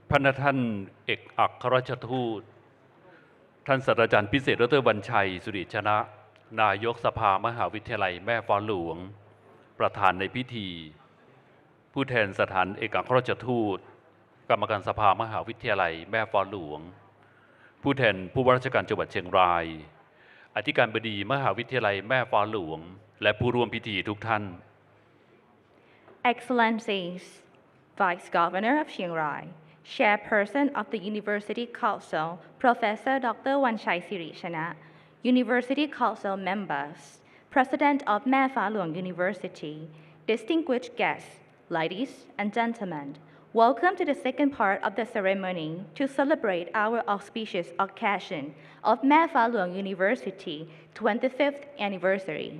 พระท่านเอกอัครราชทูตท่านศาสตราจารย์พิเศษดร.วัญชัยสุริชนะนายกสภามหาวิทยาลัยแม่ฟ้าหลวงประธานในพิธีผู้แทนสถานเอกอัครราชทูตกรรมการสภามหาวิทยาลัยแม่ฟ้าหลวงผู้แทนผู้ว่าราชการจังหวัดเชียงรายอธิการบดีมหาวิทยาลัยแม่ฟ้าหลวงและผู้ร่วมพิธีทุกท่าน Excellencies, Vice Governor of Chiang Rai, Chairperson of the University Council, Professor Dr. Wanchai Sirichana, University Council members, President of Mae Fa Luang University, distinguished guests, ladies and gentlemen, welcome to the second part of the ceremony to celebrate our auspicious occasion of Mae Fa Luang University 25th anniversary.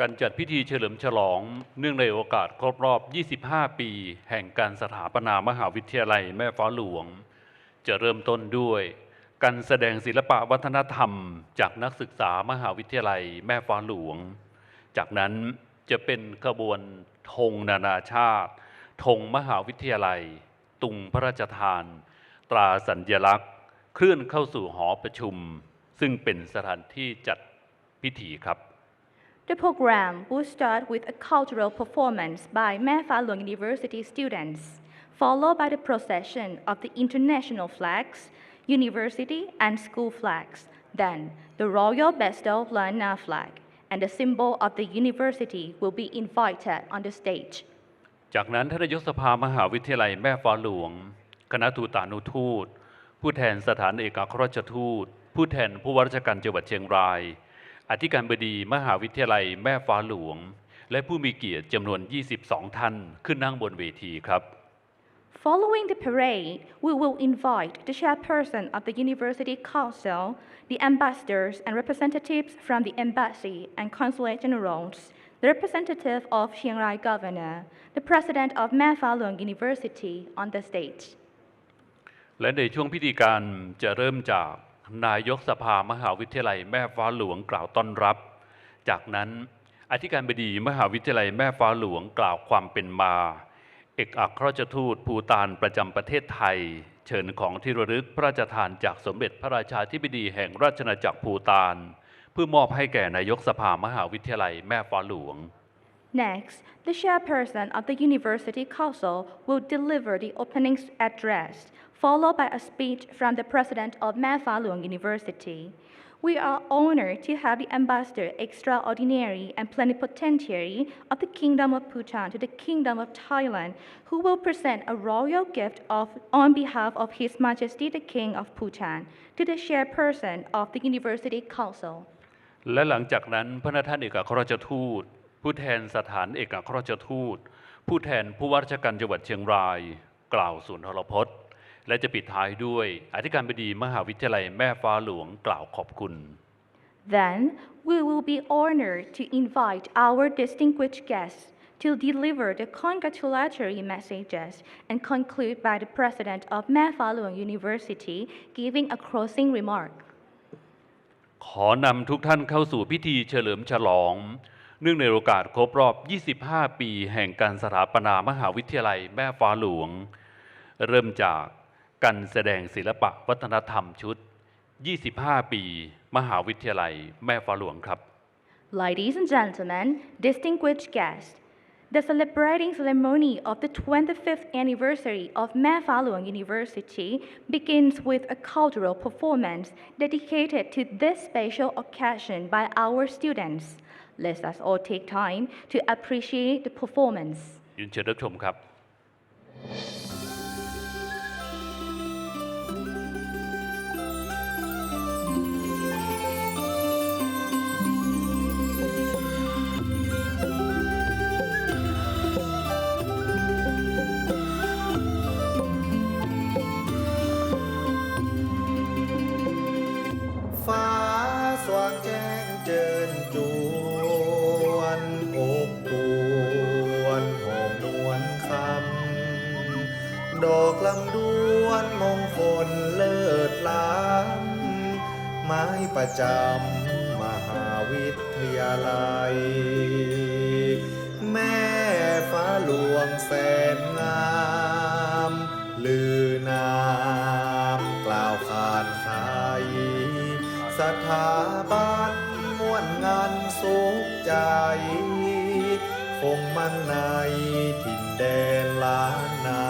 การจัดพิธีเฉลิมฉลองเนื่องในโอกาสครบรอบ 25 ปีแห่งการสถาปนามหาวิทยาลัยแม่ฟ้าหลวงจะเริ่มต้นด้วยการแสดงศิลปะวัฒนธรรมจากนักศึกษามหาวิทยาลัยแม่ฟ้าหลวงจากนั้นจะเป็นขบวนธงนานาชาติธงมหาวิทยาลัยตุงพระราชทานตราสัญลักษณ์เคลื่อนเข้าสู่หอประชุมซึ่งเป็นสถานที่จัดพิธีครับThe program will start with a cultural performance by Mae Fa Luang University students, followed by the procession of the international flags, university and school flags, then the Royal Bestel Lana flag, and the symbol of the university will be invited on the stage. จากนั้นท่านนายกสภามหาวิทยาลัยแม่ฟ้าหลวงคณะทูตานุทูตผู้แทนสถานเอกอัครราชทูตผู้แทนผู้ว่าราชการจังหวัดเชียงรายอธิการบดีมหาวิทยาลัยแม่ฟ้าหลวงและผู้มีเกียรติจำนวน 22 ท่านขึ้นนั่งบนเวทีครับ Following the parade, we will invite the chairperson of the University Council, the ambassadors and representatives from the embassy and consulate generals, the representative of Chiang Rai Governor, the president of Mae Fa Luang University on the stage. และในช่วงพิธีการจะเริ่มจากนายกสภามหาวิทยาลัยแม่ฟ้าหลวงกล่าวต้อนรับจากนั้นอธิการบดีมหาวิทยาลัยแม่ฟ้าหลวงกล่าวความเป็นมาเอกอัครราชทูตภูฏานประจำประเทศไทยเชิญของที่ระลึกพระราชทานจากสมเด็จพระราชาธิบดีแห่งราชอาณาจักรภูฏานเพื่อมอบให้แก่นายกสภามหาวิทยาลัยแม่ฟ้าหลวง Next, the chairperson of the University Council will deliver the opening address, followed by a speech from the president of Mae Fa Luang University. We are honored to have the ambassador extraordinary and plenipotentiary of the Kingdom of Bhutan to the Kingdom of Thailand, who will present a royal gift on behalf of His Majesty the King of Bhutan to the chairperson of the University Council. และหลังจากนั้นพระท่านเอกอัครราชทูตผู้แทนสถานเอกอัครราชทูตผู้แทนผู้ว่าราชการจังหวัดเชียงรายกล่าวสุนทรพจน์และจะปิดท้ายด้วยอธิการบดีมหาวิทยาลัยแม่ฟ้าหลวงกล่าวขอบคุณ Then we will be honored to invite our distinguished guests to deliver the congratulatory messages and conclude by the president of Mae Fa Luang University giving a closing remark. ขอนำทุกท่านเข้าสู่พิธีเฉลิมฉลองเนื่องในโอกาสครบรอบ 25 ปีแห่งการสถาปนามหาวิทยาลัยแม่ฟ้าหลวงเริ่มจากการแสดงศิลปะวัฒนธรรมชุด 25 ปีมหาวิทยาลัยแม่ฟ้าหลวงครับ Ladies and gentlemen, distinguished guests, the celebrating ceremony of the 25th anniversary of Mae Fa Luang University begins with a cultural performance dedicated to this special occasion by our students. Let us all take time to appreciate the performance. ยินเชิญรับชมครับ ฟ้าสว่างแจ้งเจิญจวนอบอวนหอมนวลคำดอกลำดวนมงคลเลิศล้ำไม้ประจำมหาวิทยาลัยแม่ฟ้าหลวงแสนงามลือนาม คงมั่นในถิ่นแดนล้านนา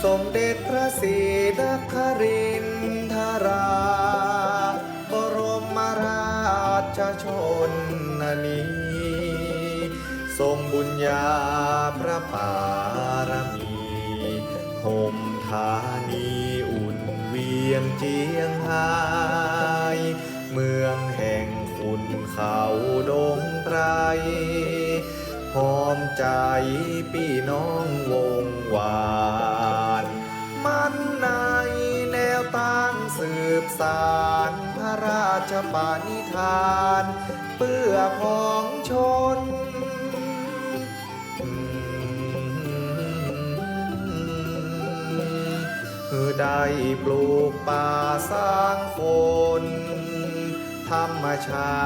สมเด็จพระศรีนครินทราบรมราชชนนีทรงบุญญาพระปารมีห่มธานีอุ่นเวียงเจียงไฮ้เมืองแห่งขุนเขาดงไตรหอมใจพี่น้องวงวานมันในแนวตั้งสืบสานพระราชปณิธานเพื่อพ้องชนได้ปลูกป่าสร้างคนธรรมชา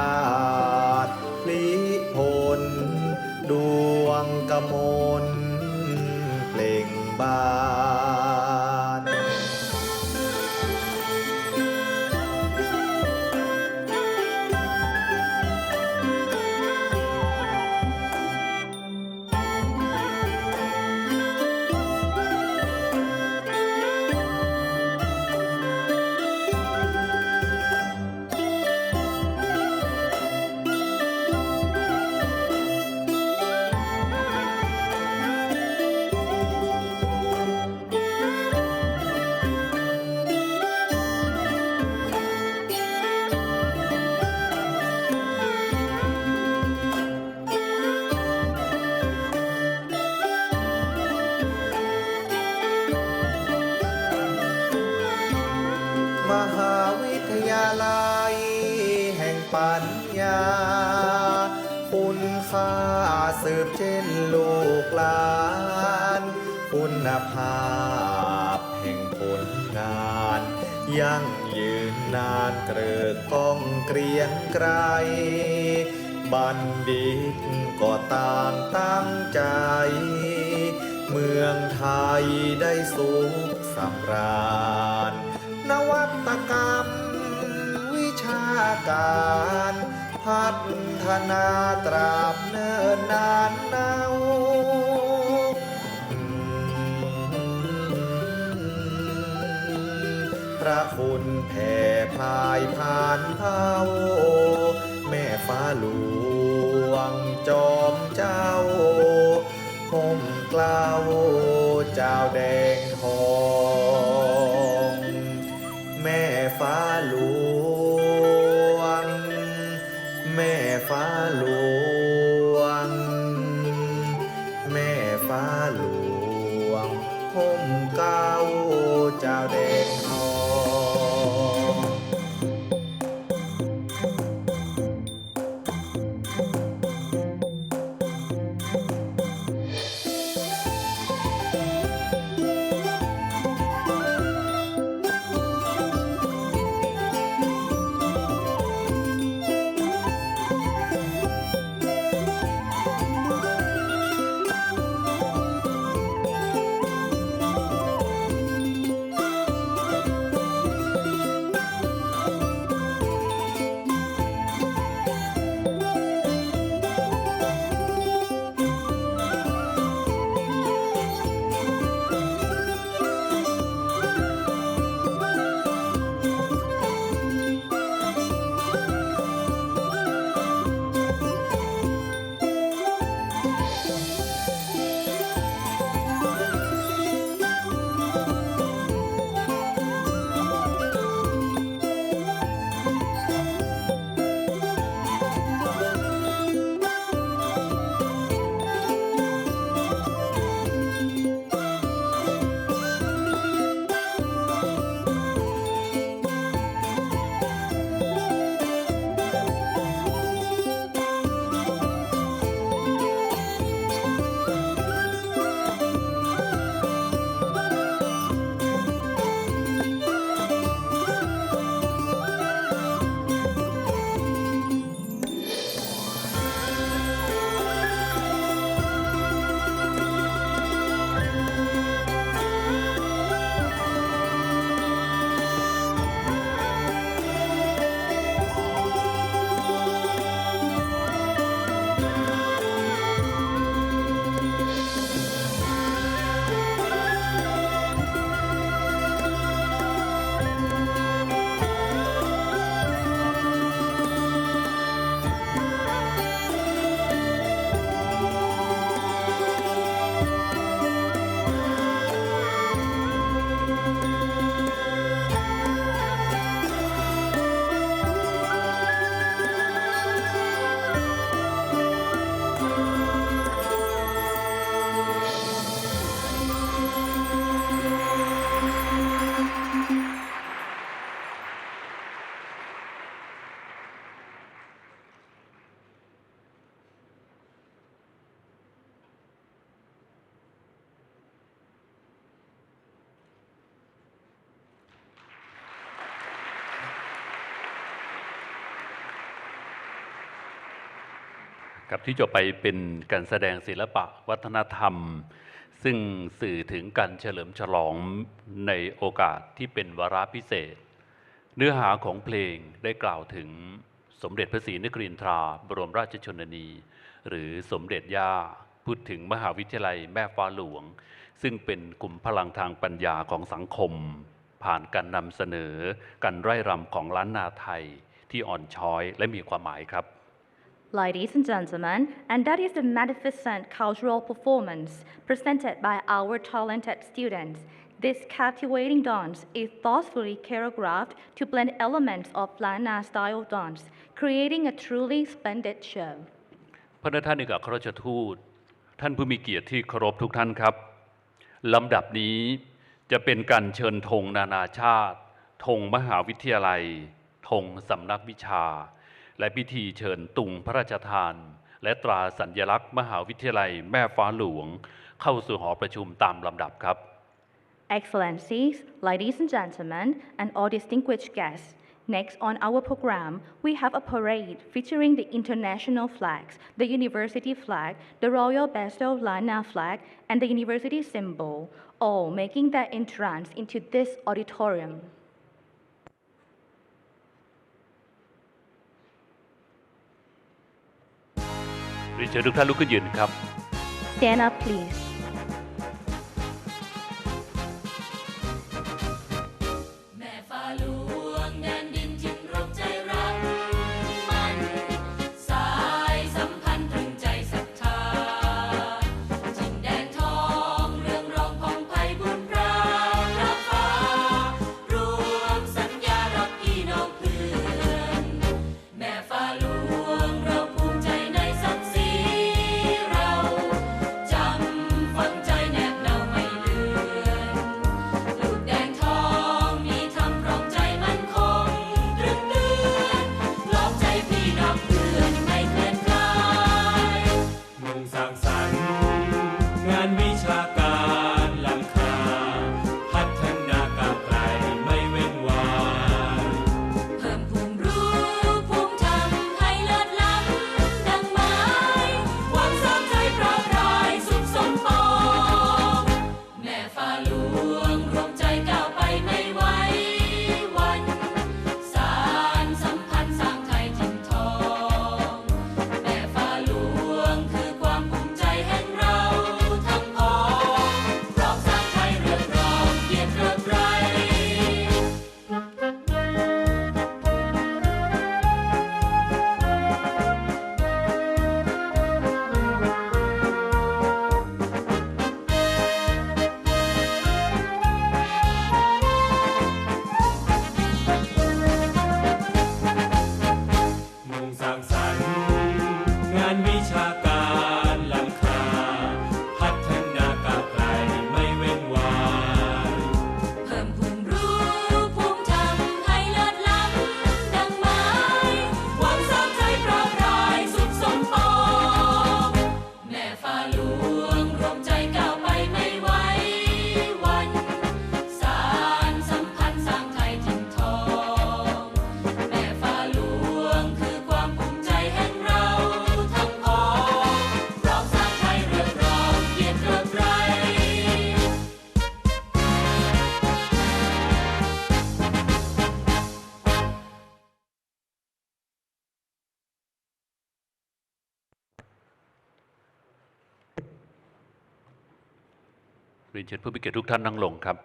ติพลิพลดวงกมลเปล่งบานมหาวิทยาลัยแห่งปัญญาคุณค่าสืบเช่นลูกหลานคุณภาพแห่งผลงานยั่งยืนนานเกริกก้องเกรียงไกรบัณฑิตก็ต่างตั้งใจเมืองไทยได้สุขสำราญนวัตกรรมวิชาการพัฒนาตราบเนิ่นนานเนาพระคุณแผ่พายผ่านเผ่าแม่ฟ้าหลวงจอมเจ้าห่มเกล้าเจ้าแดงทองแม่ฟ้าหลวงแม่ฟ้าหลวงแม่ฟ้าหลวงห่มเกล้าเจ้าแดงทอง ครับที่จะไปเป็นการแสดงศิลปะวัฒนธรรม ซึ่งสื่อถึงการเฉลิมฉลองในโอกาสที่เป็นวาระพิเศษ เนื้อหาของเพลงได้กล่าวถึงสมเด็จพระศรีนครินทราบรมราชชนนีหรือสมเด็จย่าพูดถึงมหาวิทยาลัยแม่ฟ้าหลวงซึ่งเป็นกลุ่มพลังทางปัญญาของสังคมผ่านการนำเสนอการไร่รำของล้านนาไทยที่อ่อนช้อยและมีความหมายครับ Ladies and gentlemen, and that is the magnificent cultural performance presented by our talented students. This captivating dance is thoughtfully choreographed to blend elements of Lana style dance, creating a truly splendid show. พระท่านเอกอัครราชทูตท่านผู้มีเกียรติที่เคารพทุกท่านครับลำดับนี้จะเป็นการเชิญธงนานาชาติธงมหาวิทยาลัยธงสำนักวิชาและพิธีเชิญตุงพระราชทานและตราสัญลักษณ์มหาวิทยาลัยแม่ฟ้าหลวงเข้าสู่หอประชุมตามลำดับครับ Excellencies, ladies and gentlemen, and all distinguished guests. Next on our program, we have a parade featuring the international flags, the university flag, the Royal Bestel Lana flag, and the university symbol, all making their entrance into this auditorium. เรียนเชิญทุกท่านลุกขึ้นยืนครับ Stand up, please.เรียนเชิญผู้มีเกียรติทุกท่านนั่งลงครับ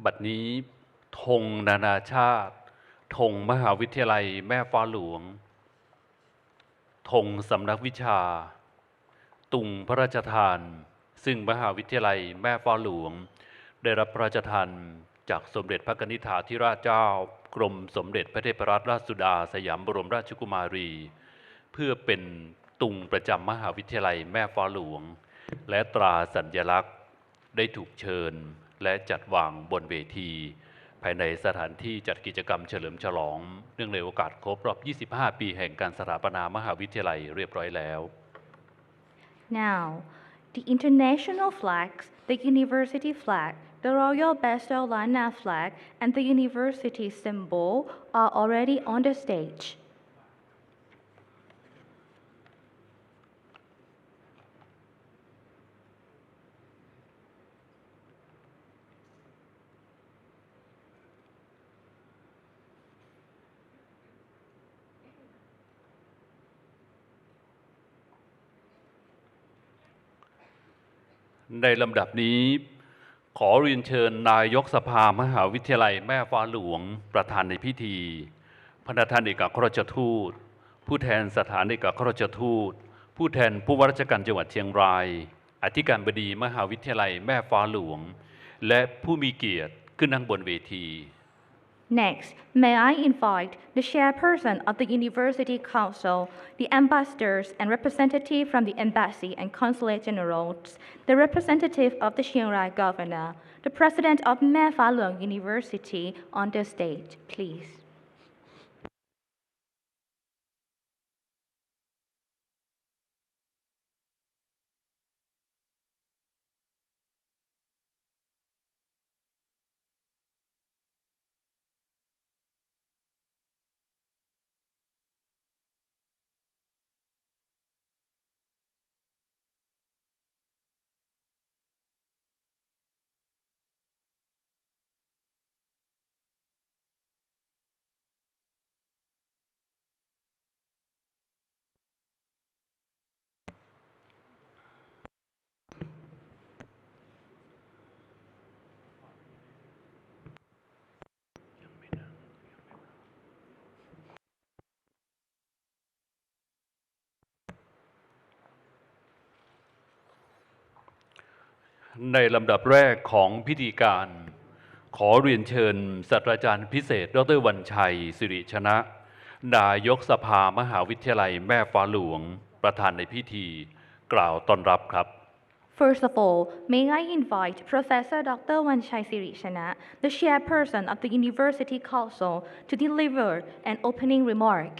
บัดนี้ธงนานาชาติธงมหาวิทยาลัยแม่ฟ้าหลวงธงสำนักวิชาตุงพระราชทานซึ่งมหาวิทยาลัยแม่ฟ้าหลวงได้รับพระราชทานจากสมเด็จพระนิธิถาธิราชเจ้ากรมสมเด็จพระเทพรัตนราชสุดาสยามบรมราชกุมารีเพื่อเป็นตุงประจำมหาวิทยาลัยแม่ฟ้าหลวงและตราสัญลักษณ์ได้ถูกเชิญและจัดวางบนเวทีภายในสถานที่จัดกิจกรรมเฉลิมฉลองเนื่องในโอกาสครบรอบ 25 ปีแห่งการสถาปนามหาวิทยาลัยเรียบร้อยแล้ว Now, the international flags, the university flag, the Royal Barcelona flag, and the university symbol are already on the stage. ในลำดับนี้ขอเรียนเชิญนายกสภามหาวิทยาลัยแม่ฟ้าหลวงประธานในพิธีพระท่านเอกอัครราชทูตผู้แทนสถานเอกอัครราชทูตผู้แทนผู้ว่าราชการจังหวัดเชียงรายอธิการบดีมหาวิทยาลัยแม่ฟ้าหลวงและผู้มีเกียรติขึ้นนั่งบนเวที Next, may I invite the chairperson of the University Council, the ambassadors and representatives from the embassy and consulate generals, the representative of the Chiang Rai governor, the president of Mae Fah Luang University on the stage, please. ในลำดับแรกของพิธีการขอเรียนเชิญศาสตราจารย์พิเศษดร.วันชัยสิริชนะนายกสภามหาวิทยาลัยแม่ฟ้าหลวงประธานในพิธีกล่าวต้อนรับครับ First of all, may I invite Professor Dr. Wanchai Sirichana, the chairperson of the University Council, to deliver an opening remark.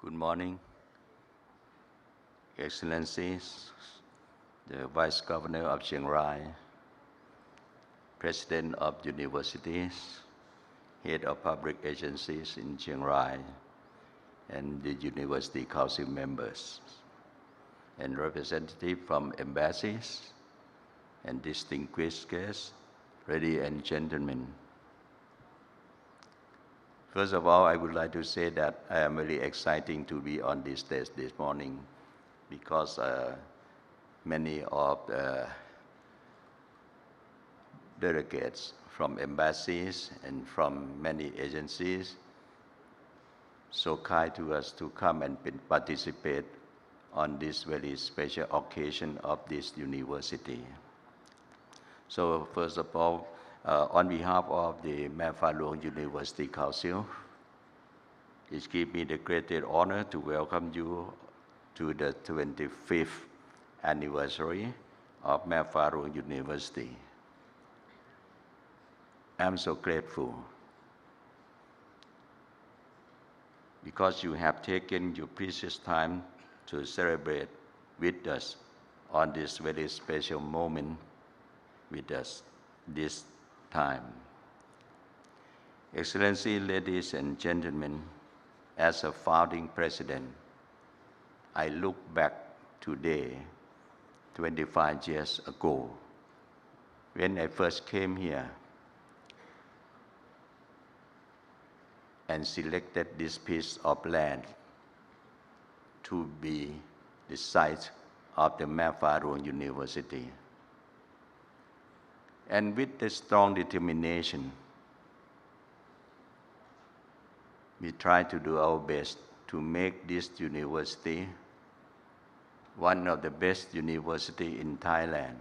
Good morning, Excellencies, the Vice Governor of Chiang Rai, President of Universities, Head of Public Agencies in Chiang Rai, and the University Council members, and representatives from embassies, and distinguished guests, ladies and gentlemen. First of all, I would like to say that I am very excited to be on this stage this morning because many of the delegates from embassies and from many agencies so kind to us to come and participate on this very special occasion of this university. So first of all, on behalf of the Mae Fah Luang University Council, it gives me the greatest honor to welcome you to the 25th anniversary of Mae Fah Luang University. I'm so grateful because you have taken your precious time to celebrate with us on this very special moment with us this time. Excellency, ladies and gentlemen, as a founding president, I look back today, 25 years ago, when I first came here. and selected this piece of land to be the site of the Mae Fah Luang University. And with the strong determination, we try to do our best to make this university one of the best universities in Thailand,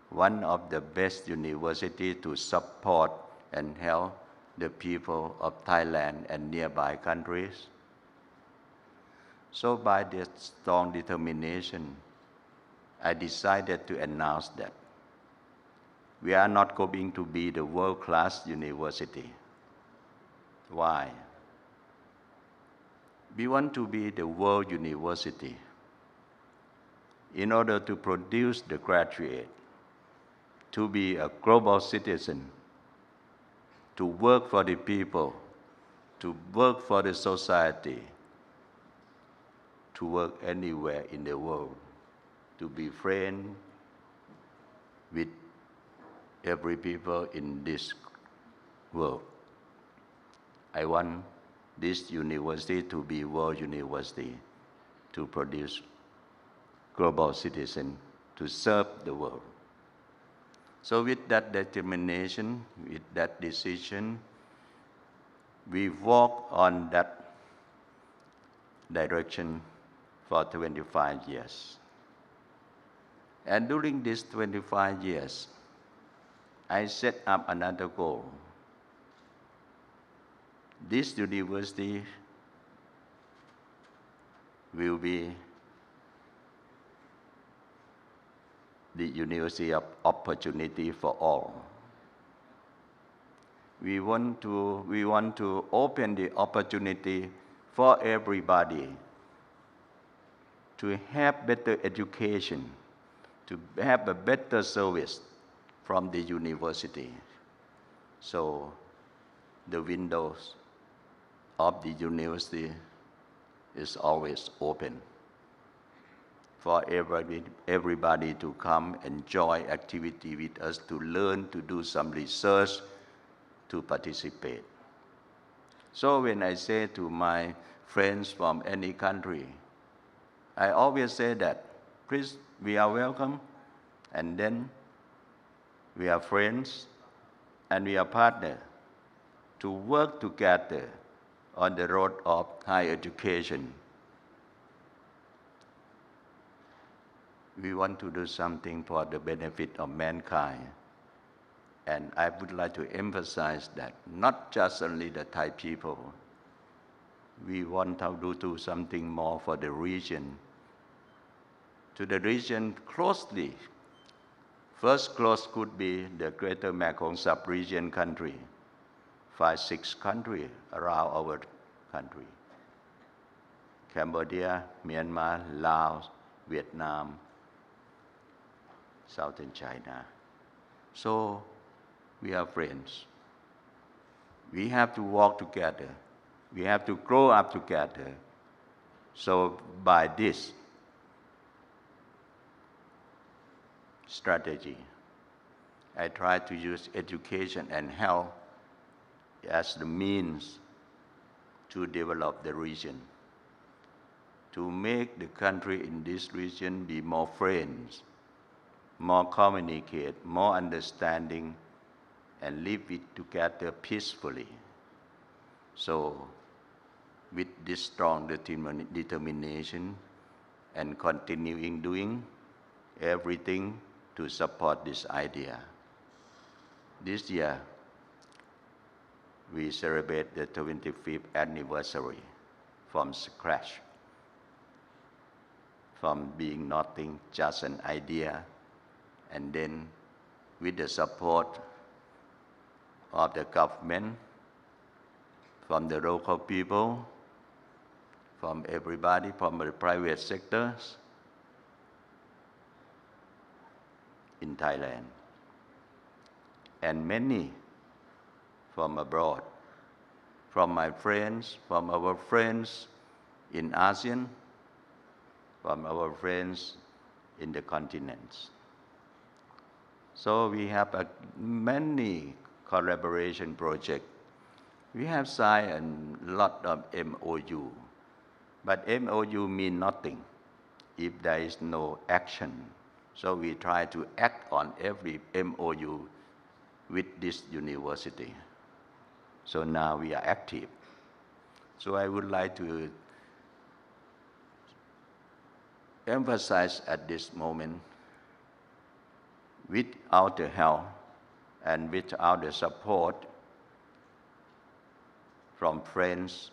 one of the best universities to support and help the people of Thailand and nearby countries. So by this strong determination, I decided to announce that we are not going to be the world-class university. Why? We want to be the world university in order to produce the graduate, to be a global citizen, to work for the people, to work for the society, to work anywhere in the world, to be friends with every people in this world. I want this university to be world university, to produce global citizens, to serve the world. So with that determination, with that decision, we walk on that direction for 25 years. And during these 25 years, I set up another goal. This university will be the university of opportunity for all. We want to open the opportunity for everybody to have better education, to have a better service from the university. So the windows of the university is always open for everybody to come enjoy activity with us, to learn, to do some research, to participate. So when I say to my friends from any country, I always say that, please, we are welcome, and then we are friends, and we are partners to work together on the road of higher education. We want to do something for the benefit of mankind. And I would like to emphasize that not just only the Thai people, we want to do something more for the region. To the region closely. First close could be the Greater Mekong sub-region country, 5-6 countries around our country. Cambodia, Myanmar, Laos, Vietnam, Southern China. So we are friends. We have to walk together. We have to grow up together. So by this strategy, I try to use education and health as the means to develop the region, to make the country in this region be more friends, more communicate, more understanding, and live it together peacefully. So with this strong determination and continuing doing everything to support this idea. This year, we celebrate the 25th anniversary from scratch, from being nothing, just an idea, and then with the support of the government, from the local people, from everybody, from the private sectors in Thailand, and many from abroad, from my friends, from our friends in ASEAN, from our friends in the continents. So we have many collaboration projects We have signed a lot of MOU, but MOU mean nothing if there is no action. So we try to act on every MOU with this university. So now we are active. So I would like to emphasize at this moment, without the help and without the support from friends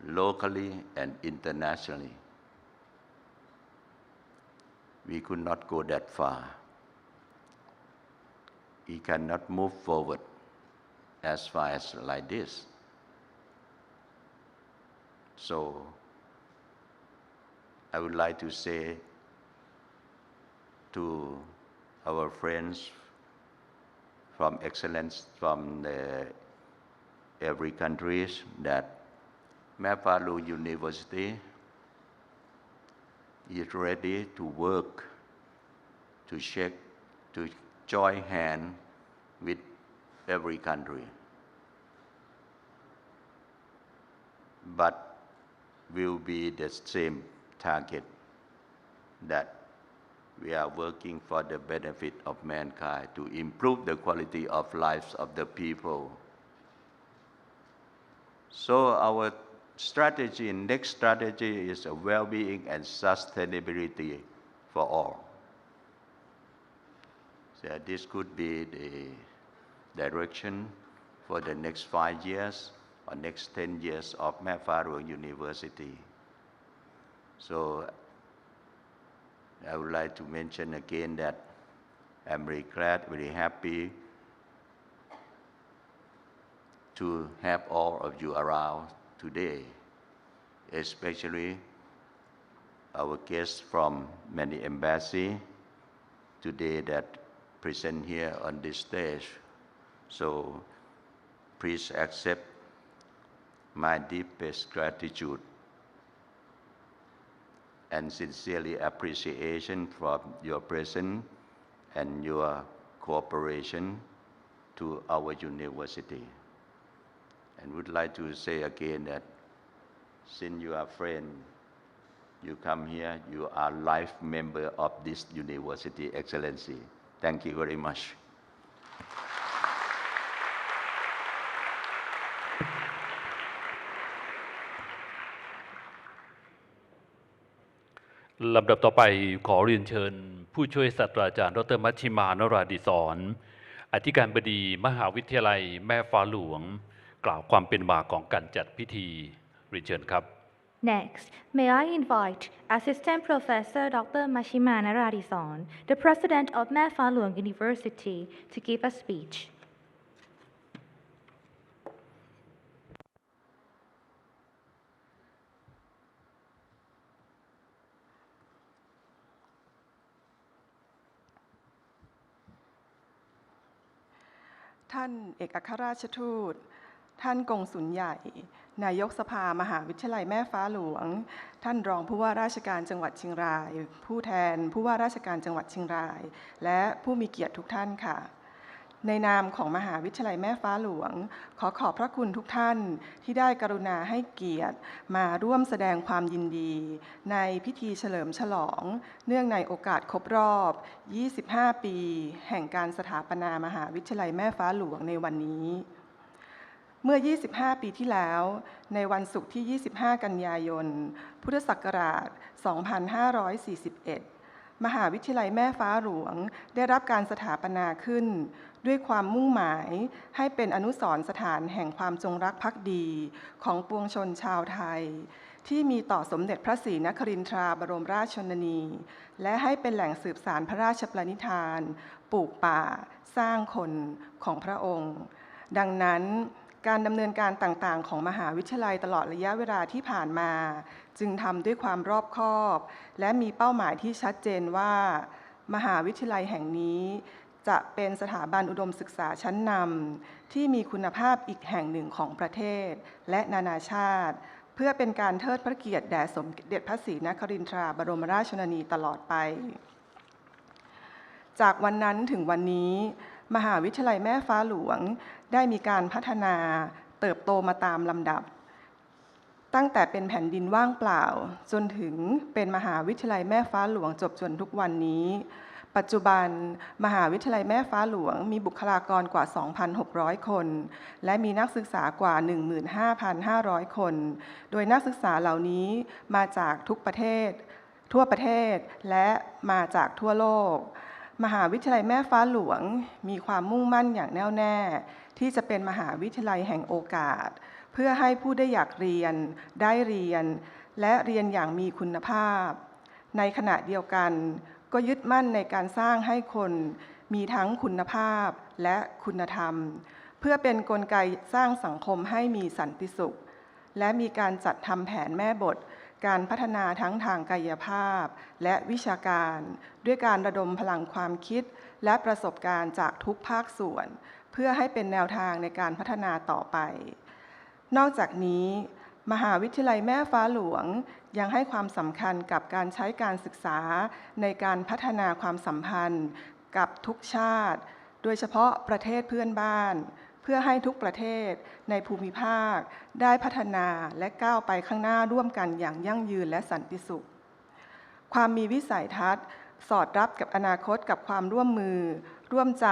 locally and internationally, we could not go that far. We cannot move forward as far as like this. So I would like to say to our friends from excellence from every countries that Mafalu University is ready to work, to join hand with every country. But will be the same target that we are working for the benefit of mankind to improve the quality of lives of the people. So our strategy, next strategy is a well-being and sustainability for all. So this could be the direction for the next 5 years or next 10 years of Mafaru University. So I would like to mention again that I'm very glad, very happy to have all of you around today, especially our guests from many embassies today that present here on this stage. So please accept my deepest gratitude and sincerely appreciation for your presence and your cooperation to our university. And would like to say again that since you are friend, you come here, you are life member of this university, Excellency. Thank you very much. ลำดับต่อไปขอเรียนเชิญผู้ช่วยศาสตราจารย์ดร.มัชชิมานราดิศรอธิการบดีมหาวิทยาลัยแม่ฟ้าหลวงกล่าวความเป็นมาของการจัดพิธีเรียนเชิญครับ Next, may I invite Assistant Professor Dr. Mashimana Radison, the President of Mae Fah Luang University, to give a speech. ท่านเอกอัครราชทูตท่านกงสุลใหญ่นายกสภามหาวิทยาลัยแม่ฟ้าหลวงท่านรองผู้ว่าราชการจังหวัดเชียงรายผู้แทนผู้ว่าราชการจังหวัดเชียงรายและผู้มีเกียรติทุกท่านค่ะในนามของมหาวิทยาลัยแม่ฟ้าหลวงขอขอบพระคุณทุกท่านที่ได้กรุณาให้เกียรติมาร่วมแสดงความยินดีในพิธีเฉลิมฉลองเนื่องในโอกาสครบรอบ 25 ปีแห่งการสถาปนามหาวิทยาลัยแม่ฟ้าหลวงในวันนี้เมื่อ 25 ปีที่แล้วในวันศุกร์ที่ 25 กันยายน พุทธศักราช 2541 มหาวิทยาลัยแม่ฟ้าหลวงได้รับการสถาปนาขึ้นด้วยความมุ่งหมายให้เป็นอนุสรณ์สถานแห่งความจงรักภักดีของปวงชนชาวไทยที่มีต่อสมเด็จพระศรีนครินทราบรมราชชนนีและให้เป็นแหล่งสืบสานพระราชปณิธานปลูกป่าสร้างคนของพระองค์ดังนั้นการดำเนินการต่างๆของมหาวิทยาลัยตลอดระยะเวลาที่ผ่านมาจึงทำด้วยความรอบคอบและมีเป้าหมายที่ชัดเจนว่ามหาวิทยาลัยแห่งนี้จะเป็นสถาบันอุดมศึกษาชั้นนำที่มีคุณภาพอีกแห่งหนึ่งของประเทศและนานาชาติเพื่อเป็นการเทิดพระเกียรติแด่สมเด็จพระศรีนครินทราบรมราชชนนีตลอดไปจากวันนั้นถึงวันนี้มหาวิทยาลัยแม่ฟ้าหลวงได้มีการพัฒนา เติบโตมาตามลำดับตั้งแต่เป็นแผ่นดินว่างเปล่าจนถึงเป็นมหาวิทยาลัยแม่ฟ้าหลวงจบจนทุกวันนี้ปัจจุบันมหาวิทยาลัยแม่ฟ้าหลวงมีบุคลากรกว่า 2,600 คนและมีนักศึกษากว่า 15,500 คนโดยนักศึกษาเหล่านี้มาจากทุกประเทศทั่วประเทศและมาจากทั่วโลกมหาวิทยาลัยแม่ฟ้าหลวงมีความมุ่งมั่นอย่างแน่วแน่ที่จะเป็นมหาวิทยาลัยแห่งโอกาสเพื่อให้ผู้ได้อยากเรียนได้เรียนและเรียนอย่างมีคุณภาพในขณะเดียวกันก็ยึดมั่นในการสร้างให้คนมีทั้งคุณภาพและคุณธรรมเพื่อเป็นกลไกสร้างสังคมให้มีสันติสุขและมีการจัดทำแผนแม่บทการพัฒนาทั้งทางกายภาพและวิชาการด้วยการระดมพลังความคิดและประสบการณ์จากทุกภาคส่วนเพื่อให้เป็นแนวทางในการพัฒนาต่อไปนอกจากนี้มหาวิทยาลัยแม่ฟ้าหลวงยังให้ความสำคัญกับการใช้การศึกษาในการพัฒนาความสัมพันธ์กับทุกชาติโดยเฉพาะประเทศเพื่อนบ้านเพื่อให้ทุกประเทศในภูมิภาคได้พัฒนาและก้าวไปข้างหน้าร่วมกันอย่างยั่งยืนและสันติสุขความมีวิสัยทัศน์สอดรับกับอนาคตกับความร่วมมือร่วมใจ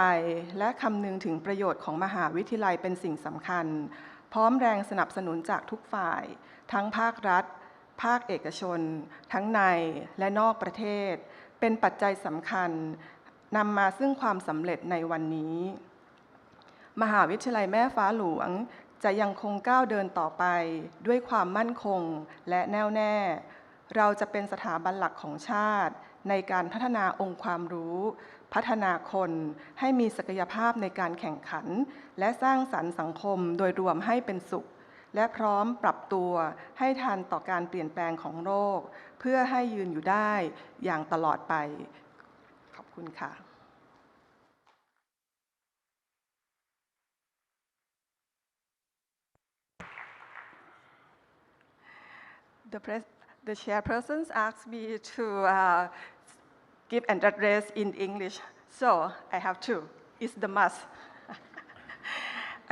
และคำนึงถึงประโยชน์ของมหาวิทยาลัยเป็นสิ่งสำคัญพร้อมแรงสนับสนุนจากทุกฝ่ายทั้งภาครัฐภาคเอกชนทั้งในและนอกประเทศเป็นปัจจัยสำคัญนำมาซึ่งความสำเร็จในวันนี้มหาวิทยาลัยแม่ฟ้าหลวงจะยังคงก้าวเดินต่อไปด้วยความมั่นคงและแน่วแน่เราจะเป็นสถาบันหลักของชาติในการพัฒนาองค์ความรู้พัฒนาคนให้มีศักยภาพในการแข่งขันและสร้างสรรค์สังคมโดยรวมให้เป็นสุขและพร้อมปรับตัวให้ทันต่อการเปลี่ยนแปลงของโลกเพื่อให้ยืนอยู่ได้อย่างตลอดไปขอบคุณค่ะ The chairpersons asked me to give an address in English, so I have to. It's the must.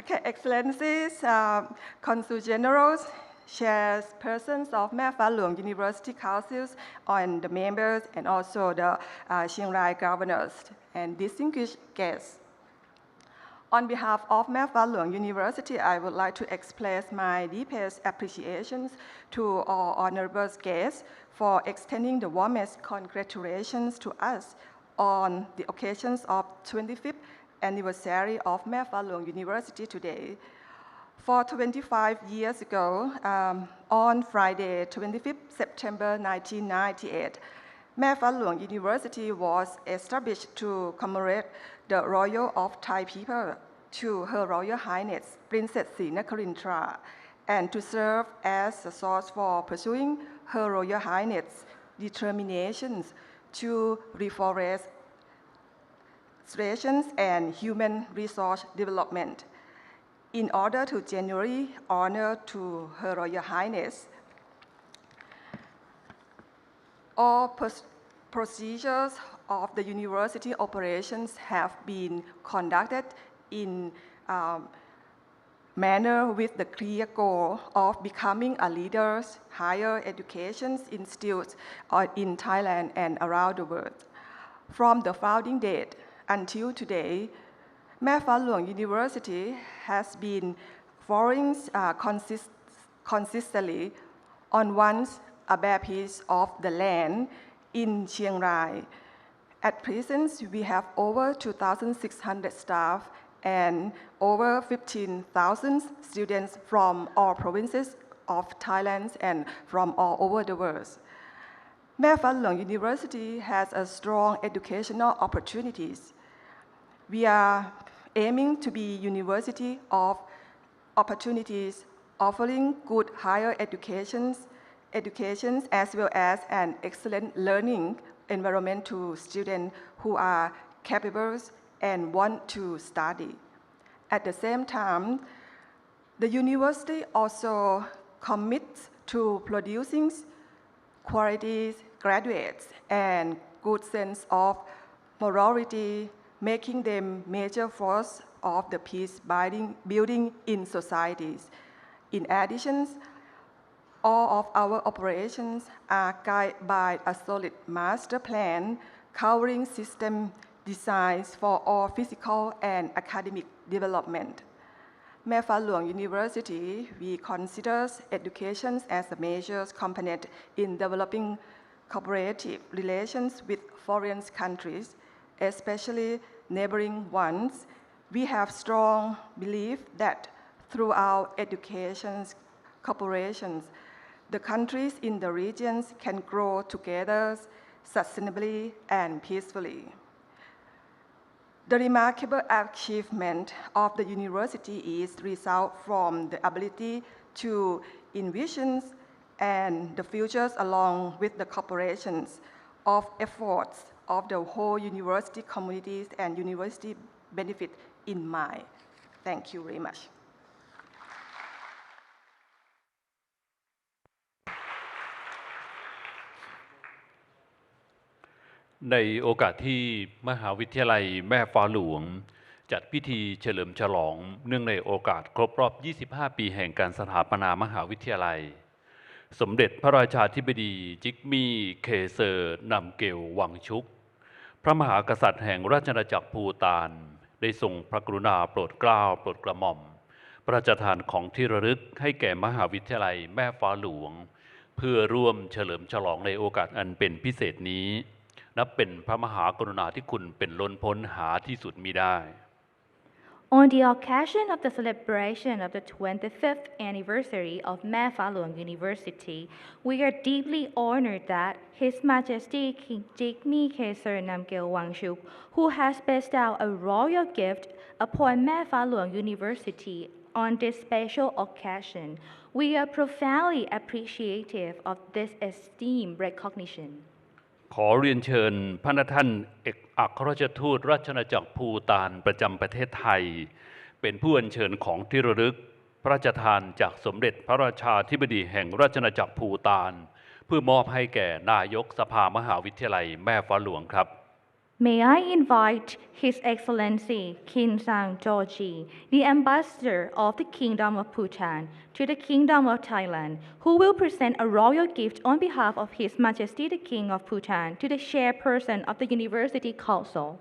Okay, Excellencies, Consul Generals, chairpersons of Mae Fah Luang University Councils, and the members, and also the Chiang Rai governors and distinguished guests. On behalf of Mae Fah Luang University, I would like to express my deepest appreciation to all honorable guests for extending the warmest congratulations to us on the occasions of 25th anniversary of Mae Fah Luang University today. For 25 years ago, on Friday, 25th September 1998, Mae Fah Luang University was established to commemorate the Royal of Thai people to Her Royal Highness Princess Srinakarindra and to serve as a source for pursuing Her Royal Highness' determinations to reforestation and human resource development. In order to genuinely honor to Her Royal Highness, all procedures of the university operations have been conducted in manner with the clear goal of becoming a leader, higher education institute in Thailand and around the world. From the founding date until today, Mae Fah Luang University has been following consistently on once a bare piece of the land in Chiang Rai. At present, we have over 2,600 staff and over 15,000 students from all provinces of Thailand and from all over the world. Mae Fah Luang University has a strong educational opportunities. We are aiming to be university of opportunities, offering good higher education as well as an excellent learning environment to students who are capable and want to study. At the same time, the university also commits to producing quality graduates and good sense of morality, making them major force of the peace building in societies. In addition, all of our operations are guided by a solid master plan covering system designs for all physical and academic development. แม่ฟ้าหลวง University, we consider education as a major component in developing cooperative relations with foreign countries, especially neighboring ones. We have strong belief that through our education cooperations, the countries in the regions can grow together sustainably and peacefully. The remarkable achievement of the university is result from the ability to envision and the futures along with the corporations of efforts of the whole university communities and university benefit in mind. Thank you very much. ในโอกาสที่มหาวิทยาลัยแม่ฟ้าหลวงจัดพิธีเฉลิมฉลองเนื่องในโอกาสครบรอบ 25 ปีแห่งการสถาปนามหาวิทยาลัยสมเด็จพระราชาธิบดีจิกมี่เคเซอร์นำเกลวังชุกพระมหากษัตริย์แห่งราชอาณาจักรภูฏานได้ทรงพระกรุณาโปรดเกล้าโปรดกระหม่อมพระราชทานของที่ระลึกให้แก่มหาวิทยาลัยแม่ฟ้าหลวงเพื่อร่วมเฉลิมฉลองในโอกาสอันเป็นพิเศษนี้นับเป็นพระมหากรุณาธิคุณเป็นล้นพ้นหาที่สุดมิได้ On the occasion of the celebration of the 25th anniversary of Mae Fah Luang University, we are deeply honored that His Majesty King Jigme Khaesar Namgyel Wangchuk, who has bestowed a royal gift upon Mae Fah Luang University on this special occasion. We are profoundly appreciative of this esteemed recognition. ขอเรียนเชิญพระท่านเอกอัครราชทูตราชอาณาจักรภูฏานประจำประเทศไทยเป็นผู้อัญเชิญของที่ระลึกพระราชทานจากสมเด็จพระราชาธิบดีแห่งราชอาณาจักรภูฏานเพื่อมอบให้แก่นายกสภามหาวิทยาลัยแม่ฟ้าหลวงครับ May I invite His Excellency Kin Sang Dorji, the Ambassador of the Kingdom of Bhutan to the Kingdom of Thailand, who will present a royal gift on behalf of His Majesty the King of Bhutan to the chairperson of the University Council.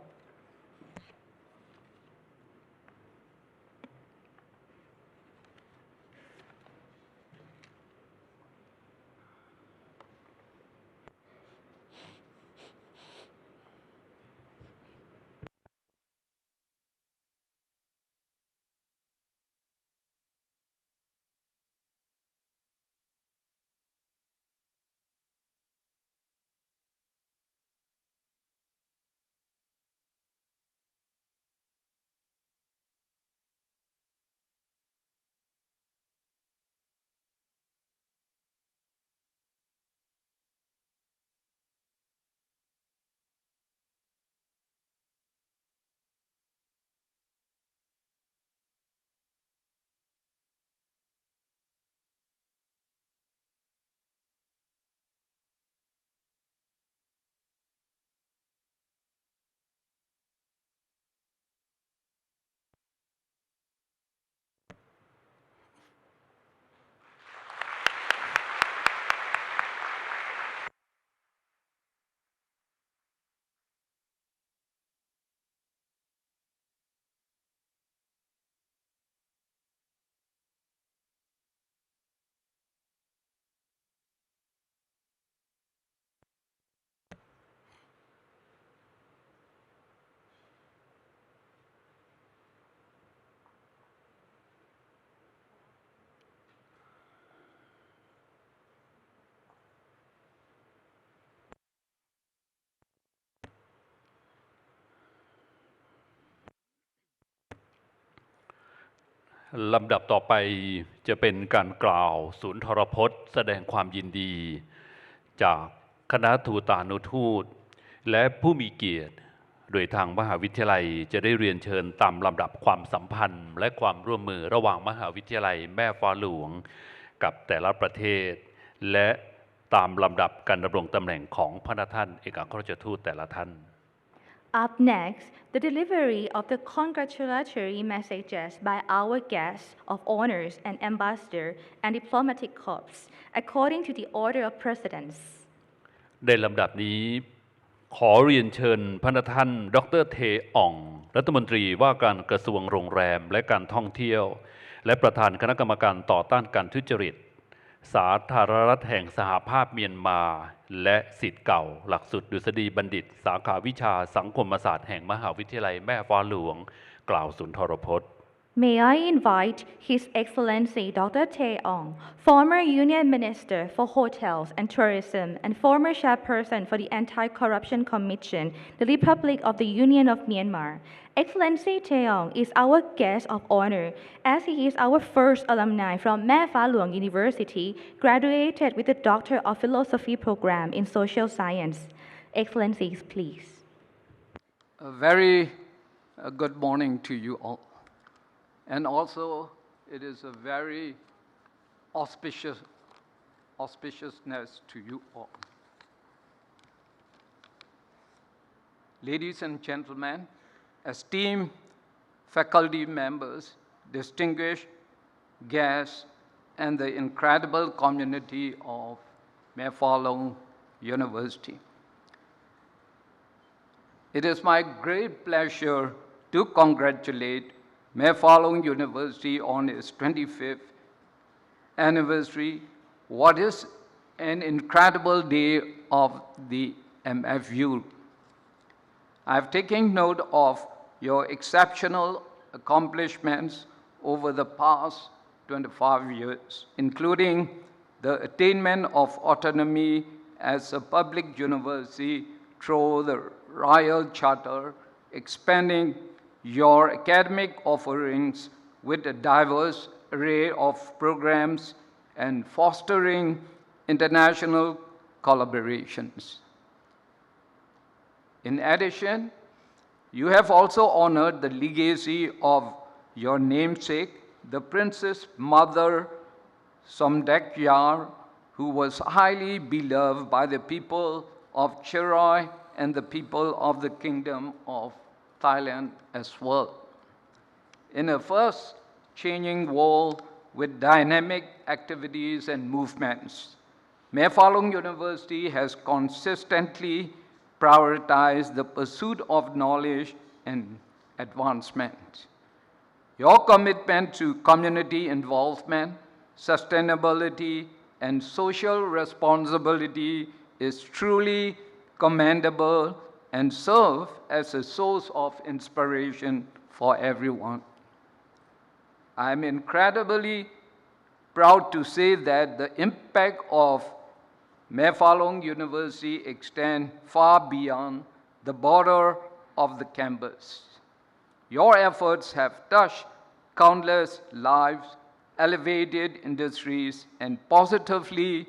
ลำดับต่อไปจะเป็นการกล่าวสุนทรพจน์แสดงความยินดีจากคณะทูตานุทูตและผู้มีเกียรติโดยทางมหาวิทยาลัยจะได้เรียนเชิญตามลำดับความสัมพันธ์และความร่วมมือระหว่างมหาวิทยาลัยแม่ฟ้าหลวงกับแต่ละประเทศและตามลำดับการดำรงตำแหน่งของพระท่านเอกอัครราชทูตแต่ละท่าน Up next, the delivery of the congratulatory messages by our guests of honors and ambassador and diplomatic corps, according to the order of precedence. ในลำดับนี้ขอเรียนเชิญพระท่านดร.เทอ่องรัฐมนตรีว่าการกระทรวงโรงแรมและการท่องเที่ยวและประธานคณะกรรมการต่อต้านการทุจริตสาธารณรัฐแห่งสหภาพเมียนมาและศิษย์เก่าหลักสูตรดุษฎีบัณฑิตสาขาวิชาสังคมศาสตร์แห่งมหาวิทยาลัยแม่ฟ้าหลวงกล่าวสุนทรพจน์ May I invite His Excellency Dr. Tae Ong, former Union Minister for Hotels and Tourism and former chairperson for the Anti-Corruption Commission, the Republic of the Union of Myanmar. Excellency Tae Ong is our guest of honor as he is our first alumni from Mae Fa Luang University, graduated with the Doctor of Philosophy program in Social Science. Excellencies, please. A very good morning to you all. And also, it is a very auspiciousness to you all. Ladies and gentlemen, esteemed faculty members, distinguished guests, and the incredible community of Mae Fa Luang University. It is my great pleasure to congratulate Mae Fa Luang University on its 25th anniversary. What is an incredible day of the MFU. I've taken note of your exceptional accomplishments over the past 25 years, including the attainment of autonomy as a public university through the Royal Charter, expanding your academic offerings with a diverse array of programs and fostering international collaborations. In addition, you have also honored the legacy of your namesake, the Princess Mother Somdekyar, who was highly beloved by the people of Chiroy and the people of the Kingdom of Thailand as well. In a fast-changing world with dynamic activities and movements, Mae Fa Luang University has consistently prioritized the pursuit of knowledge and advancement. Your commitment to community involvement, sustainability, and social responsibility is truly commendable and serve as a source of inspiration for everyone. I am incredibly proud to say that the impact of Mae Fa Luang University extends far beyond the border of the campus. Your efforts have touched countless lives, elevated industries, and positively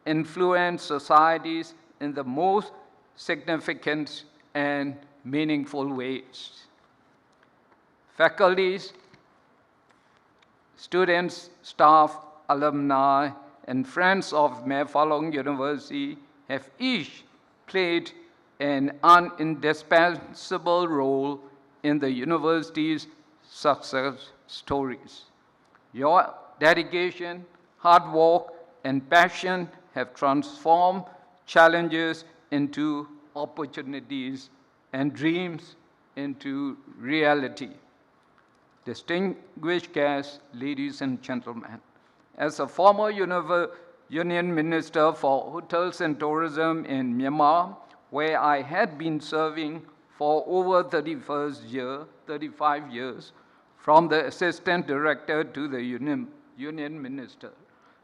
influenced societies in the most significant and meaningful ways. Faculties, students, staff, alumni, and friends of Mae Fa Luang University have each played an indispensable role in the university's success stories. Your dedication, hard work, and passion have transformed challenges into opportunities and dreams into reality. Distinguished guests, ladies and gentlemen, as a former Union Minister for Hotels and Tourism in Myanmar, where I had been serving for over 35 years, from the Assistant Director to the Union Minister,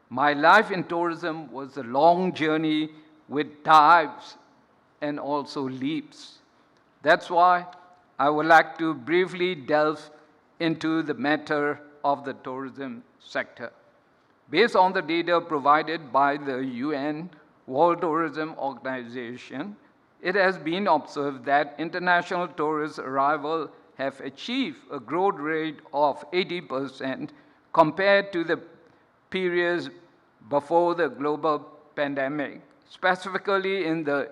my life in tourism was a long journey with dives and also leaps. That's why I would like to briefly delve into the matter of the tourism sector. Based on the data provided by the UN World Tourism Organization, it has been observed that international tourist arrivals have achieved a growth rate of 80% compared to the periods before the global pandemic, specifically in the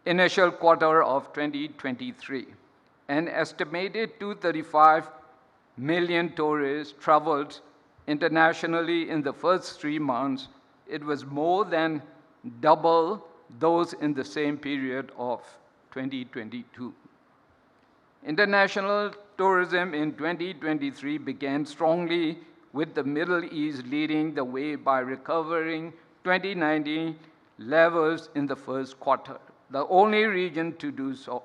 initial quarter of 2023. An estimated 235 million tourists traveled internationally in the first 3 months. It was more than double those in the same period of 2022. International tourism in 2023 began strongly, with the Middle East leading the way by recovering 2019 levels in the first quarter, the only region to do so.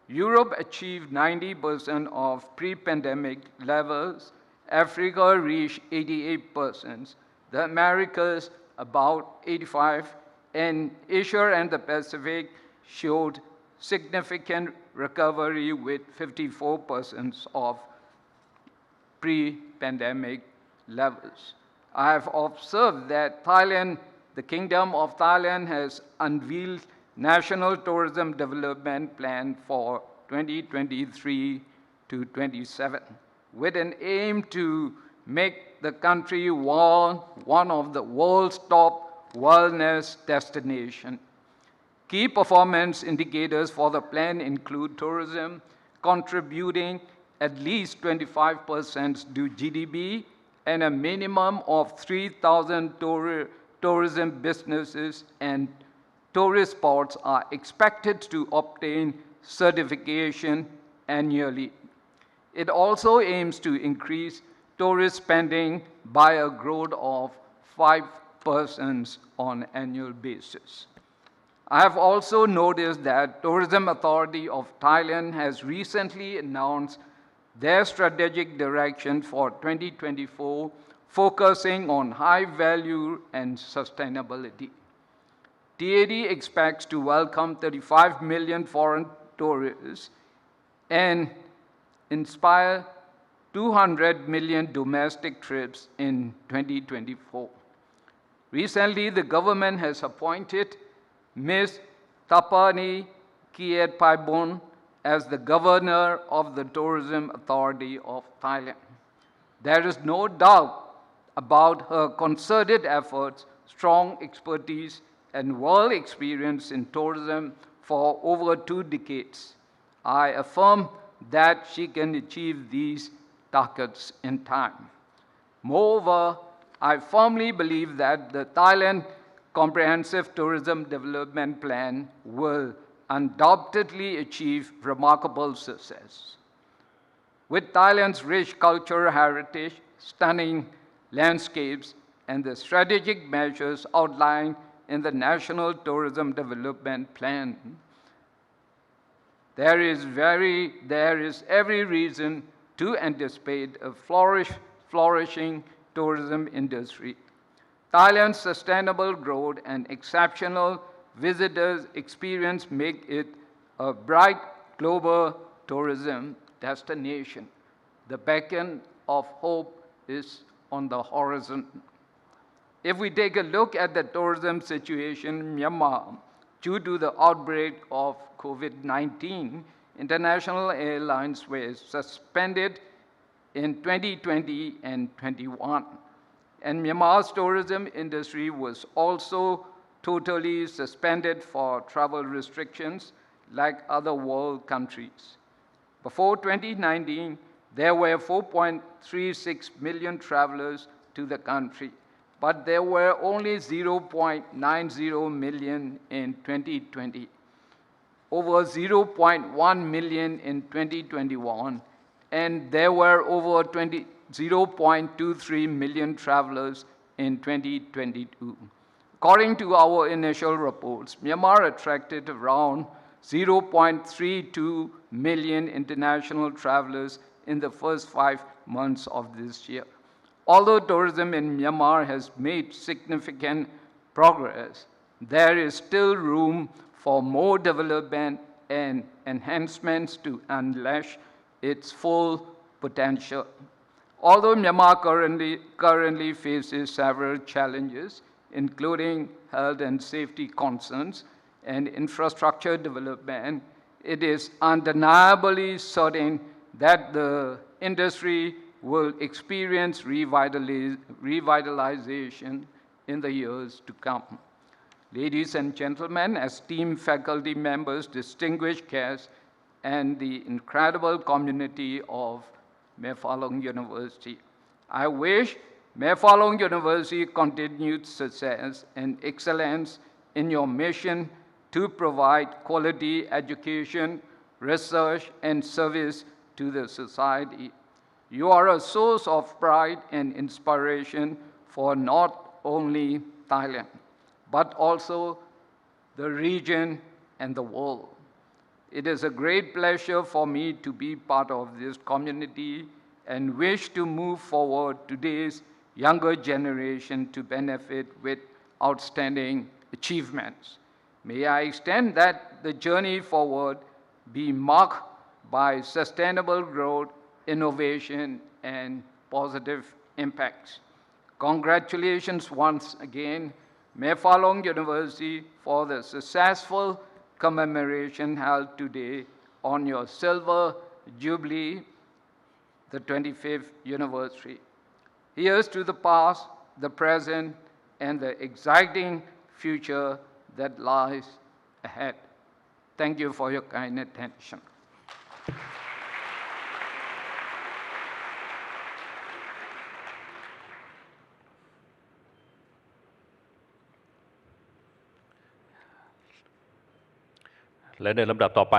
Europe achieved 90% of pre-pandemic levels, Africa reached 88%, the Americas about 85%, and Asia and the Pacific showed significant recovery with 54% of pre-pandemic levels. I have observed that Thailand, the Kingdom of Thailand, has unveiled National Tourism Development Plan for 2023 to 27, with an aim to make the country one of the world's top wellness destinations. Key performance indicators for the plan include tourism contributing at least 25% to GDP and a minimum of 3,000 tourism businesses and tourist spots are expected to obtain certification annually. It also aims to increase tourist spending by a growth of 5% on annual basis. I have also noticed that Tourism Authority of Thailand has recently announced their strategic direction for 2024, focusing on high value and sustainability. TAD expects to welcome 35 million foreign tourists and inspire 200 million domestic trips in 2024. Recently, the government has appointed Ms. Tapani Kiatpaibon as the governor of the Tourism Authority of Thailand. There is no doubt about her concerted efforts, strong expertise, and world experience in tourism for over 2 decades. I affirm that she can achieve these targets in time. Moreover, I firmly believe that the Thailand Comprehensive Tourism Development Plan will undoubtedly achieve remarkable success. With Thailand's rich cultural heritage, stunning landscapes, and the strategic measures outlined in the National Tourism Development Plan, there is every reason to anticipate a flourishing tourism industry. Thailand's sustainable growth and exceptional visitors' experience make it a bright global tourism destination. The beacon of hope is on the horizon. If we take a look at the tourism situation in Myanmar, due to the outbreak of COVID-19, international airlines were suspended in 2020 and 21. And Myanmar's tourism industry was also totally suspended for travel restrictions like other world countries. Before 2019, there were 4.36 million travelers to the country, but there were only 0.90 million in 2020, over 0.1 million in 2021, and there were over 0.23 million travelers in 2022. According to our initial reports, Myanmar attracted around 0.32 million international travelers in the first 5 months of this year. Although tourism in Myanmar has made significant progress, there is still room for more development and enhancements to unleash its full potential. Although Myanmar currently faces several challenges, including health and safety concerns and infrastructure development, it is undeniably certain that the industry will experience revitalization in the years to come. Ladies and gentlemen, esteemed faculty members, distinguished guests, and the incredible community of Mae Fah Luang University. I wish Mae Fah Luang University continued success and excellence in your mission to provide quality education, research, and service to the society. You are a source of pride and inspiration for not only Thailand, but also the region and the world. It is a great pleasure for me to be part of this community and wish to move forward today's younger generation to benefit with outstanding achievements. May I extend that the journey forward be marked by sustainable growth, innovation, and positive impacts. Congratulations once again, Mae Fah Luang University, for the successful commemoration held today on your silver jubilee, the 25th anniversary. Here's to the past, the present, and the exciting future that lies ahead. Thank you for your kind attention. และในลำดับต่อไป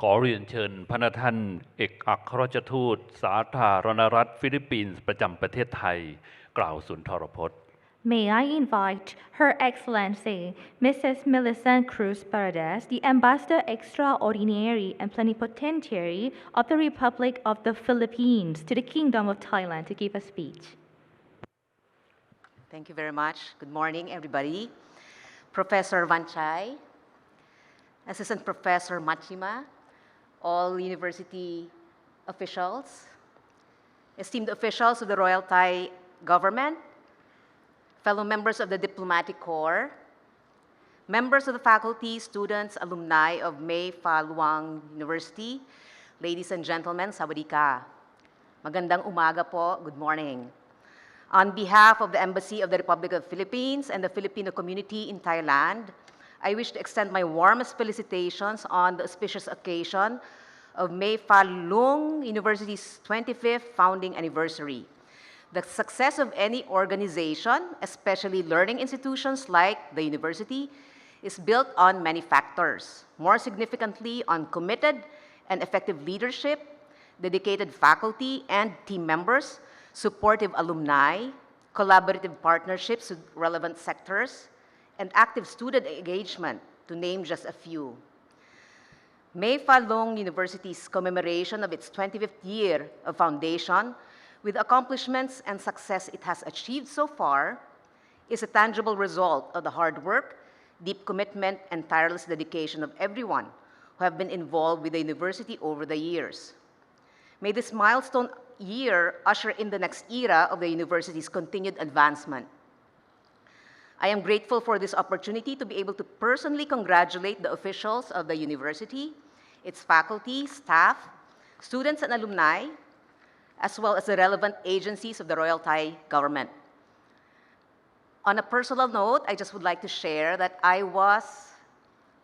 ขอเรียนเชิญพระท่านเอกอัครราชทูตสาธารณรัฐฟิลิปปินส์ประจำประเทศไทยกล่าวสุนทรพจน์ May I invite Her Excellency Mrs. Millicent Cruz Paredes, the Ambassador Extraordinary and Plenipotentiary of the Republic of the Philippines to the Kingdom of Thailand to give a speech. Thank you very much. Good morning, everybody. Professor Vanchai, Assistant Professor Machima, all university officials, esteemed officials of the Royal Thai Government, fellow members of the Diplomatic Corps, members of the faculty, students, alumni of Mae Fah Luang University, ladies and gentlemen, sawadee ka. Magandang umaga po, good morning. On behalf of the Embassy of the Republic of the Philippines and the Filipino community in Thailand, I wish to extend my warmest felicitations on the auspicious occasion of Mae Fah Luang University's 25th founding anniversary. The success of any organization, especially learning institutions like the university, is built on many factors. More significantly, on committed and effective leadership, dedicated faculty and team members, supportive alumni, collaborative partnerships with relevant sectors, and active student engagement, to name just a few. Mae Fah Luang University's commemoration of its 25th year of foundation, with accomplishments and success it has achieved so far, is a tangible result of the hard work, deep commitment, and tireless dedication of everyone who have been involved with the university over the years. May this milestone year usher in the next era of the university's continued advancement. I am grateful for this opportunity to be able to personally congratulate the officials of the university, its faculty, staff, students, and alumni, as well as the relevant agencies of the Royal Thai Government. On a personal note, I just would like to share that I was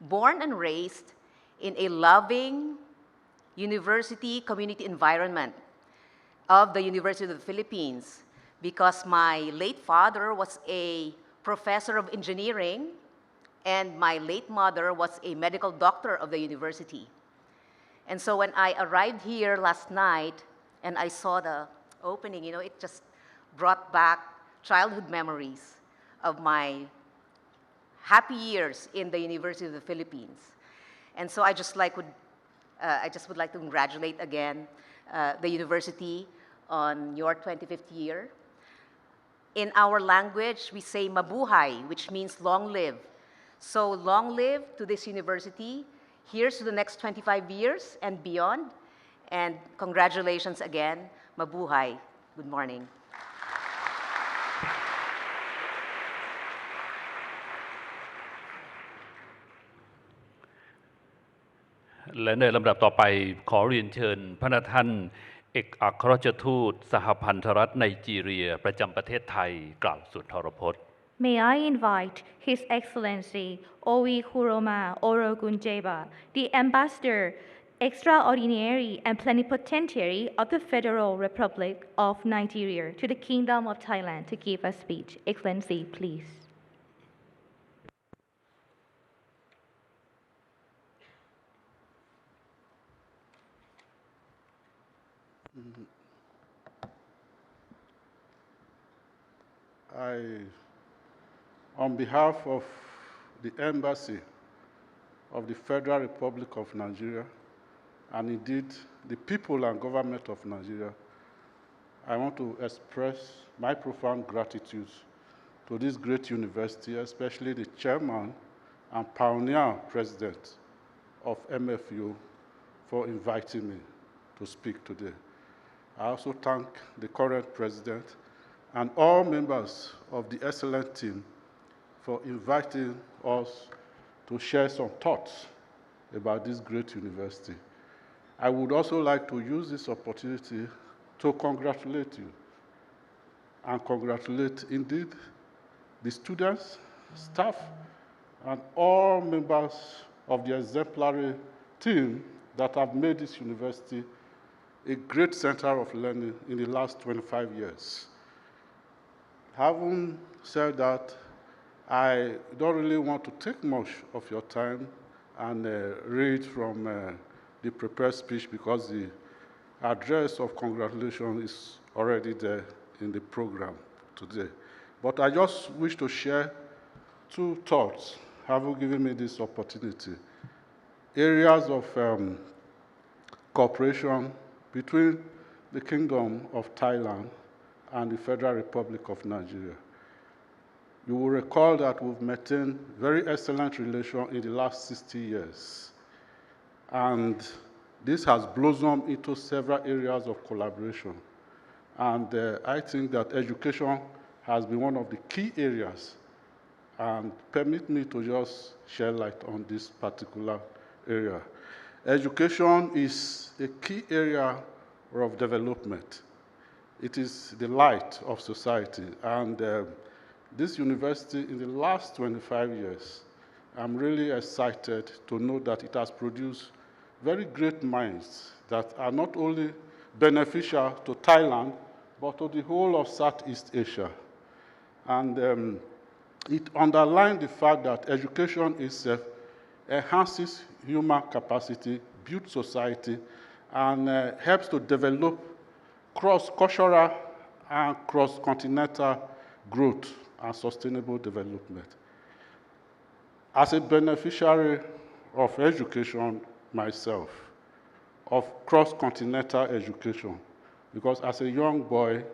born and raised in a loving university community environment of the University of the Philippines, because my late father was a professor of engineering and my late mother was a medical doctor of the university. And so when I arrived here last night and I saw the opening, it just brought back childhood memories of my happy years in the University of the Philippines. And so I just would like to congratulate again the university on your 25th year. In our language, we say mabuhay, which means long live. So long live to this university. Here's to the next 25 years and beyond. And congratulations again, mabuhay. Good morning. และในลำดับต่อไปขอเรียนเชิญพระท่านเอกอัครราชทูตสหพันธรัฐไนจีเรียประจำประเทศไทยกล่าวสุนทรพจน์ May I invite His Excellency Owi Kuroma Orogunjeba, the Ambassador Extraordinary and Plenipotentiary of the Federal Republic of Nigeria to the Kingdom of Thailand to give a speech. Excellency, please. On behalf of the Embassy of the Federal Republic of Nigeria, and indeed the people and government of Nigeria, I want to express my profound gratitude to this great university, especially the chairman and pioneer president of MFU for inviting me to speak today. I also thank the current president and all members of the excellent team for inviting us to share some thoughts about this great university. I would also like to use this opportunity to congratulate you and congratulate indeed the students, staff, and all members of the exemplary team that have made this university a great center of learning in the last 25 years. Having said that, I don't really want to take much of your time and read from the prepared speech because the address of congratulations is already there in the program today. But I just wish to share two thoughts, having given me this opportunity. Areas of cooperation between the Kingdom of Thailand and the Federal Republic of Nigeria. You will recall that we've maintained very excellent relations in the last 60 years. And this has blossomed into several areas of collaboration. And I think that education has been one of the key areas. And permit me to just shed light on this particular area. Education is a key area of development. It is the light of society. And this university, in the last 25 years, I'm really excited to know that it has produced very great minds that are not only beneficial to Thailand, but to the whole of Southeast Asia. And it underlines the fact that education itself enhances human capacity, builds society, and helps to develop cross-cultural and cross-continental growth and sustainable development. As a beneficiary of education myself, of cross-continental education, because as a young boy,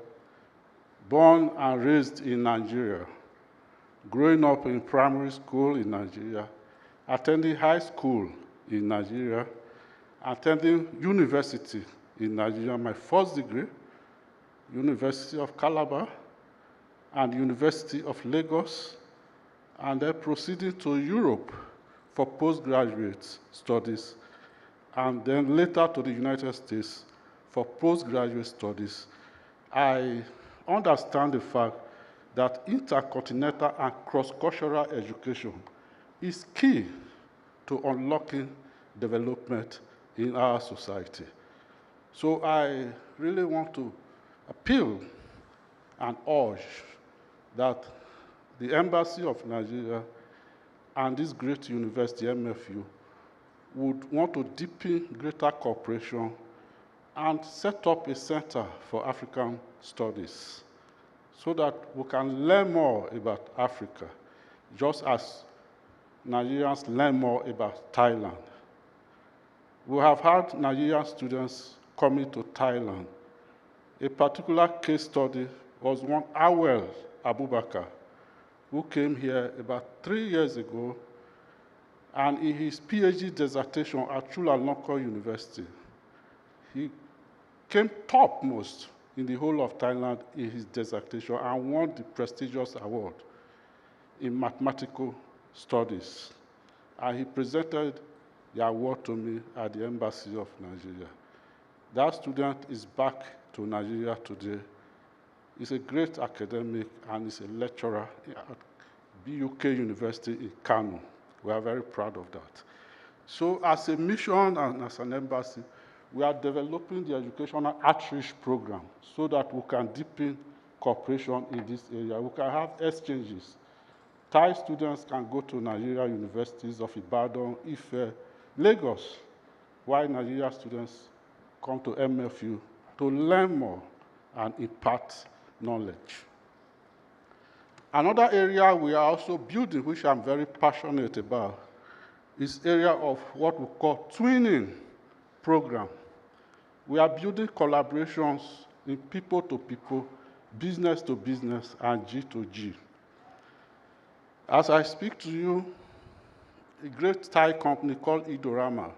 born and raised in Nigeria, growing up in primary school in Nigeria, attending high school in Nigeria, attending university in Nigeria, my first degree, University of Calabar, and University of Lagos, and then proceeding to Europe for postgraduate studies, and then later to the United States for postgraduate studies. I understand the fact that intercontinental and cross-cultural education is key to unlocking development in our society. So I really want to appeal and urge that the Embassy of Nigeria and this great university, MFU, would want to deepen greater cooperation and set up a center for African studies so that we can learn more about Africa, just as Nigerians learn more about Thailand. We have had Nigerian students coming to Thailand. A particular case study was one Awel Abubakar, who came here about 3 years ago, and in his PhD dissertation at Chulalongkorn University, he came topmost in the whole of Thailand in his dissertation and won the prestigious award in mathematical studies. And he presented the award to me at the Embassy of Nigeria. That student is back to Nigeria today. He's a great academic and he's a lecturer BUK University in Kano. We are very proud of that. So as a mission and as an embassy, we are developing the educational outreach program so that we can deepen cooperation in this area. We can have exchanges. Thai students can go to Nigeria universities of Ibadan, Ife, Lagos, while Nigeria students come to MFU to learn more and impart knowledge. Another area we are also building, which I'm very passionate about, is area of what we call twinning program. We are building collaborations in people to people, business to business, and G to G. As I speak to you, a great Thai company called Idorama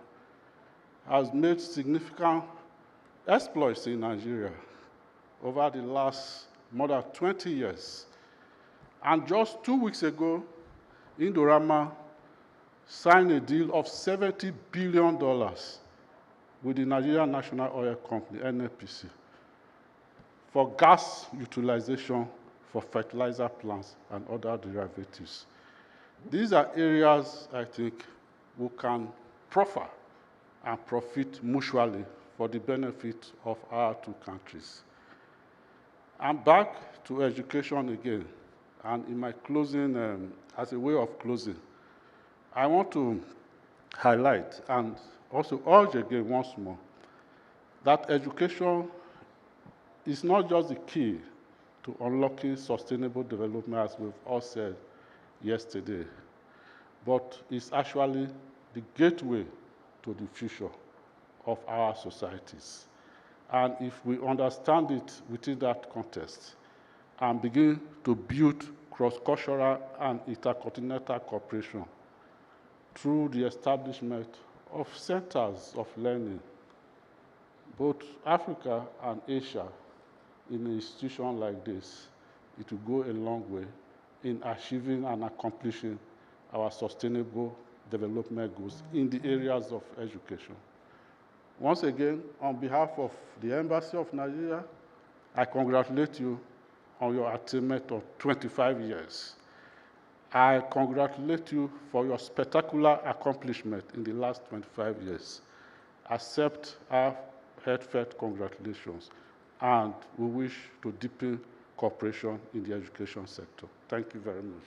has made significant exploits in Nigeria over the last more than 20 years. And just 2 weeks ago, Indorama signed a deal of $70 billion with the Nigerian National Oil Company, NNPC, for gas utilization for fertilizer plants and other derivatives. These are areas I think we can proffer and profit mutually for the benefit of our two countries. I'm back to education again, and in my closing, as a way of closing, I want to highlight and also urge again once more that education is not just the key to unlocking sustainable development, as we've all said yesterday, but it's actually the gateway to the future of our societies. And if we understand it within that context and begin to build cross-cultural and intercontinental cooperation through the establishment of centers of learning, both Africa and Asia, in an institution like this, it will go a long way in achieving and accomplishing our sustainable development goals in the areas of education. Once again, on behalf of the Embassy of Nigeria, I congratulate you on your attainment of 25 years. I congratulate you for your spectacular accomplishment in the last 25 years. Accept our heartfelt congratulations, and we wish to deepen cooperation in the education sector. Thank you very much.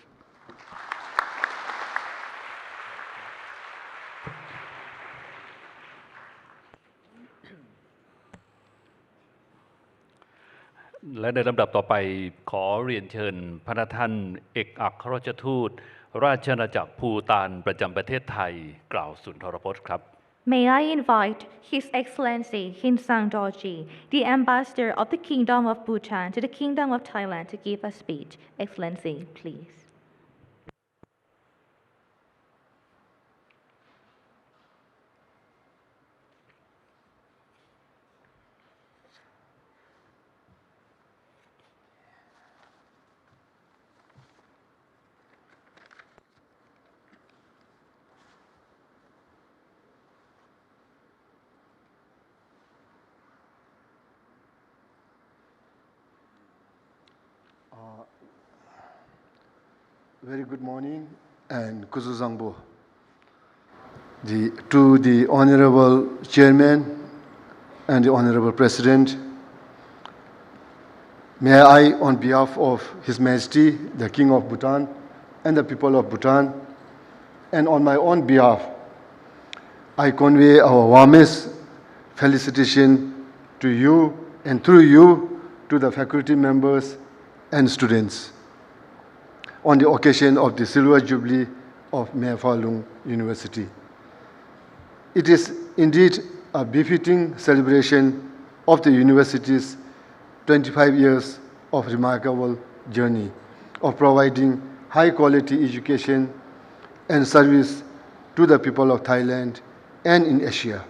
และในลำดับต่อไปขอเรียนเชิญพระท่านเอกอัครราชทูตราชอาณาจักรภูฏานประจำประเทศไทยกล่าวสุนทรพจน์ครับ May I invite His Excellency Hinsang Dorji, the Ambassador of the Kingdom of Bhutan to the Kingdom of Thailand, to give a speech. Excellency, please. Very good morning and Kuzuzangbo. To the Honorable Chairman and the Honorable President, may I, on behalf of His Majesty, the King of Bhutan, and the people of Bhutan, and on my own behalf, I convey our warmest felicitation to you and through you to the faculty members and students on the occasion of the Silver Jubilee of Mae Fah Luang University. It is indeed a befitting celebration of the university's 25 years of remarkable journey of providing high-quality education and service to the people of Thailand and in Asia.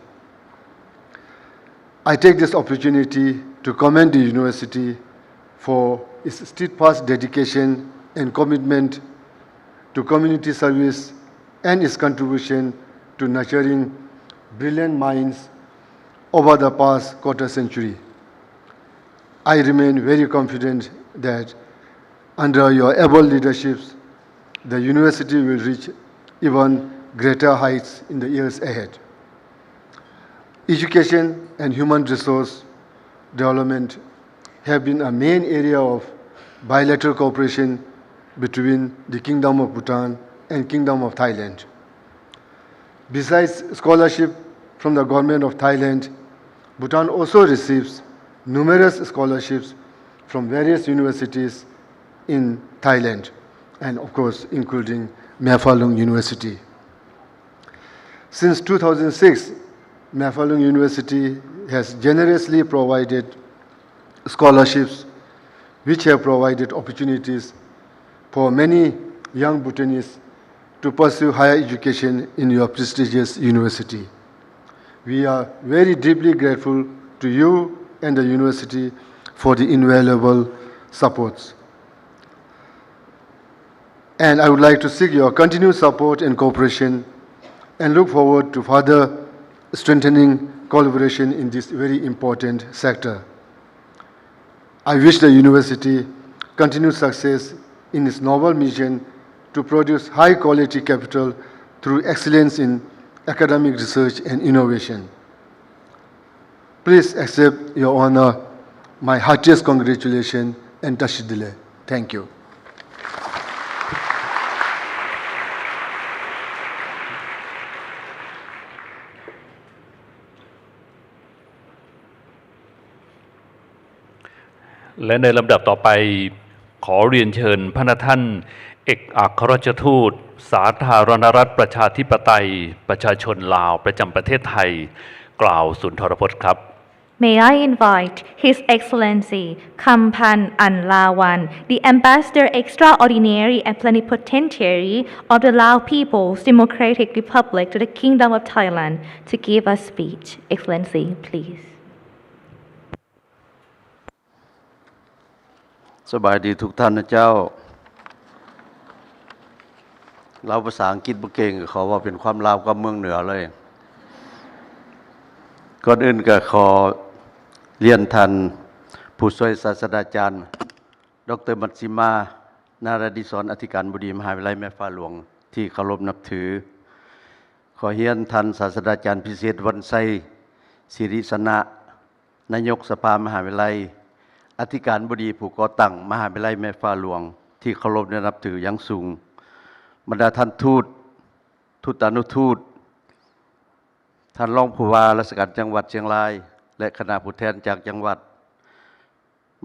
I take this opportunity to commend the university for its steadfast dedication and commitment to community service and its contribution to nurturing brilliant minds over the past quarter century. I remain very confident that under your able leadership, the university will reach even greater heights in the years ahead. Education and human resource development have been a main area of bilateral cooperation between the Kingdom of Bhutan and Kingdom of Thailand. Besides scholarship from the government of Thailand, Bhutan also receives numerous scholarships from various universities in Thailand, and of course including Mafalung University. Since 2006, Mafalung University has generously provided scholarships which have provided opportunities for many young Bhutanese to pursue higher education in your prestigious university. We are very deeply grateful to you and the university for the invaluable supports. And I would like to seek your continued support and cooperation and look forward to further strengthening collaboration in this very important sector. I wish the university continued success in its noble mission to produce high-quality capital through excellence in academic research and innovation. Please accept your honor, my heartiest congratulations and tashidile. Thank you. และในลำดับต่อไปขอเรียนเชิญพระท่านเอกอัครราชทูตสาธารณรัฐประชาธิปไตยประชาชนลาวประจำประเทศไทยกล่าวสุนทรพจน์ครับ May I invite His Excellency Kampan Anlawan, the Ambassador Extraordinary and Plenipotentiary of the Lao People's Democratic Republic to the Kingdom of Thailand, to give a speech. Excellency, please. สบายดีทุกท่านนะเจ้าเราภาษาอังกฤษบ่เก่งขอว่าเป็นความลาวกับเมืองเหนือเลยก่อนอื่นก็ขอเรียนท่านผู้ช่วยศาสตราจารย์ดร.มัชชิมานาราดิศรอธิการบดีมหาวิทยาลัยแม่ฟ้าหลวงที่เคารพนับถือขอเรียนท่านศาสตราจารย์พิเศษวันไซศิริสนะนายกสภามหาวิทยาลัยอธิการบดีผู้ก่อตั้งมหาวิทยาลัยแม่ฟ้าหลวงที่เคารพนับถืออย่างสูงบรรดาท่านทูตทูตานุทูตท่านรองผู้ว่าราชการจังหวัดเชียงรายและคณะผู้แทนจากจังหวัด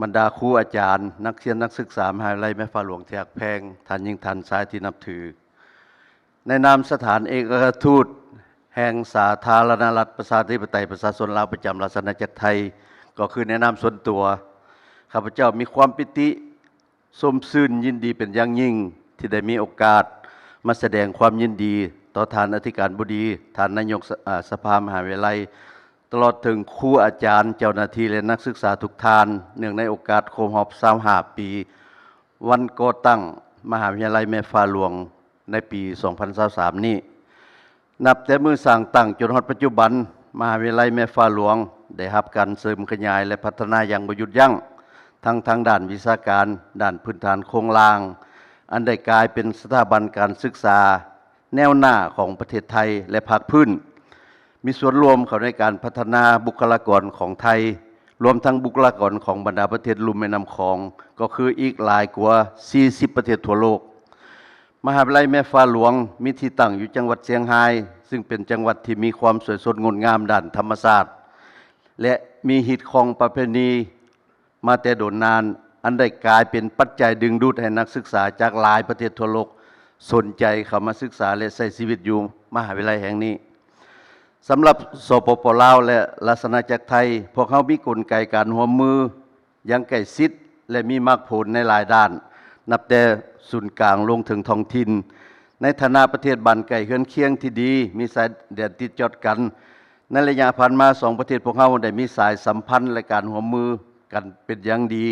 บรรดาครูอาจารย์นักเรียนนักศึกษามหาวิทยาลัยแม่ฟ้าหลวงที่รักแพงท่านยิ่งท่านสายที่นับถือในนามสถานเอกอัครทูตแห่งสาธารณรัฐประชาธิปไตยประชาชนลาวประจำราชอาณาจักรไทยก็คือในนามส่วนตัวข้าพเจ้ามีความปิติสมชื่นยินดีเป็นอย่างยิ่งที่ได้มีโอกาสมาแสดงความยินดีต่อท่านอธิการบดีท่านนายกสภามหาวิทยาลัยตลอดถึงครูอาจารย์เจ้าหน้าที่และนักศึกษาทุกท่านเนื่องในโอกาสครบรอบ25 ปีวันก่อตั้งมหาวิทยาลัยแม่ฟ้าหลวงในปี 2023 นี้นับแต่มือสร้างตั้งจนฮอดปัจจุบันมหาวิทยาลัยแม่ฟ้าหลวงได้รับการเสริมขยายและพัฒนาอย่างบ่หยุดยั้งทั้งทางด้านวิชาการด้านพื้นฐานโครงสร้างอันได้กลายเป็นสถาบันการศึกษาแนวหน้าของประเทศไทยและภาคพื้นมีส่วนร่วมเข้าในการพัฒนาบุคลากรของไทยรวมทั้งบุคลากรของบรรดาประเทศลุ่มแม่น้ำคองก็คืออีกหลายกว่า40ประเทศทั่วโลกมหาวิทยาลัยแม่ฟ้าหลวงมีที่ตั้งอยู่จังหวัดเชียงรายซึ่งเป็นจังหวัดที่มีความสวยสดงดงามด้านธรรมชาติและมีหิตของประเพณีมาแต่โดนนานอันได้กลายเป็นปัจจัยดึงดูดให้นักศึกษาจากหลายประเทศทั่วโลกสนใจเข้ามาศึกษาและใช้ชีวิตอยู่มหาวิทยาลัยแห่งนี้สำหรับสปป.ลาวและราชอาณาจักรไทยพวกเขามีกลไกการร่วมมืออย่างใกล้ชิดและมีมรรคผลในหลายด้านนับแต่ศูนย์กลางลงถึงท้องถิ่นในฐานะประเทศบ้านไกลเฮือนเคียงที่ดีมีสายแดนติดจอดกันในระยะผ่านมา2ประเทศพวกเขาได้มีสายสัมพันธ์และการร่วมมือกันเป็นอย่างดี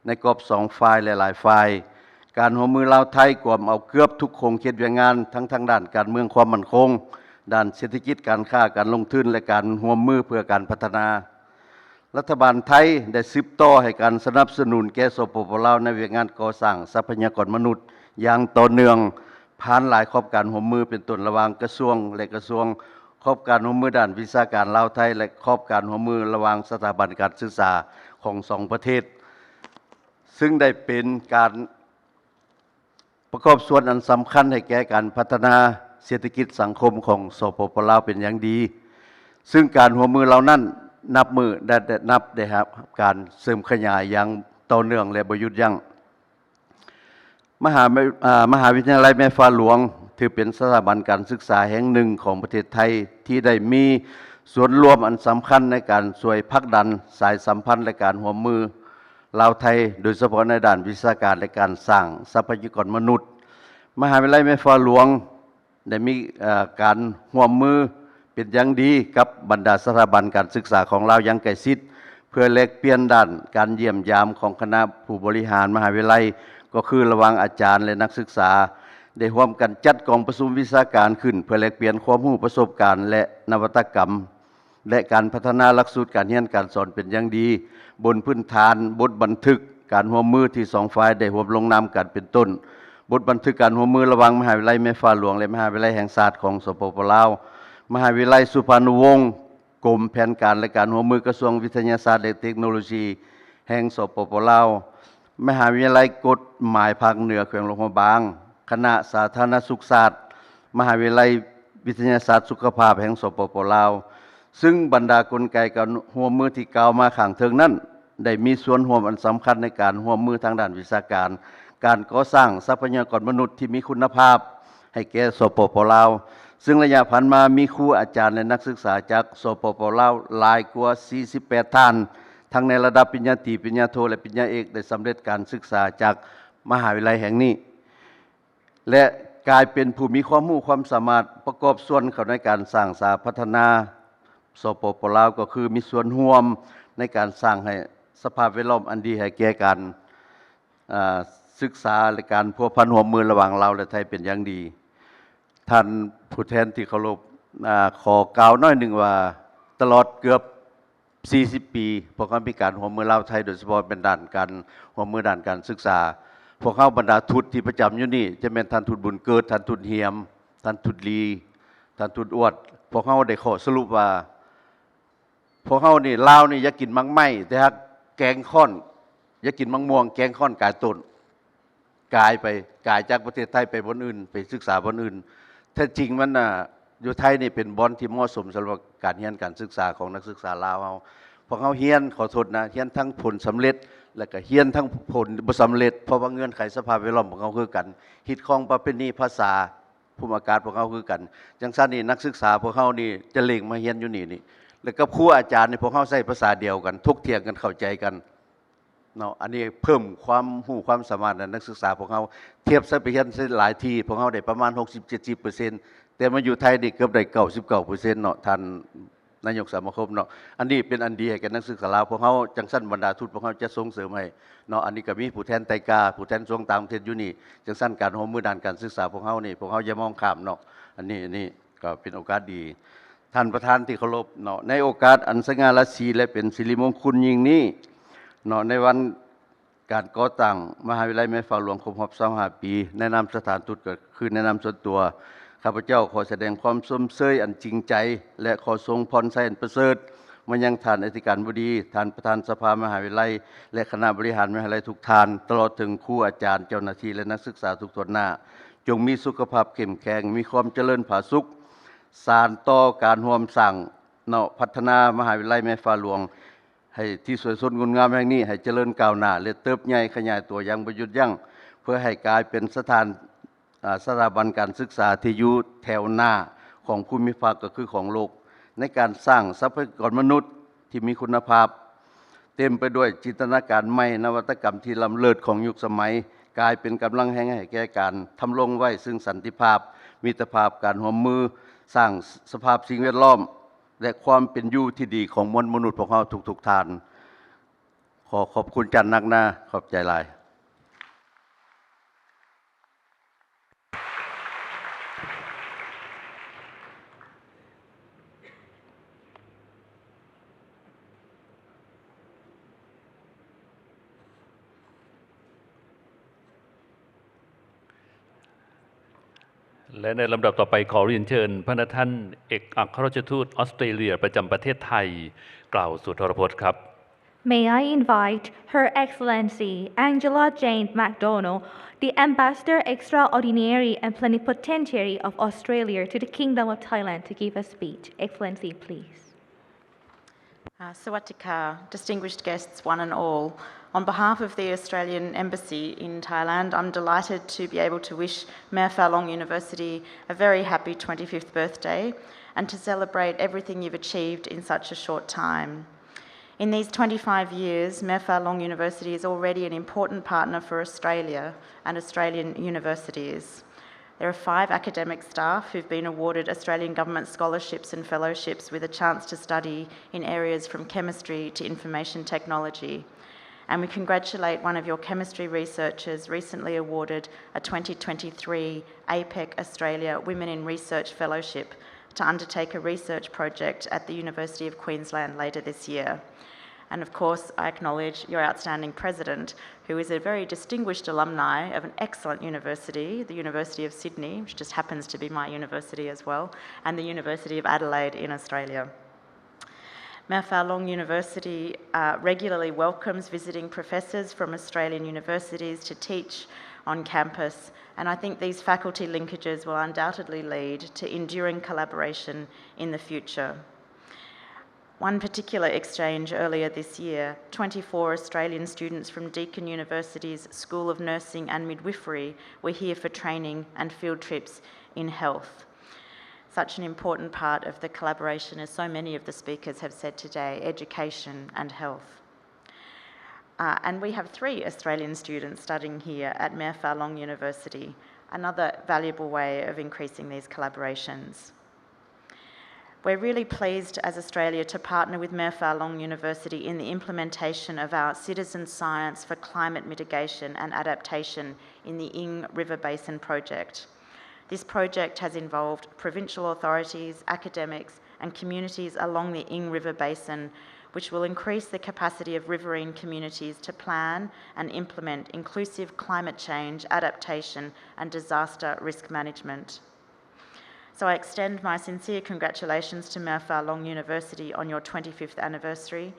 ในกรอบ2ฝ่ายและหลายฝ่ายการร่วมมือลาวไทยกวมเอาเกือบทุกโครงเขตเวียงงานทั้งทางด้านการเมืองความมั่นคงด้านเศรษฐกิจการค้าการลงทุนและการร่วมมือเพื่อการพัฒนารัฐบาลไทยได้สืบต่อให้การสนับสนุนแก่สปป.ลาวในเวียงงานก่อสร้างทรัพยากรมนุษย์อย่างต่อเนื่อง ผ่านหลายขอบการร่วมมือเป็นต้นระหว่างกระทรวงและกระทรวงขอบการร่วมมือด้านวิชาการลาวไทยและขอบการร่วมมือระหว่างสถาบันการศึกษาของสองประเทศซึ่งได้เป็นการประกอบส่วนอันสำคัญให้แก่การพัฒนาเศรษฐกิจสังคมของสปป.ลาวเป็นอย่างดีซึ่งการร่วมมือเหล่านั้นนับได้ครับการเสริมขยายอย่างต่อเนื่องและบ่หยุดยั้งมหาวิทยาลัยแม่ฟ้าหลวงถือเป็นสถาบันการศึกษาแห่งหนึ่งของประเทศไทยที่ได้มีส่วนร่วมอันสำคัญในการช่วยผลักดันสายสัมพันธ์และการร่วมมือลาวไทยโดยเฉพาะในด้านวิชาการและการสร้างทรัพยากรมนุษย์มหาวิทยาลัยแม่ฟ้าหลวงได้มีการร่วมมือเป็นอย่างดีกับบรรดาสถาบันการศึกษาของลาวอย่างใกล้ชิดเพื่อแลกเปลี่ยนด้านการเยี่ยมยามของคณะผู้บริหารมหาวิทยาลัยก็คือระหว่างอาจารย์และนักศึกษาได้ร่วมกันจัดกองประชุมวิชาการขึ้นเพื่อแลกเปลี่ยนความรู้ประสบการณ์และนวัตกรรมและการพัฒนาหลักสูตรการเรียนการสอนเป็นอย่างดีบนพื้นฐานบทบันทึกการร่วมมือที่สองฝ่ายได้ร่วมลงนามกันเป็นต้นบทบันทึกการร่วมมือระหว่างมหาวิทยาลัยแม่ฟ้าหลวงและมหาวิทยาลัยแห่งชาติของสปป.ลาวมหาวิทยาลัยสุพรรณวงศ์กรมแผนการและการร่วมมือกระทรวงวิทยาศาสตร์และเทคโนโลยีแห่งสปป.ลาวมหาวิทยาลัยกฎหมายภาคเหนือแขวงหลวงพระบางคณะสาธารณสุขศาสตร์มหาวิทยาลัยวิทยาศาสตร์สุขภาพแห่งสปป.ลาวซึ่งบรรดากลไกการร่วมมือที่กล่าวมาข้างเทิงนั้นได้มีส่วนร่วมอันสำคัญในการร่วมมือทางด้านวิชาการการก่อสร้างทรัพยากรมนุษย์ที่มีคุณภาพให้แก่สปป.ลาวซึ่งระยะผ่านมามีครูอาจารย์และนักศึกษาจากสปป.ลาวหลายกว่า48ท่านทั้งในระดับปริญญาตรีปริญญาโทและปริญญาเอกได้สำเร็จการศึกษาจากมหาวิทยาลัยแห่งนี้และกลายเป็นผู้มีความรู้ความสามารถประกอบส่วนเข้าในการสร้างสาพัฒนาสปป.ลาวก็คือมีส่วนร่วมในการสร้างให้สภาพแวดล้อมอันดีให้แก่การศึกษาและการพัวพันร่วมมือระหว่างลาวและไทยเป็นอย่างดีท่านผู้แทนที่เคารพขอกล่าวน้อยหนึ่งว่าตลอดเกือบ40 ปีพวกเขามีการร่วมมือลาวไทยโดยเฉพาะเป็นด้านการร่วมมือด้านการศึกษาพวกเขาบรรดาทูตที่ประจำอยู่นี่จะเป็นท่านทูตบุญเกิดท่านทูตเฮียมท่านทูตลีท่านทูตอวดพวกเขาได้ขอสรุปว่าพวกเขานี่ลาวนี่อยากกินมังไหม้แต่ฮักแกงค่อนอยากกินมังม่วงแกงค่อนกายต้นกายจากประเทศไทยไปบนอื่นไปศึกษาบนอื่นถ้าจริงมันอยู่ไทยนี่เป็นบอนที่เหมาะสมสำหรับการเรียนการศึกษาของนักศึกษาลาวพวกเขาเรียนขอโทษนะเรียนทั้งผลสำเร็จและก็เรียนทั้งผลบ่สำเร็จเพราะว่าเงื่อนไขสภาพแวดล้อมของเขาคือกันฮิตของประเพณีภาษาภูมิอากาศพวกเขาคือกันจังซั่นนี่นักศึกษาพวกเขานี่จะเล็งมาเรียนอยู่นี่แล้วก็ครูอาจารย์นี่พวกเขาใช้ภาษาเดียวกันทกเถียงกันเข้าใจกันเนาะอันนี้เพิ่มความรู้ความสามารถในนักศึกษาพวกเขาเทียบซะไปเรียนหลายที่พวกเขาได้ประมาณ 60-70%แต่มาอยู่ไทยนี่เกือบได้ 99% เนาะท่านนายกสมาคมเนาะอันนี้เป็นอันดีให้แก่นักศึกษาลาวพวกเขาจังซั่นบรรดาทูตพวกเขาจะส่งเสริมให้เนาะอันนี้ก็มีผู้แทนไตกาผู้แทนทรวงต่างประเทศอยู่นี่จังซั่นการร่วมมือด้านการศึกษาพวกเขานี่พวกเขาอย่ามองข้ามเนาะอันนี้ก็เป็นโอกาสดีท่านประธานที่เคารพเนาะในโอกาสอันสง่าราศีและเป็นสิริมงคลยิ่งนี้เนาะในวันการก่อตั้งมหาวิทยาลัยแม่ฟ้าหลวงครบรอบ25 ปีแนะนำสถานทูตก็คือแนะนำส่วนตัวข้าพเจ้าขอแสดงความสมเสยอันจริงใจและขอทรงพรไสอันประเสริฐมายังท่านอธิการบดีท่านประธานสภามหาวิทยาลัยและคณะบริหารมหาวิทยาลัยทุกท่านตลอดถึงครูอาจารย์เจ้าหน้าที่และนักศึกษาทุกคนหน้าจงมีสุขภาพเข้มแข็งมีความเจริญผาสุกสานต่อการร่วมสร้างเนาะพัฒนามหาวิทยาลัยแม่ฟ้าหลวงให้ที่สวยสดงดงามแห่งนี้ให้เจริญก้าวหน้าและเติบใหญ่ขยายตัวอย่างบ่หยุดยั้งเพื่อให้กลายเป็นสถาบันการศึกษาที่อยู่แถวหน้าของภูมิภาคก็คือของโลกในการสร้างทรัพยากรมนุษย์ที่มีคุณภาพเต็มไปด้วยจินตนาการใหม่นวัตกรรมที่ล้ำเลิศของยุคสมัยกลายเป็นกำลังแห่งให้แก่การทำรงไว้ซึ่งสันติภาพมิตรภาพการร่วมมือสร้างสภาพสิ่งแวดล้อมและความเป็นอยู่ที่ดีของมวลมนุษย์พวกเราทุกท่านขอบคุณจันนักหน้าขอบใจหลาย และในลำดับต่อไปขอเรียนเชิญพระท่านเอกอัครราชทูตออสเตรเลียประจำประเทศไทยกล่าวสุนทรพจน์ครับ May I invite Her Excellency Angela Jane MacDonald, the Ambassador Extraordinary and Plenipotentiary of Australia to the Kingdom of Thailand, to give a speech. Excellency, please. Sawatika, distinguished guests, one and all. On behalf of the Australian Embassy in Thailand, I'm delighted to be able to wish Mayor Falong University a very happy 25th birthday and to celebrate everything you've achieved in such a short time. In these 25 years, Mayor Falong University is already an important partner for Australia and Australian universities. There are 5 academic staff who've been awarded Australian Government scholarships and fellowships with a chance to study in areas from chemistry to information technology. And we congratulate one of your chemistry researchers recently awarded a 2023 APEC Australia Women in Research Fellowship to undertake a research project at the University of Queensland later this year. And of course, I acknowledge your outstanding president, who is a very distinguished alumni of an excellent university, the University of Sydney, which just happens to be my university as well, and the University of Adelaide in Australia. Mao Falong University regularly welcomes visiting professors from Australian universities to teach on campus, and I think these faculty linkages will undoubtedly lead to enduring collaboration in the future. One particular exchange earlier this year, 24 Australian students from Deakin University's School of Nursing and Midwifery were here for training and field trips in health. Such an important part of the collaboration, as so many of the speakers have said today, education and health. And we have 3 Australian students studying here at Mao Falong University, another valuable way of increasing these collaborations. We're really pleased as Australia to partner with Mao Falong University in the implementation of our Citizen Science for Climate Mitigation and Adaptation in the Ing River Basin project. This project has involved provincial authorities, academics and communities along the Ing River Basin, which will increase the capacity of riverine communities to plan and implement inclusive climate change, adaptation and disaster risk management. So I extend my sincere congratulations to Mao Falong University on your 25th anniversary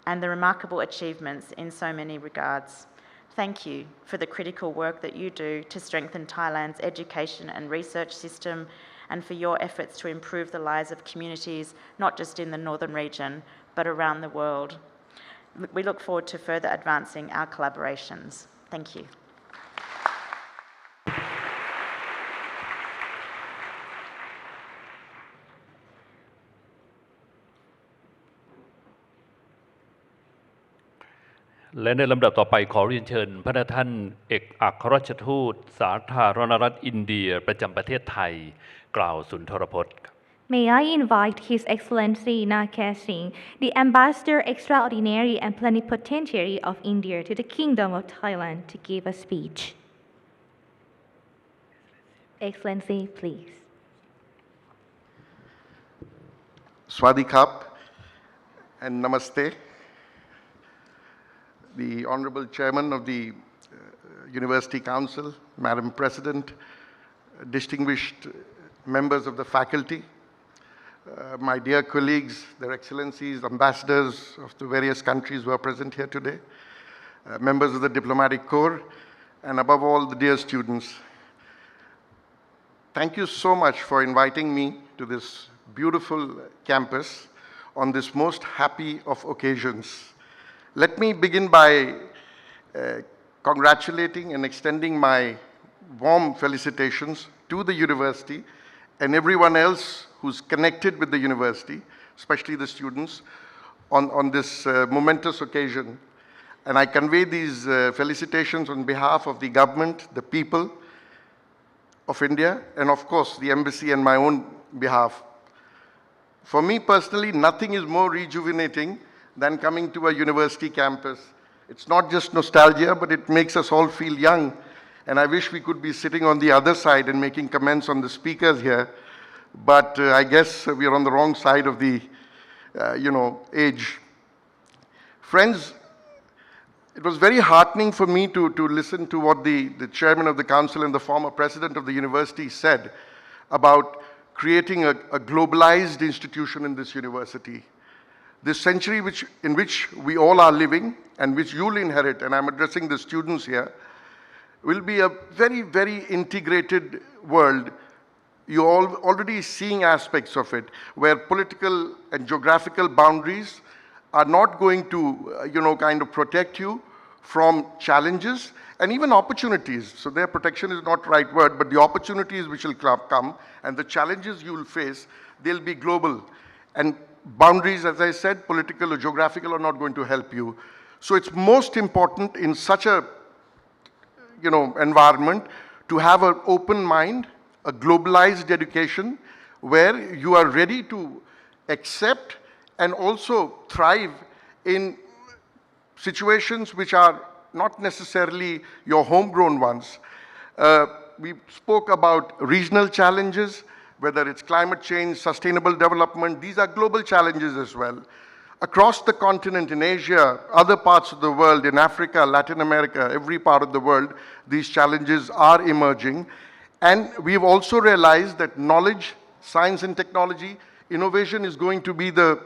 and the remarkable achievements in so many regards. Thank you for the critical work that you do to strengthen Thailand's education and research system and for your efforts to improve the lives of communities, not just in the northern region, but around the world. We look forward to further advancing our collaborations. Thank you.และในลำดับต่อไปขอเรียนเชิญพระท่านเอกอัครราชทูตสาธารณรัฐอินเดียประจำประเทศไทยกล่าวสุนทรพจน์ May I invite His Excellency Nakesh Singh, the Ambassador Extraordinary and Plenipotentiary of India to the Kingdom of Thailand, to give a speech. Excellency, please. Swadikap and Namaste. The Honorable Chairman of the University Council, Madam President, distinguished members of the faculty, my dear colleagues, their excellencies, ambassadors of the various countries who are present here today, members of the diplomatic corps, and above all, the dear students. Thank you so much for inviting me to this beautiful campus on this most happy of occasions. Let me begin by congratulating and extending my warm felicitations to the university and everyone else who's connected with the university, especially the students, on this momentous occasion. And I convey these felicitations on behalf of the government, the people of India, and of course the embassy and my own behalf. For me personally, nothing is more rejuvenating than coming to a university campus. It's not just nostalgia, but it makes us all feel young. And I wish we could be sitting on the other side and making comments on the speakers here. But I guess we are on the wrong side of the, age. Friends, it was very heartening for me to listen to what the chairman of the council and the former president of the university said about creating a globalized institution in this university. This century in which we all are living and which you'll inherit, and I'm addressing the students here, will be a very, very integrated world. You're already seeing aspects of it where political and geographical boundaries are not going to, kind of protect you from challenges and even opportunities. So their protection is not the right word, but the opportunities which will come and the challenges you will face, they'll be global. And boundaries, as I said, political or geographical, are not going to help you. So it's most important in such a environment to have an open mind, a globalized education where you are ready to accept and also thrive in situations which are not necessarily your homegrown ones. We spoke about regional challenges, whether it's climate change, sustainable development. These are global challenges as well. Across the continent, in Asia, other parts of the world, in Africa, Latin America, every part of the world, these challenges are emerging. And we've also realized that knowledge, science and technology, innovation is going to be the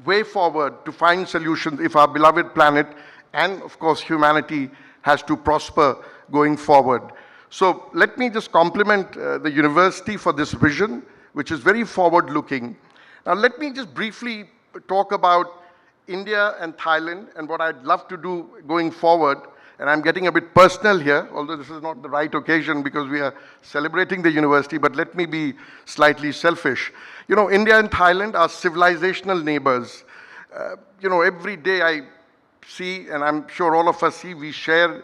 way forward to find solutions if our beloved planet and, of course, humanity has to prosper going forward. So let me just compliment the university for this vision, which is very forward-looking. Now let me just briefly talk about India and Thailand and what I'd love to do going forward. And I'm getting a bit personal here, although this is not the right occasion because we are celebrating the university, but let me be slightly selfish. India and Thailand are civilizational neighbors. Every day I see, and I'm sure all of us see, we share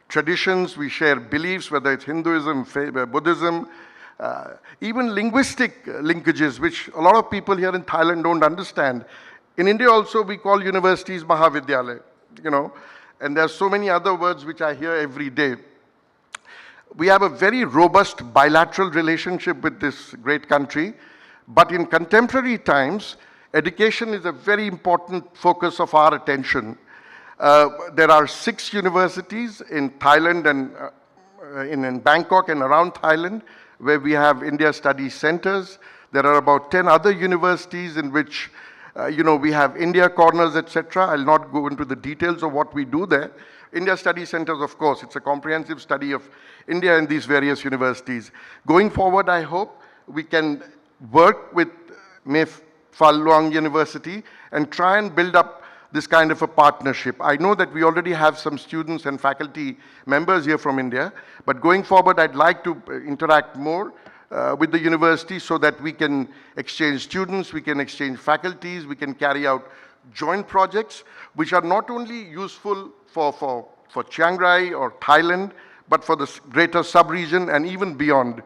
traditions, we share beliefs, whether it's Hinduism, Buddhism, even linguistic linkages, which a lot of people here in Thailand don't understand. In India also, we call universities Mahavidyalaya, and there are so many other words which I hear every day. We have a very robust bilateral relationship with this great country, but in contemporary times, education is a very important focus of our attention. There are 6 universities in Thailand and in Bangkok and around Thailand where we have India Study Centers. There are about 10 other universities in which, we have India corners, etc. I'll not go into the details of what we do there. India Study Centers, of course, it's a comprehensive study of India and these various universities. Going forward, I hope we can work with Phal Luang University and try and build up this kind of a partnership. I know that we already have some students and faculty members here from India, but going forward, I'd like to interact more with the university so that we can exchange students, we can exchange faculties, we can carry out joint projects, which are not only useful for Chiang Rai or Thailand, but for the greater sub-region and even beyond.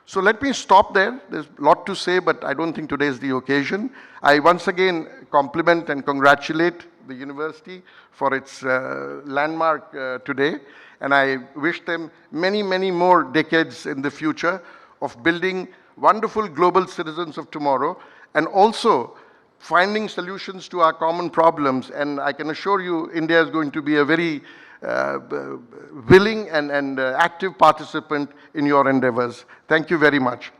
So let me stop there. There's a lot to say, but I don't think today is the occasion. I once again compliment and congratulate the university for its landmark today, and I wish them many, many more decades in the future of building wonderful global citizens of tomorrow and also finding solutions to our common problems. And I can assure you, India is going to be a very willing and active participant in your endeavors. Thank you very much.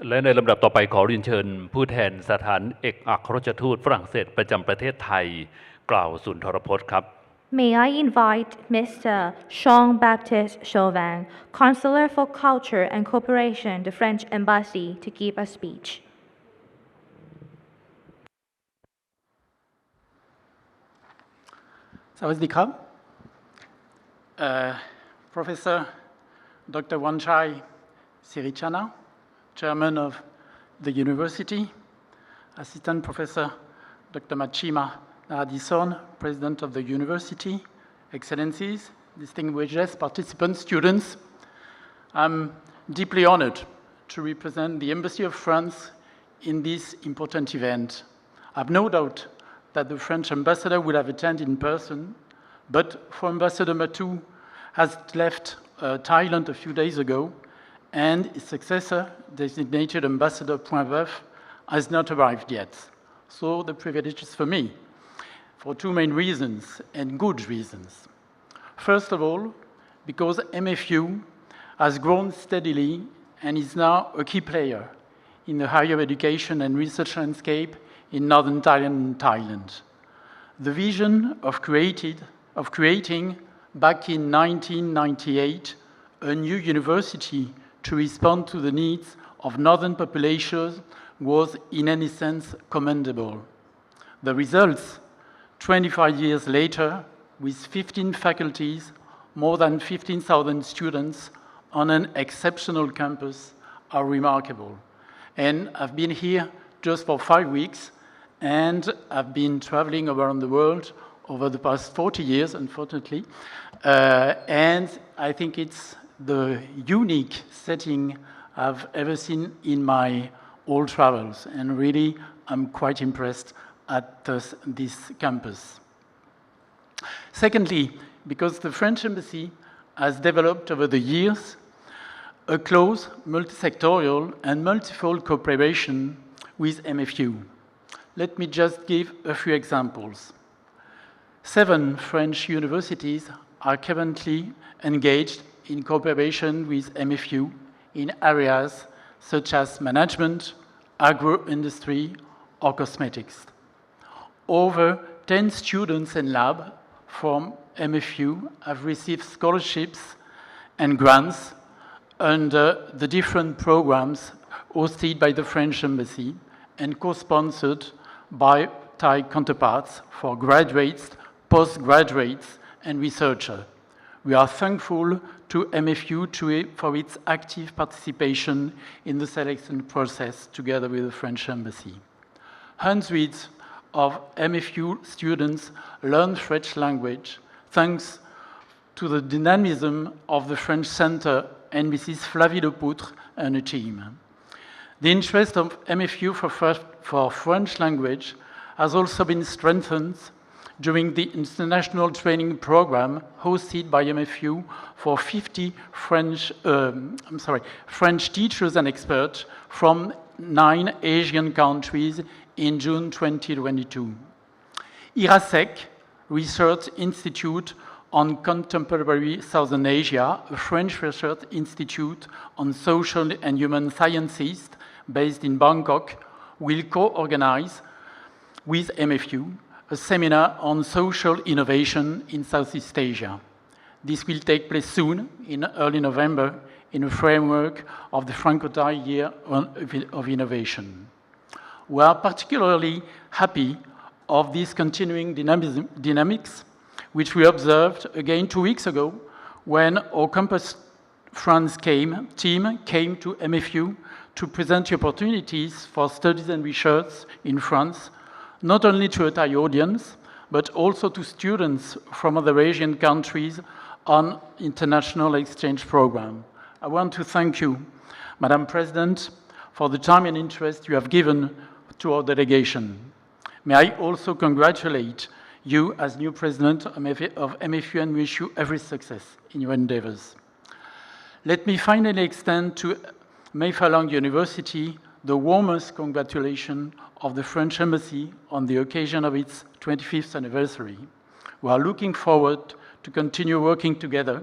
และในลำดับต่อไปขอเรียนเชิญผู้แทนสถานเอกอัครราชทูตฝรั่งเศสประจำประเทศไทยกล่าวสุนทรพจน์ครับ May I invite Mr. Jean-Baptiste Chauvin, Counselor for Culture and Cooperation, the French Embassy, to give a speech. Sawadee-krab. Professor Dr. Wanchai Sirichana, Chairman of the University, Assistant Professor Dr. Machima Naradison, President of the University, Excellencies, distinguished guests, participants, students, I'm deeply honored to represent the Embassy of France in this important event. I've no doubt that the French ambassador would have attended in person, but for Ambassador Matou has left Thailand a few days ago, and his successor, designated Ambassador Pointveuf, has not arrived yet. So the privilege is for me, for two main reasons, and good reasons. First of all, because MFU has grown steadily and is now a key player in the higher education and research landscape in northern Thailand and Thailand. The vision of creating, back in 1998, a new university to respond to the needs of northern populations was in any sense commendable. The results, 25 years later, with 15 faculties, more than 15,000 students on an exceptional campus, are remarkable. And I've been here just for 5 weeks, and I've been traveling around the world over the past 40 years, unfortunately, and I think it's the unique setting I've ever seen in my all travels, and really I'm quite impressed at this campus. Secondly, because the French Embassy has developed over the years a close, multi-sectorial and multifold cooperation with MFU. Let me just give a few examples. 7 French universities are currently engaged in cooperation with MFU in areas such as management, agro-industry, or cosmetics. Over 10 students and labs from MFU have received scholarships and grants under the different programs hosted by the French Embassy and co-sponsored by Thai counterparts for graduates, postgraduates, and researchers. We are thankful to MFU for its active participation in the selection process together with the French Embassy. Hundreds of MFU students learn French language thanks to the dynamism of the French Center and Mrs. Flavie Lepoutre and her team. The interest of MFU for French language has also been strengthened during the international training program hosted by MFU for 50 French teachers and experts from 9 Asian countries in June 2022. IRASEC, Research Institute on Contemporary Southern Asia, a French research institute on social and human sciences based in Bangkok, will co-organize with MFU a seminar on social innovation in Southeast Asia. This will take place soon, in early November, in a framework of the Franco-Thai Year of Innovation. We are particularly happy of this continuing dynamics, which we observed again 2 weeks ago when our Campus France team came to MFU to present the opportunities for studies and research in France, not only to a Thai audience, but also to students from other Asian countries on international exchange program. I want to thank you, Madam President, for the time and interest you have given to our delegation. May I also congratulate you as new President of MFU and wish you every success in your endeavors. Let me finally extend to Mae Fah Luang University the warmest congratulations of the French Embassy on the occasion of its 25th anniversary. We are looking forward to continue working together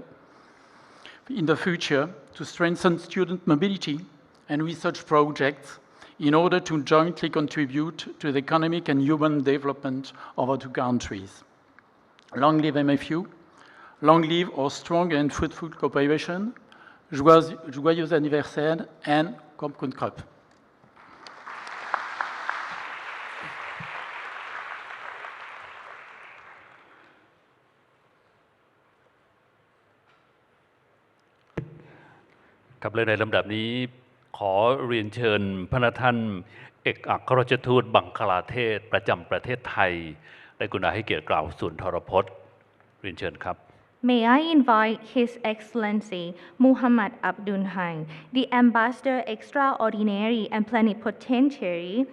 in the future to strengthen student mobility and research projects in order to jointly contribute to the economic and human development of our two countries. Long live MFU, long live our strong and fruitful cooperation, joyeux anniversaire, and Kom Kun Krop. ครับและในลำดับนี้ขอเรียนเชิญพระท่านเอกอัครราชทูตบังคลาเทศประจำประเทศไทยได้กรุณาให้เกียรติกล่าวสุนทรพจน์เรียนเชิญครับ May I invite His Excellency Muhammad Abdul Hai, the Ambassador Extraordinary and Plenipotentiary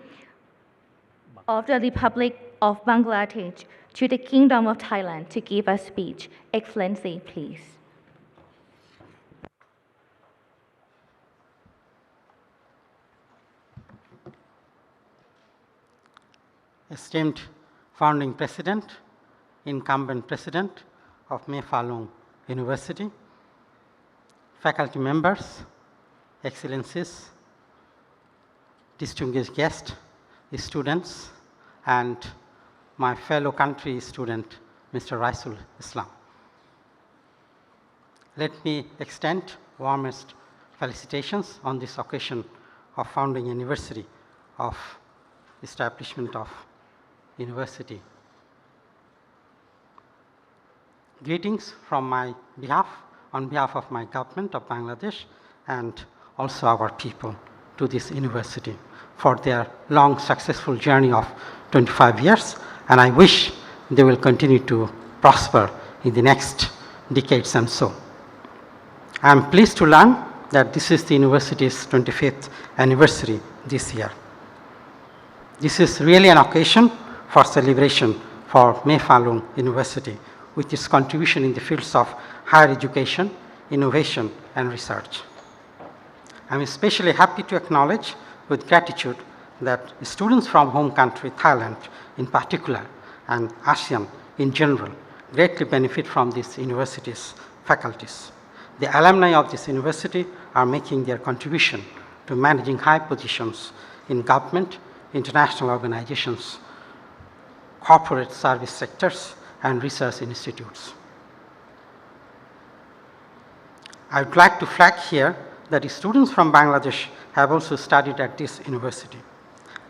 of the Republic of Bangladesh to the Kingdom of Thailand to give a speech. Excellency, please. esteemed founding president, incumbent president of Mae Fah Luang University, faculty members, excellencies, distinguished guests, students, and my fellow country student, Mr. Raisul Islam. Let me extend warmest felicitations on this occasion of founding anniversary of establishment of university. Greetings from my behalf, on behalf of my government of Bangladesh and also our people to this university for their long successful journey of 25 years, and I wish they will continue to prosper in the next decades and so. I am pleased to learn that this is the university's 25th anniversary this year. This is really an occasion for celebration for Mae Fah Luang University with its contribution in the fields of higher education, innovation, and research. I am especially happy to acknowledge with gratitude that students from home country, Thailand in particular, and ASEAN in general, greatly benefit from this university's faculties. The alumni of this university are making their contribution to managing high positions in government, international organizations, corporate service sectors, and research institutes. I would like to flag here that the students from Bangladesh have also studied at this university.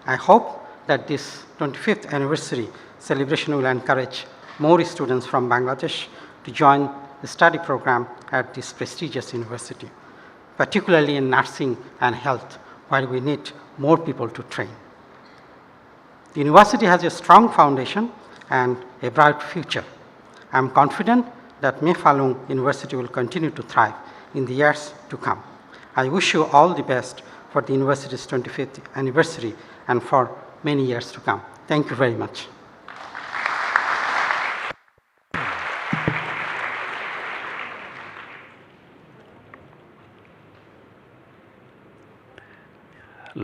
I hope that this 25th anniversary celebration will encourage more students from Bangladesh to join the study program at this prestigious university, particularly in nursing and health, where we need more people to train. The university has a strong foundation and a bright future. I am confident that Mae Fah Luang University will continue to thrive in the years to come. I wish you all the best for the university's 25th anniversary and for many years to come. Thank you very much.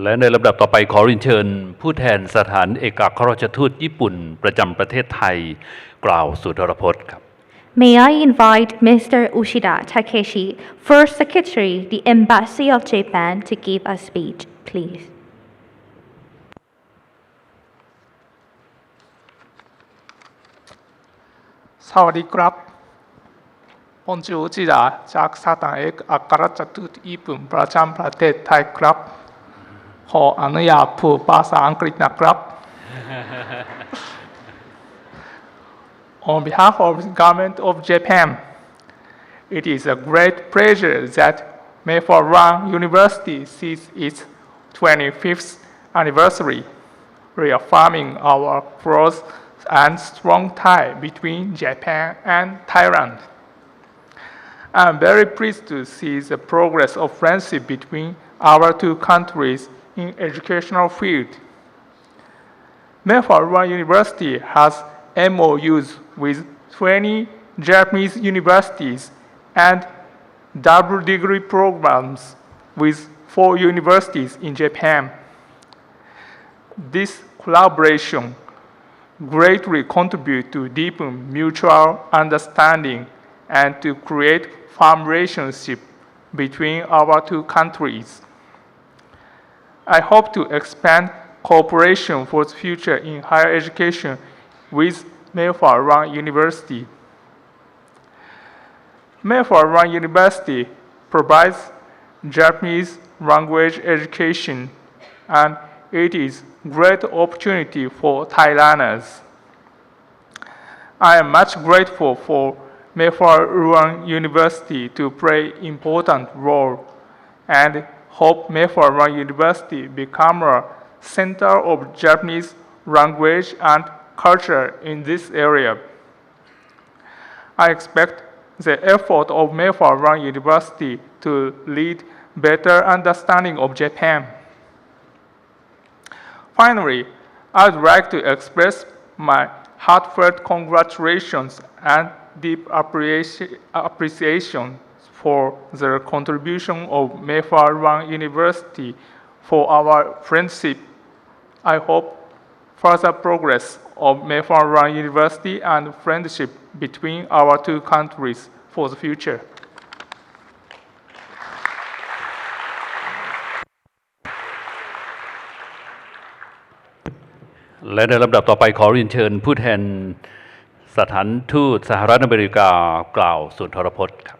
และในลำดับต่อไปขอเรียนเชิญผู้แทนสถานเอกอัครราชทูตญี่ปุ่นประจำประเทศไทยกล่าวสุนทรพจน์ครับ May I invite Mr. Ushida Takeshi, First Secretary, the Embassy of Japan, to give a speech, please. สวัสดีครับผมชื่ออุชิดะจากสถานเอกอัครราชทูตญี่ปุ่นประจำประเทศไทยครับขออนุญาตพูดภาษาอังกฤษนะครับ On behalf of the government of Japan, it is a great pleasure that Mae Fah Luang University sees its 25th anniversary, reaffirming our close and strong tie between Japan and Thailand. I am very pleased to see the progress of friendship between our two countries in educational field. Mae Fah Luang University has MOUs with 20 Japanese universities and double degree programs with 4 universities in Japan. This collaboration greatly contributes to deepen mutual understanding and to create firm relationship between our two countries. I hope to expand cooperation for the future in higher education with Mae Fah Luang University. Mae Fah Luang University provides Japanese language education, and it is a great opportunity for Thai learners. I am much grateful for Mae Fah Luang University to play an important role and hope Mae Fah Luang University become a center of Japanese language and culture in this area. I expect the effort of Mae Fah Luang University to lead better understanding of Japan. Finally, I would like to express my heartfelt congratulations and deep appreciation for the contribution of Mae Fah Luang University for our friendship. I hope further progress of Mayfair University and friendship between our two countries for the future. และในลำดับต่อไปขอเรียนเชิญผู้แทนสถานทูตสหรัฐอเมริกากล่าวสุนทรพจน์ครับ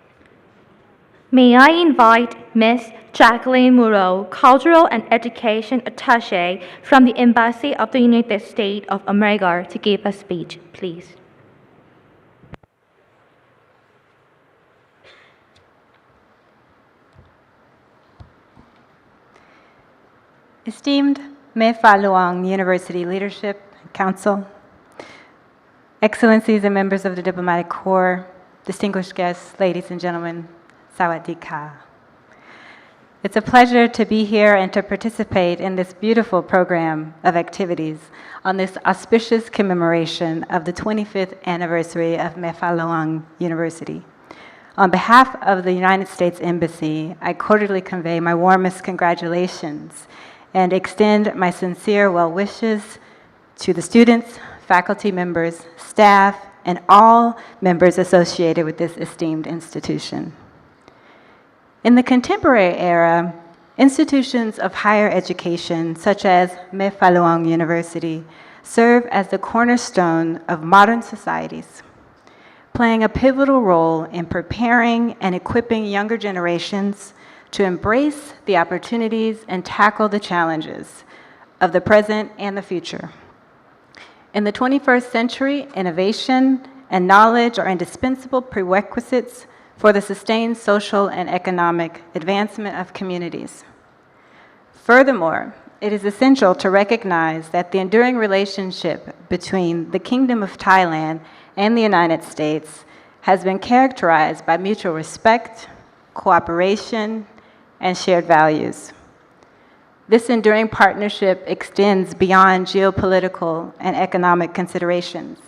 May I invite Ms. Jacqueline Moreau, Cultural and Education Attaché from the Embassy of the United States of America, to give a speech, please. Esteemed Mayfair Luang University Leadership Council, Excellencies and members of the Diplomatic Corps, distinguished guests, ladies and gentlemen, Sawadee Ka. It's a pleasure to be here and to participate in this beautiful program of activities on this auspicious commemoration of the 25th anniversary of Mayfair Luang University. On behalf of the United States Embassy, I cordially convey my warmest congratulations and extend my sincere well wishes to the students, faculty members, staff, and all members associated with this esteemed institution. In the contemporary era, institutions of higher education, such as Mayfair Luang University, serve as the cornerstone of modern societies, playing a pivotal role in preparing and equipping younger generations to embrace the opportunities and tackle the challenges of the present and the future. In the 21st century, innovation and knowledge are indispensable prerequisites for the sustained social and economic advancement of communities. Furthermore, it is essential to recognize that the enduring relationship between the Kingdom of Thailand and the United States has been characterized by mutual respect, cooperation, and shared values. This enduring partnership extends beyond geopolitical and economic considerations,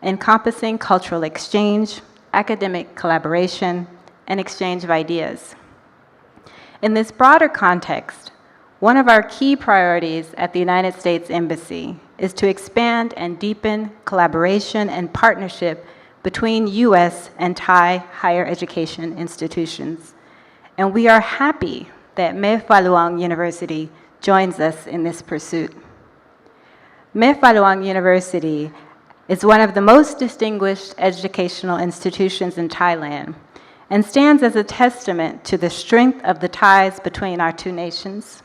encompassing cultural exchange, academic collaboration, and exchange of ideas. In this broader context, one of our key priorities at the United States Embassy is to expand and deepen collaboration and partnership between U.S. and Thai higher education institutions. And we are happy that Mayfair Luang University joins us in this pursuit. Mayfair Luang University is one of the most distinguished educational institutions in Thailand and stands as a testament to the strength of the ties between our two nations.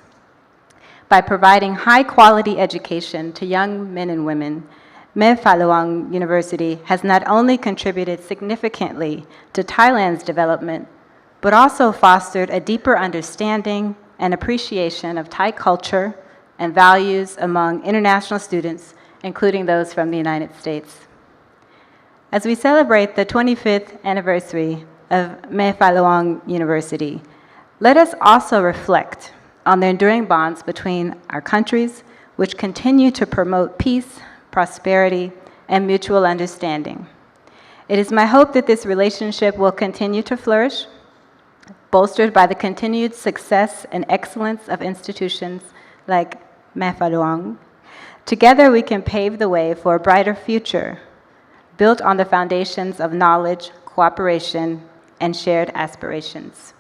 By providing high-quality education to young men and women, Mayfair Luang University has not only contributed significantly to Thailand's development, but also fostered a deeper understanding and appreciation of Thai culture and values among international students, including those from the United States. As we celebrate the 25th anniversary of Mayfair Luang University, let us also reflect on the enduring bonds between our countries, which continue to promote peace, prosperity, and mutual understanding. It is my hope that this relationship will continue to flourish, bolstered by the continued success and excellence of institutions like Mayfair Luang. Together, we can pave the way for a brighter future, built on the foundations of knowledge, cooperation, and shared aspirations.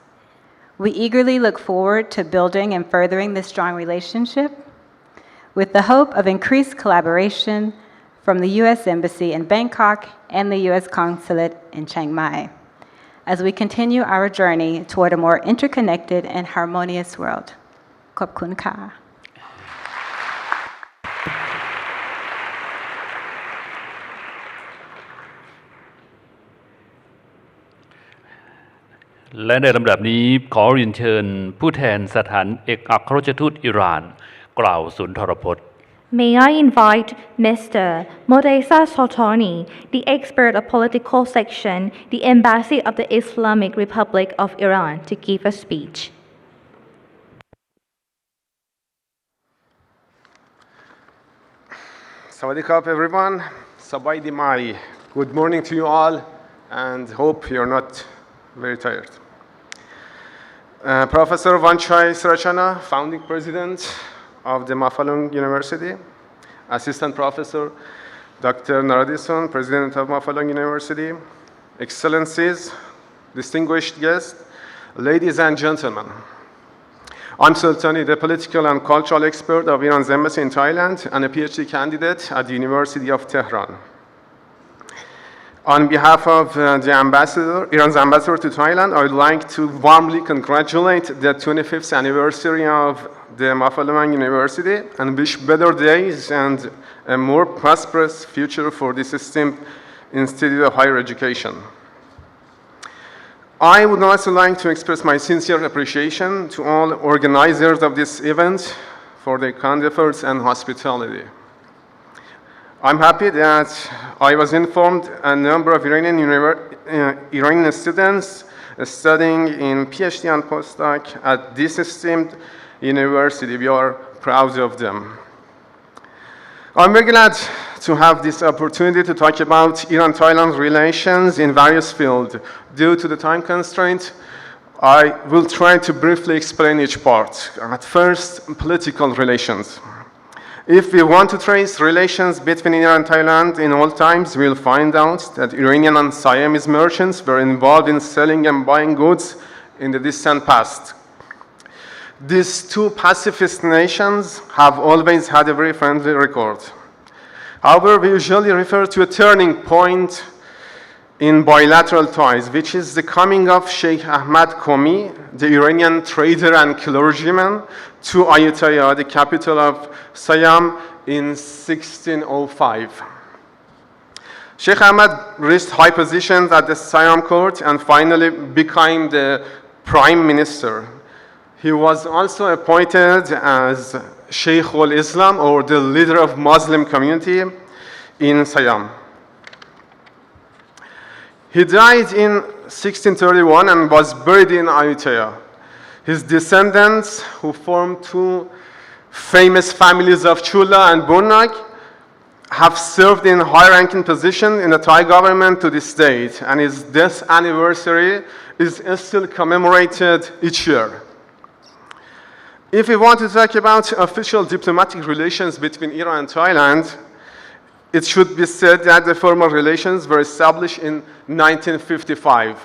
We eagerly look forward to building and furthering this strong relationship with the hope of increased collaboration from the U.S. Embassy in Bangkok and the U.S. Consulate in Chiang Mai, as we continue our journey toward a more interconnected and harmonious world. Khop kun ka. และในลำดับนี้ขอเรียนเชิญผู้แทนสถานเอกอัครราชทูตอิหร่านกล่าวสุนทรพจน์ May I invite Mr. Moreza Sultani, the expert of political section, the Embassy of the Islamic Republic of Iran, to give a speech. Sawadee Krap, everyone. Sabaydi Mai. Good morning to you all, and hope you're not very tired. Professor Vanchai Srachana, founding president of the Mayfair Luang University, Assistant Professor Dr. Naradison, President of Mafalong University, Excellencies, distinguished guests, ladies and gentlemen. I'm Sultani, the political and cultural expert of Iran's embassy in Thailand and a PhD candidate at the University of Tehran. On behalf of Iran's ambassador to Thailand, I would like to warmly congratulate the 25th anniversary of the Mafalong University and wish better days and a more prosperous future for this esteemed institute of higher education. I would also like to express my sincere appreciation to all organizers of this event for their kind efforts and hospitality. I'm happy that I was informed a number of Iranian students studying in PhD and postdoc at this esteemed university. We are proud of them. I'm very glad to have this opportunity to talk about Iran-Thailand relations in various fields. Due to the time constraint, I will try to briefly explain each part. At first, political relations. If we want to trace relations between Iran and Thailand in all times, we'll find out that Iranian and Siamese merchants were involved in selling and buying goods in the distant past. These two pacifist nations have always had a very friendly record. However, we usually refer to a turning point in bilateral ties, which is the coming of Sheikh Ahmad Komi, the Iranian trader and clergyman, to Ayutthaya, the capital of Siam, in 1605. Sheikh Ahmad reached high positions at the Siam court and finally became the prime minister. He was also appointed as Sheikh al-Islam, or the leader of Muslim community in Siam. He died in 1631 and was buried in Ayutthaya. His descendants, who formed two famous families of Chula and Bunag, have served in high-ranking positions in the Thai government to this date, and his death anniversary is still commemorated each year. If we want to talk about official diplomatic relations between Iran and Thailand, it should be said that the formal relations were established in 1955.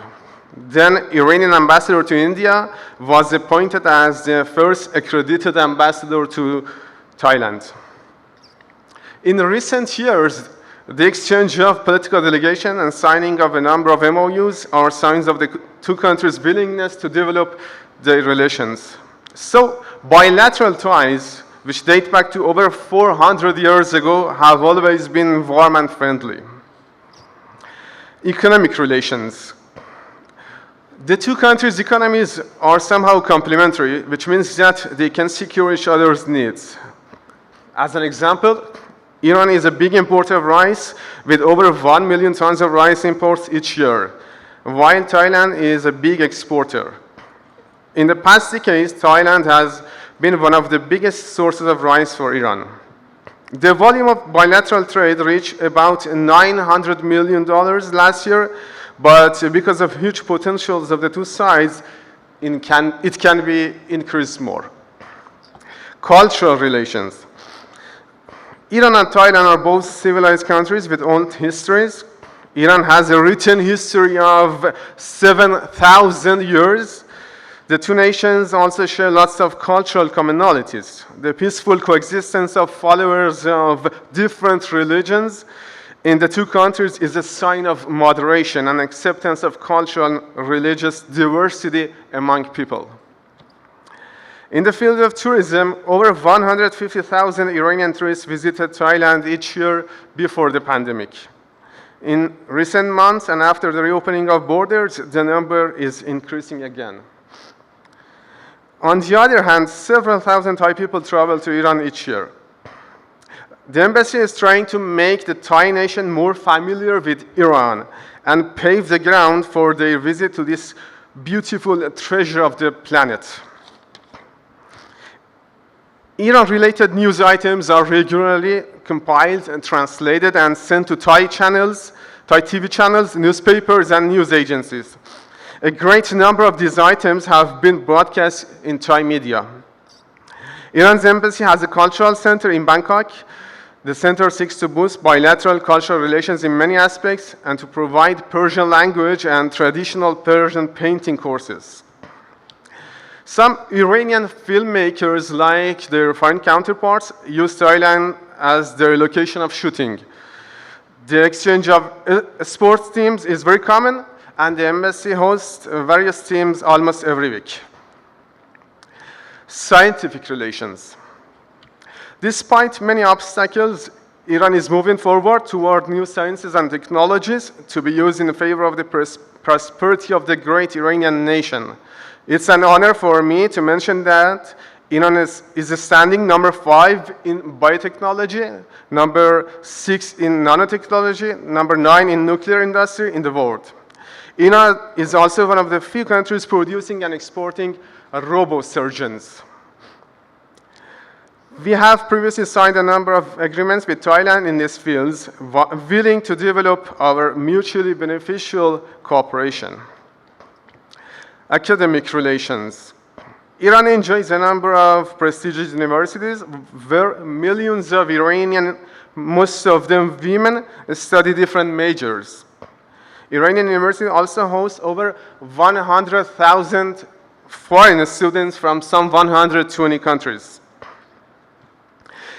Then Iranian ambassador to India was appointed as the first accredited ambassador to Thailand. In recent years, the exchange of political delegation and signing of a number of MOUs are signs of the two countries' willingness to develop their relations. So, bilateral ties, which date back to over 400 years ago, have always been warm and friendly. Economic relations. The two countries' economies are somehow complementary, which means that they can secure each other's needs. As an example, Iran is a big importer of rice with over 1 million tons of rice imports each year, while Thailand is a big exporter. In the past decades, Thailand has been one of the biggest sources of rice for Iran. The volume of bilateral trade reached about $900 million last year, but because of huge potentials of the two sides, it can be increased more. Cultural relations. Iran and Thailand are both civilized countries with old histories. Iran has a written history of 7,000 years. The two nations also share lots of cultural commonalities. The peaceful coexistence of followers of different religions in the two countries is a sign of moderation and acceptance of cultural and religious diversity among people. In the field of tourism, over 150,000 Iranian tourists visited Thailand each year before the pandemic. In recent months and after the reopening of borders, the number is increasing again. On the other hand, several thousand Thai people travel to Iran each year. The embassy is trying to make the Thai nation more familiar with Iran and pave the ground for their visit to this beautiful treasure of the planet. Iran-related news items are regularly compiled and translated and sent to Thai channels, Thai TV channels, newspapers, and news agencies. A great number of these items have been broadcast in Thai media. Iran's embassy has a cultural center in Bangkok The center seeks to boost bilateral cultural relations in many aspects and to provide Persian language and traditional Persian painting courses. Some Iranian filmmakers, like their foreign counterparts, use Thailand as their location of shooting. The exchange of sports teams is very common, and the embassy hosts various teams almost every week. Scientific relations. Despite many obstacles, Iran is moving forward toward new sciences and technologies to be used in favor of the prosperity of the great Iranian nation. It's an honor for me to mention that Iran is standing number 5 in biotechnology, number 6 in nanotechnology, number 9 in nuclear industry in the world. Iran is also one of the few countries producing and exporting robosurgeons. We have previously signed a number of agreements with Thailand in these fields, willing to develop our mutually beneficial cooperation. Academic relations. Iran enjoys a number of prestigious universities where millions of Iranian, most of them women, study different majors. Iranian university also hosts over 100,000 foreign students from some 120 countries.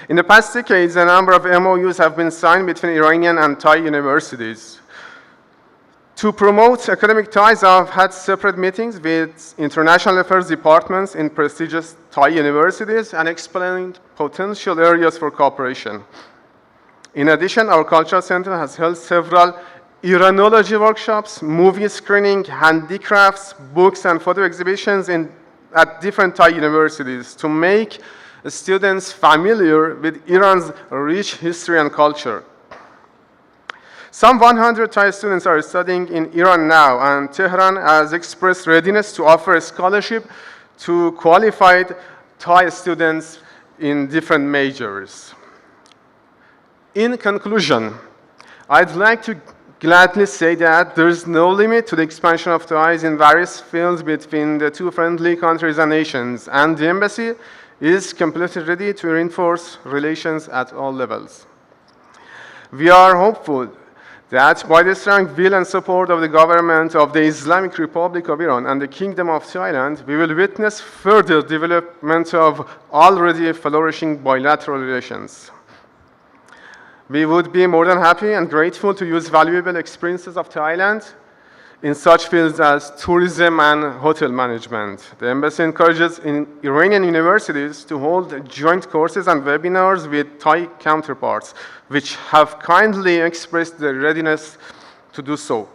In the past decades, a number of MOUs have been signed between Iranian and Thai universities. To promote academic ties, I've had separate meetings with international affairs departments in prestigious Thai universities and explained potential areas for cooperation. In addition, our cultural center has held several Iranology workshops, movie screening, handicrafts, books, and photo exhibitions at different Thai universities to make students familiar with Iran's rich history and culture. Some 100 Thai students are studying in Iran now, and Tehran has expressed readiness to offer a scholarship to qualified Thai students in different majors. In conclusion, I'd like to gladly say that there is no limit to the expansion of ties in various fields between the two friendly countries and nations, and the embassy is completely ready to reinforce relations at all levels. We are hopeful that by the strong will and support of the government of the Islamic Republic of Iran and the Kingdom of Thailand, we will witness further development of already flourishing bilateral relations. We would be more than happy and grateful to use valuable experiences of Thailand in such fields as tourism and hotel management. The embassy encourages Iranian universities to hold joint courses and webinars with Thai counterparts, which have kindly expressed their readiness to do so.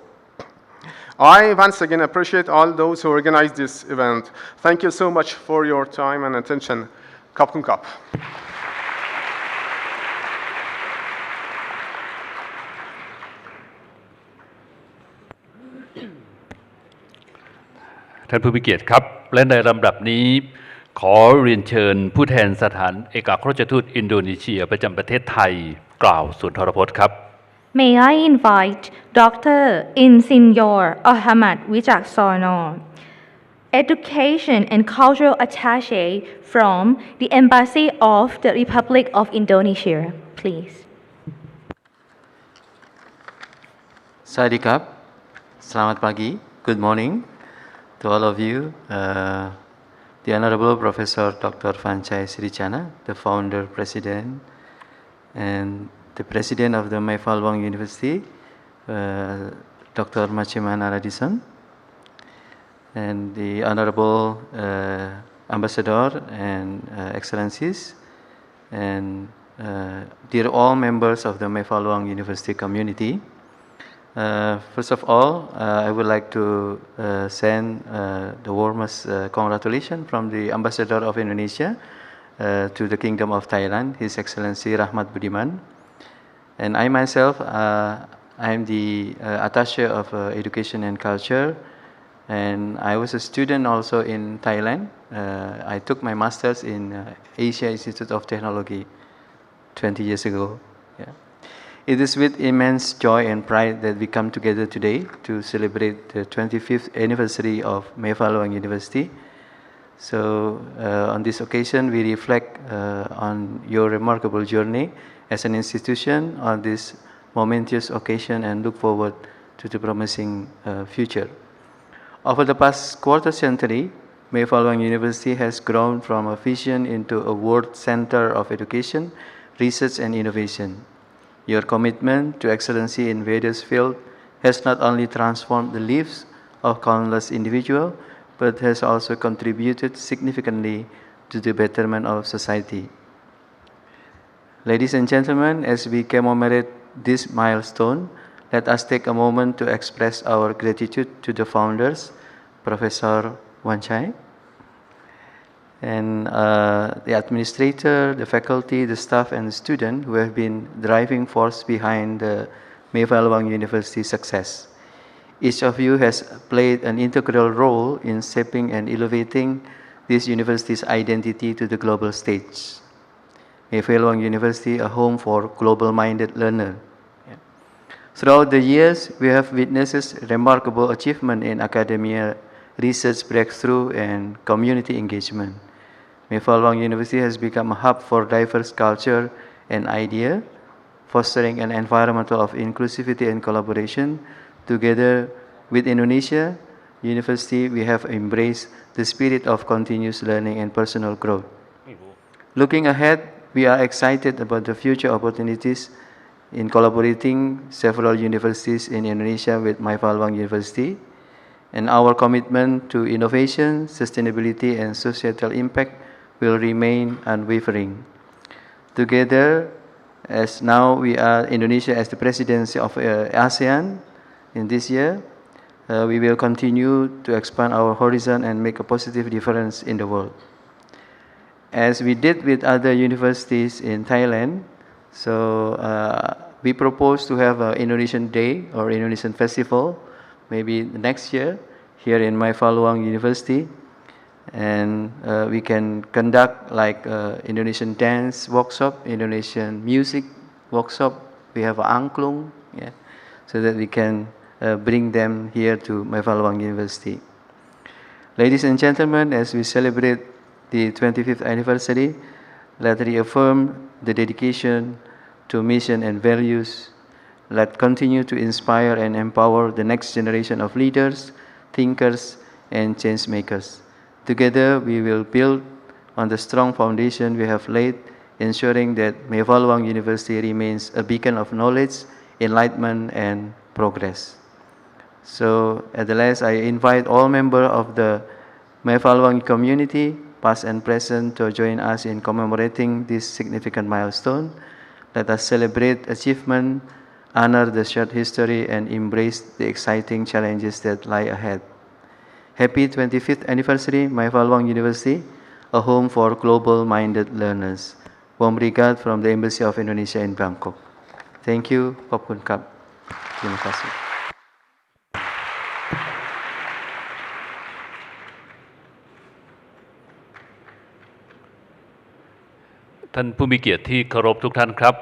I once again appreciate all those who organized this event. Thank you so much for your time and attention. Kap kun kap. ท่านผู้มีเกียรติครับและในลำดับนี้ขอเรียนเชิญผู้แทนสถานเอกอัครราชทูตอินโดนีเซียประจำประเทศไทยกล่าวสุนทรพจน์ครับ May I invite Dr. Insignor Ahmad Wijaksono, Education and Cultural Attaché from the Embassy of the Republic of Indonesia, please. Sawadee Selamat pagi. Good morning to all of you. The Honorable Professor Dr. Vanchai Sirichana, the founder, president, and the president of the Maifalwang University, Dr. Machima Naradison, and the Honorable Ambassador and Excellencies, and dear all members of the Maifalwang University community. First of all, I would like to send the warmest congratulations from the Ambassador of Indonesia to the Kingdom of Thailand, His Excellency Rahmat Budiman. And I myself, I am the attaché of Education and Culture, and I was a student also in Thailand. I took my master's in Asia Institute of Technology 20 years ago. Yeah. It is with immense joy and pride that we come together today to celebrate the 25th anniversary of Maifalwang University. So on this occasion, we reflect on your remarkable journey as an institution on this momentous occasion and look forward to the promising future. Over the past quarter century, Mayflower Wang University has grown from a vision into a world center of education, research and innovation. Your commitment to excellency in various fields has not only transformed the lives of countless individuals, but has also contributed significantly to the betterment of society. Ladies and gentlemen, as we commemorate this milestone, let us take a moment to express our gratitude to the founders, Professor Wanchai, and the administrator, the faculty, the staff, and the students who have been driving force behind the Mayflower Wang University's success. Each of you has played an integral role in shaping and elevating this university's identity to the global stage. Mayflower Wang University, a home for global-minded learners. Throughout the years, we have witnessed remarkable achievement in academia, research breakthrough, and community engagement. Mayflower Wang University has become a hub for diverse culture and idea, fostering an environment of inclusivity and collaboration. Together with Indonesia University, we have embraced the spirit of continuous learning and personal growth. Looking ahead, we are excited about the future opportunities in collaborating several universities in Indonesia with Mayflower Wang University, and our commitment to innovation, sustainability, and societal impact will remain unwavering. Together, as now we are Indonesia as the presidency of ASEAN in this year, we will continue to expand our horizon and make a positive difference in the world. As we did with other universities in Thailand, so we propose to have an Indonesian Day or Indonesian Festival, maybe next year, here in Mayflower Wang University. And we can conduct like Indonesian dance workshop, Indonesian music workshop. We have angklung, yeah, so that we can bring them here to Mayflower Wang University. Ladies and gentlemen, as we celebrate the 25th anniversary, let reaffirm the dedication to mission and values. Let continue to inspire and empower the next generation of leaders, thinkers, and change makers. Together, we will build on the strong foundation we have laid, ensuring that Mayflower Wang University remains a beacon of knowledge, enlightenment, and progress. So, at the last, I invite all members of the Mayflower Wang community, past and present, to join us in commemorating this significant milestone. Let us celebrate achievement, honor the shared history, and embrace the exciting challenges that lie ahead. Happy 25th anniversary, Mayflower Wang University, a home for global-minded learners. Warm regard from the Embassy of Indonesia in Bangkok. Thank you. Popun Kap. Terima kasih. ท่านผู้มีเกียรติที่เคารพทุกท่านครับ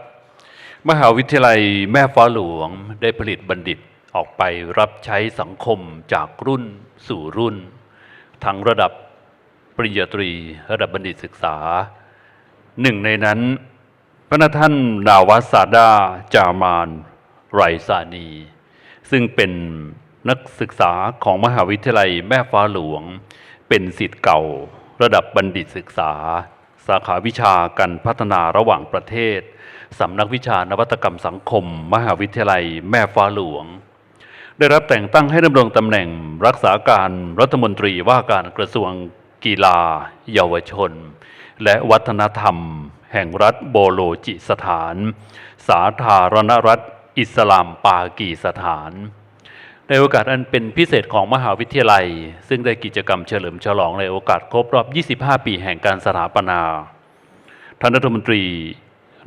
มหาวิทยาลัยแม่ฟ้าหลวงได้ผลิตบัณฑิตออกไปรับใช้สังคมจากรุ่นสู่รุ่นทั้งระดับปริญญาตรีระดับบัณฑิตศึกษาหนึ่งในนั้นพระท่านนาวาซาดาจามานไรซานีซึ่งเป็นนักศึกษาของมหาวิทยาลัยแม่ฟ้าหลวงเป็นศิษย์เก่าระดับบัณฑิตศึกษาสาขาวิชาการพัฒนาระหว่างประเทศสำนักวิชานวัตกรรมสังคมมหาวิทยาลัยแม่ฟ้าหลวงได้รับแต่งตั้งให้ดำรงตำแหน่งรักษาการรัฐมนตรีว่าการกระทรวงกีฬาเยาวชนและวัฒนธรรมแห่งรัฐโบโลจิสถานสาธารณรัฐอิสลามปากีสถานในโอกาสอันเป็นพิเศษของมหาวิทยาลัยซึ่งได้กิจกรรมเฉลิมฉลองในโอกาสครบรอบ 25 ปีแห่งการสถาปนาท่านรัฐมนตรี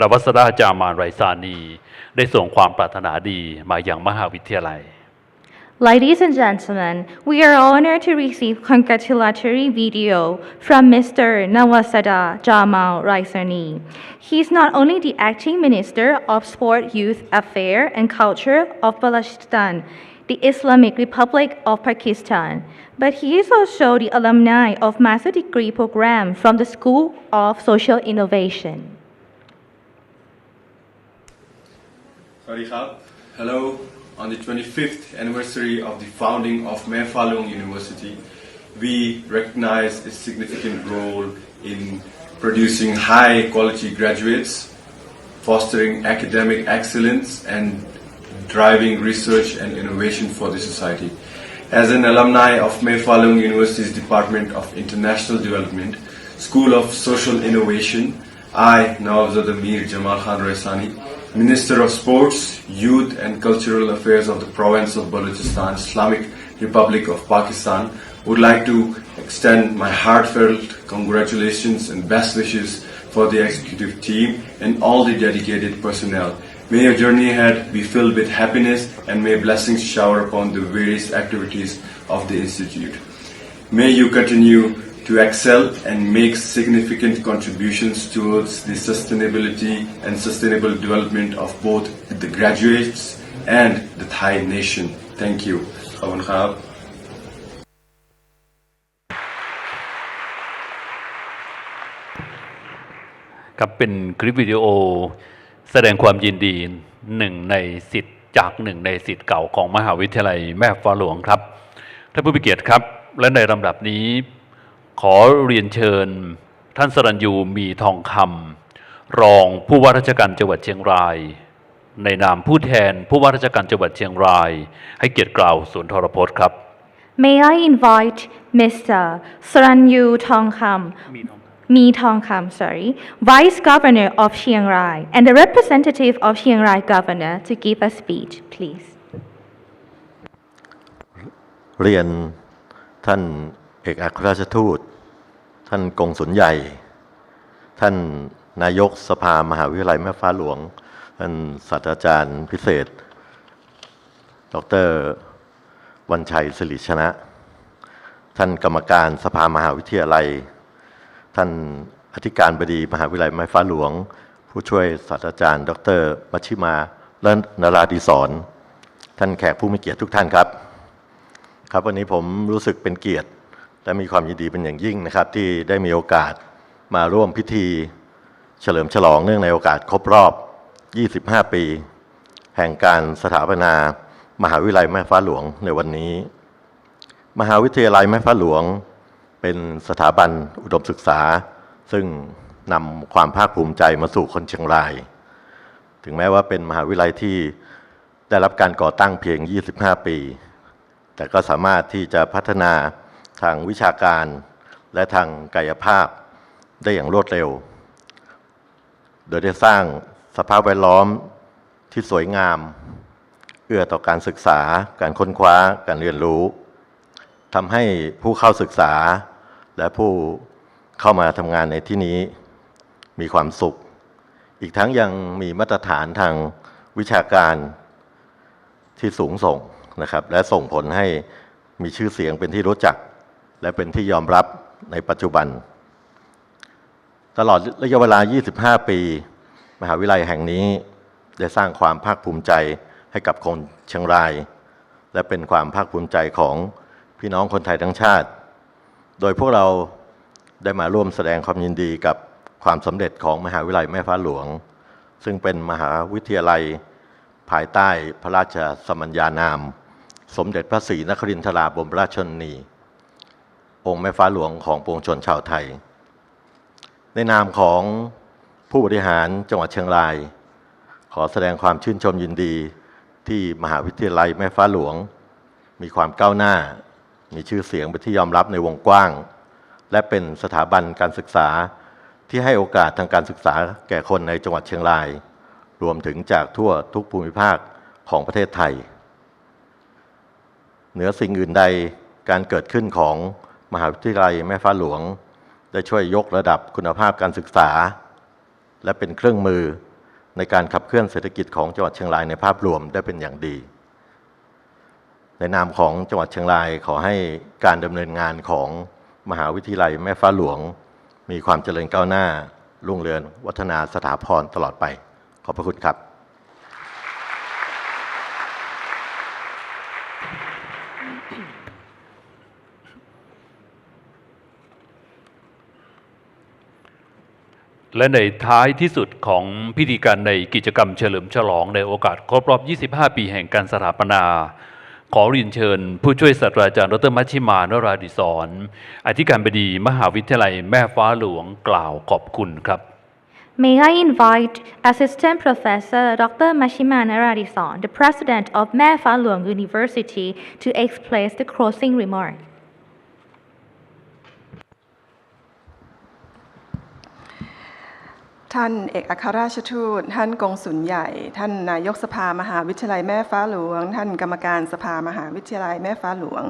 รวัสดาจามานไรซานีได้ส่งความปรารถนาดีมายังมหาวิทยาลัย Ladies and gentlemen, we are honored to receive congratulatory video from Mr. Nawazada Jamal Raisani. He is not only the acting Minister of Sport, Youth Affairs and Culture of Balochistan, the Islamic Republic of Pakistan, but he is also the alumni of Master Degree Program from the School of Social Innovation. Hello. On the 25th anniversary of the founding of Mae Fah Luang University, we recognize its significant role in producing high-quality graduates, fostering academic excellence, and driving research and innovation for the society. As an alumni of Mae Fah Luang University's Department of International Development, School of Social Innovation, I, Nawabzada Mir Jamal Khan Raisani, Minister of Sports, Youth and Cultural Affairs of the Province of Balochistan, Islamic Republic of Pakistan, would like to extend my heartfelt congratulations and best wishes for the executive team and all the dedicated personnel. May your journey ahead be filled with happiness and may blessings shower upon the various activities of the Institute. May you continue to excel and make significant contributions towards the sustainability and sustainable development of both the graduates and the Thai nation. Thank you. ขอบคุณครับ ครับเป็นคลิปวิดีโอแสดงความยินดีหนึ่งในศิษย์จากหนึ่งในศิษย์เก่าของมหาวิทยาลัยแม่ฟ้าหลวงครับท่านผู้มีเกียรติครับและในลำดับนี้ขอเรียนเชิญท่านสรัญยูมีทองคำรองผู้ว่าราชการจังหวัดเชียงรายในนามผู้แทนผู้ว่าราชการจังหวัดเชียงรายให้เกียรติกล่าวสุนทรพจน์ครับ May I invite Mr. Saranyu Tongkham Mi Tongkham, sorry, Vice Governor of Chiang Rai and the representative of Chiang Rai Governor to give a speech, please. เรียนท่านเอกอัครราชทูตท่านกงสุลใหญ่ท่านนายกสภามหาวิทยาลัยแม่ฟ้าหลวงท่านศาสตราจารย์พิเศษดร.วันชัยศิริชนะท่านกรรมการสภามหาวิทยาลัยท่านอธิการบดีมหาวิทยาลัยแม่ฟ้าหลวงผู้ช่วยศาสตราจารย์ดร.มัชชิมาและนราธิศรท่านแขกผู้มีเกียรติทุกท่านครับครับวันนี้ผมรู้สึกเป็นเกียรติและมีความยินดีเป็นอย่างยิ่งนะครับที่ได้มีโอกาสมาร่วมพิธีเฉลิมฉลองเนื่องในโอกาสครบรอบ 25 ปี แห่งการสถาปนามหาวิทยาลัยแม่ฟ้าหลวงในวันนี้มหาวิทยาลัยแม่ฟ้าหลวงเป็นสถาบันอุดมศึกษาซึ่งนำความภาคภูมิใจมาสู่คนเชียงรายถึงแม้ว่าเป็นมหาวิทยาลัยที่ได้รับการก่อตั้งเพียง 25 ปีแต่ก็สามารถที่จะพัฒนาทางวิชาการและทางกายภาพได้อย่างรวดเร็วโดยได้สร้างสภาพแวดล้อมที่สวยงามเอื้อต่อการศึกษาการค้นคว้าการเรียนรู้ทำให้ผู้เข้าศึกษาและผู้เข้ามาทำงานในที่นี้มีความสุขอีกทั้งยังมีมาตรฐานทางวิชาการที่สูงส่งนะครับและส่งผลให้มีชื่อเสียงเป็นที่รู้จักและเป็นที่ยอมรับในปัจจุบันตลอดระยะเวลา 25 ปีมหาวิทยาลัยแห่งนี้ได้สร้างความภาคภูมิใจให้กับคนเชียงรายและเป็นความภาคภูมิใจของพี่น้องคนไทยทั้งชาติโดยพวกเราได้มาร่วมแสดงความยินดีกับความสำเร็จของมหาวิทยาลัยแม่ฟ้าหลวงซึ่งเป็นมหาวิทยาลัยภายใต้พระราชสมัญญานามสมเด็จพระศรีนครินทราบรมราชชนนีองค์แม่ฟ้าหลวงของปวงชนชาวไทยในนามของผู้บริหารจังหวัดเชียงรายขอแสดงความชื่นชมยินดีที่มหาวิทยาลัยแม่ฟ้าหลวงมีความก้าวหน้ามีชื่อเสียงเป็นที่ยอมรับในวงกว้างและเป็นสถาบันการศึกษาที่ให้โอกาสทางการศึกษาแก่คนในจังหวัดเชียงรายรวมถึงจากทั่วทุกภูมิภาคของประเทศไทยเหนือสิ่งอื่นใดการเกิดขึ้นของมหาวิทยาลัยแม่ฟ้าหลวงได้ช่วยยกระดับคุณภาพการศึกษาและเป็นเครื่องมือในการขับเคลื่อนเศรษฐกิจของจังหวัดเชียงรายในภาพรวมได้เป็นอย่างดีในนามของจังหวัดเชียงรายขอให้การดำเนินงานของมหาวิทยาลัยแม่ฟ้าหลวงมีความเจริญก้าวหน้ารุ่งเรืองวัฒนาสถาพรตลอดไปขอบพระคุณครับ ค และในท้ายที่สุดของพิธีการในกิจกรรมเฉลิมฉลองในโอกาสครบรอบ 25 ปีแห่งการสถาปนาขอเรียนเชิญผู้ช่วยศาสตราจารย์ดร.มัชชิมานราดิศรอธิการบดีมหาวิทยาลัยแม่ฟ้าหลวงกล่าวขอบคุณครับ May I invite Assistant Professor Dr. Mashima Naradison, the President of Mae Fah Luang University, to explain the closing remark. ท่านเอกอัครราชทูตท่านกงสุลใหญ่ท่านนายกสภามหาวิทยาลัยแม่ฟ้าหลวงท่านกรรมการสภามหาวิทยาลัยแม่ฟ้าหลวง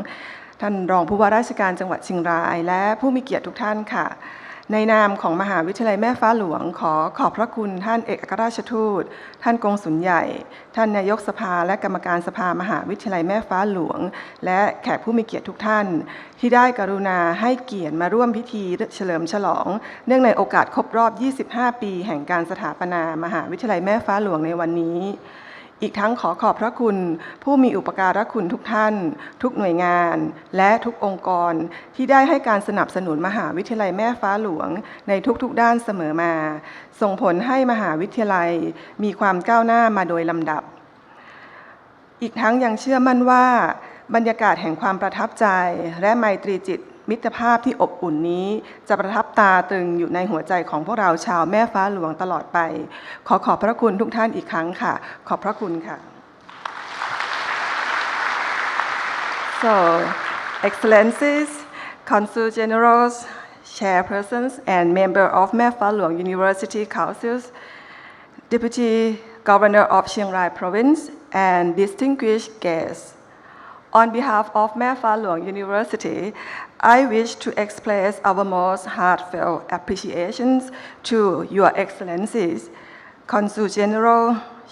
ท่านรองผู้ว่าราชการจังหวัดเชียงรายและผู้มีเกียรติทุกท่านค่ะในนามของมหาวิทยาลัยแม่ฟ้าหลวงขอบพระคุณท่านเอกอัครราชทูตท่านกงสุลใหญ่ท่านนายกสภาและกรรมการสภามหาวิทยาลัยแม่ฟ้าหลวงและแขกผู้มีเกียรติทุกท่านที่ได้กรุณาให้เกียรติมาร่วมพิธีเฉลิมฉลองเนื่องในโอกาสครบรอบ 25 ปีแห่งการสถาปนามหาวิทยาลัยแม่ฟ้าหลวงในวันนี้อีกทั้งขอบพระคุณผู้มีอุปการะคุณทุกท่านทุกหน่วยงานและทุกองค์กรที่ได้ให้การสนับสนุนมหาวิทยาลัยแม่ฟ้าหลวงในทุกๆด้านเสมอมาส่งผลให้มหาวิทยาลัยมีความก้าวหน้ามาโดยลำดับอีกทั้งยังเชื่อมั่นว่าบรรยากาศแห่งความประทับใจและไมตรีจิตมิตรภาพที่อบอุ่นนี้จะประทับตาตรึงอยู่ในหัวใจของพวกเราชาวแม่ฟ้าหลวงตลอดไปขอบพระคุณทุกท่านอีกครั้งค่ะขอบพระคุณค่ะ So Excellencies, Consul Generals, Chairpersons and Member of Mae Fah Luang University Councils, Deputy Governor of Chiang Rai Province and distinguished guests.On behalf of Mae Fah Luang University, I wish to express our most heartfelt appreciations to Your Excellencies, Consul General,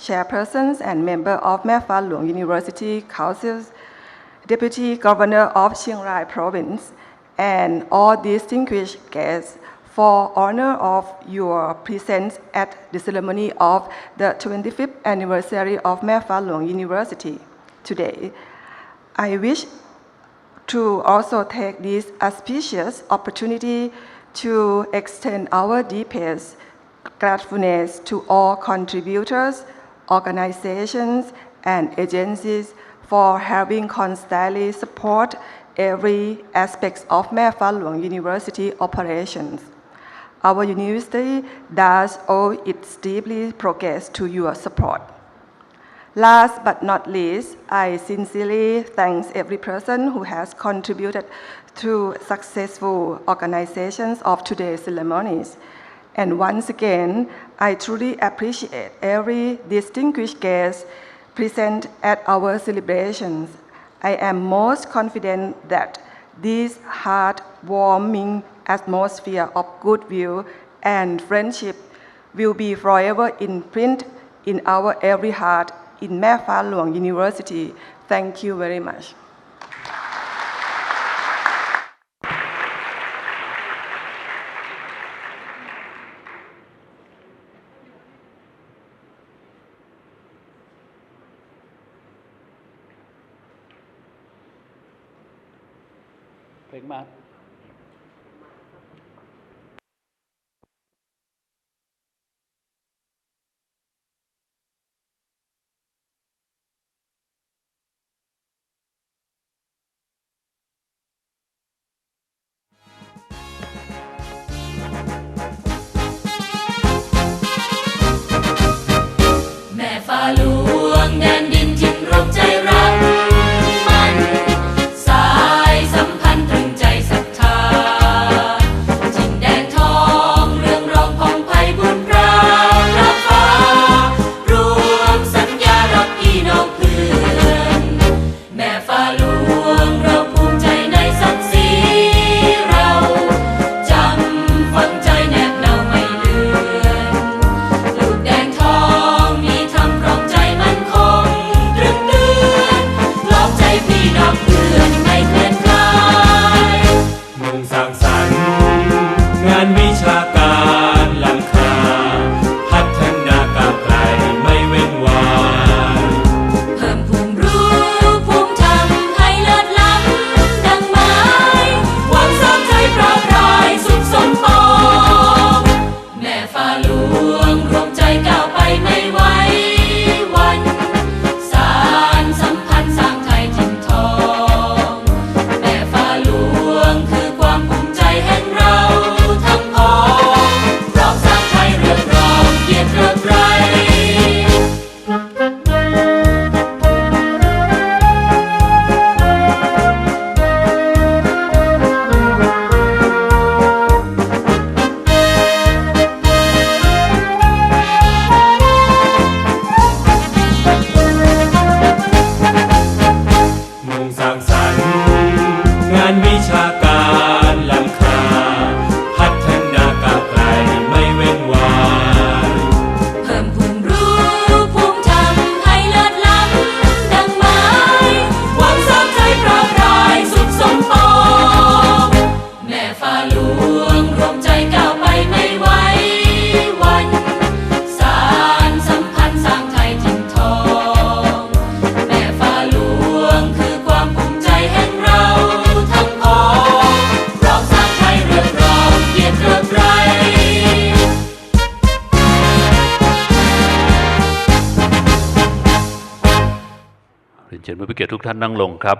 Chairpersons and Member of Mae Fah Luang University Councils, Deputy Governor of Chiang Rai Province, and all distinguished guests for honor of your presence at the ceremony of the 25th anniversary of Mae Fah Luang University today.I wish to also take this auspicious opportunity to extend our deepest gratefulness to all contributors, organizations, and agencies for having constantly support every aspect of Mae Fah Luang University operations. Our university does owe its deeply progress to your support.Last but not least, I sincerely thank every person who has contributed to successful organizations of today's ceremonies. And once again, I truly appreciate every distinguished guest present at our celebrations. I am most confident that this heartwarming atmosphere of goodwill and friendship will be forever imprinted in our every heart.In Mae Fah Luang University. Thank you very much. เพลงมาแม่ฟ้าหลวงแดนดินจิตร่มใจรักมันสายสัมพันธ์ตรึงใจศรัท เรียนเชิญผู้มีเกียรติทุกท่านนั่งลงครับ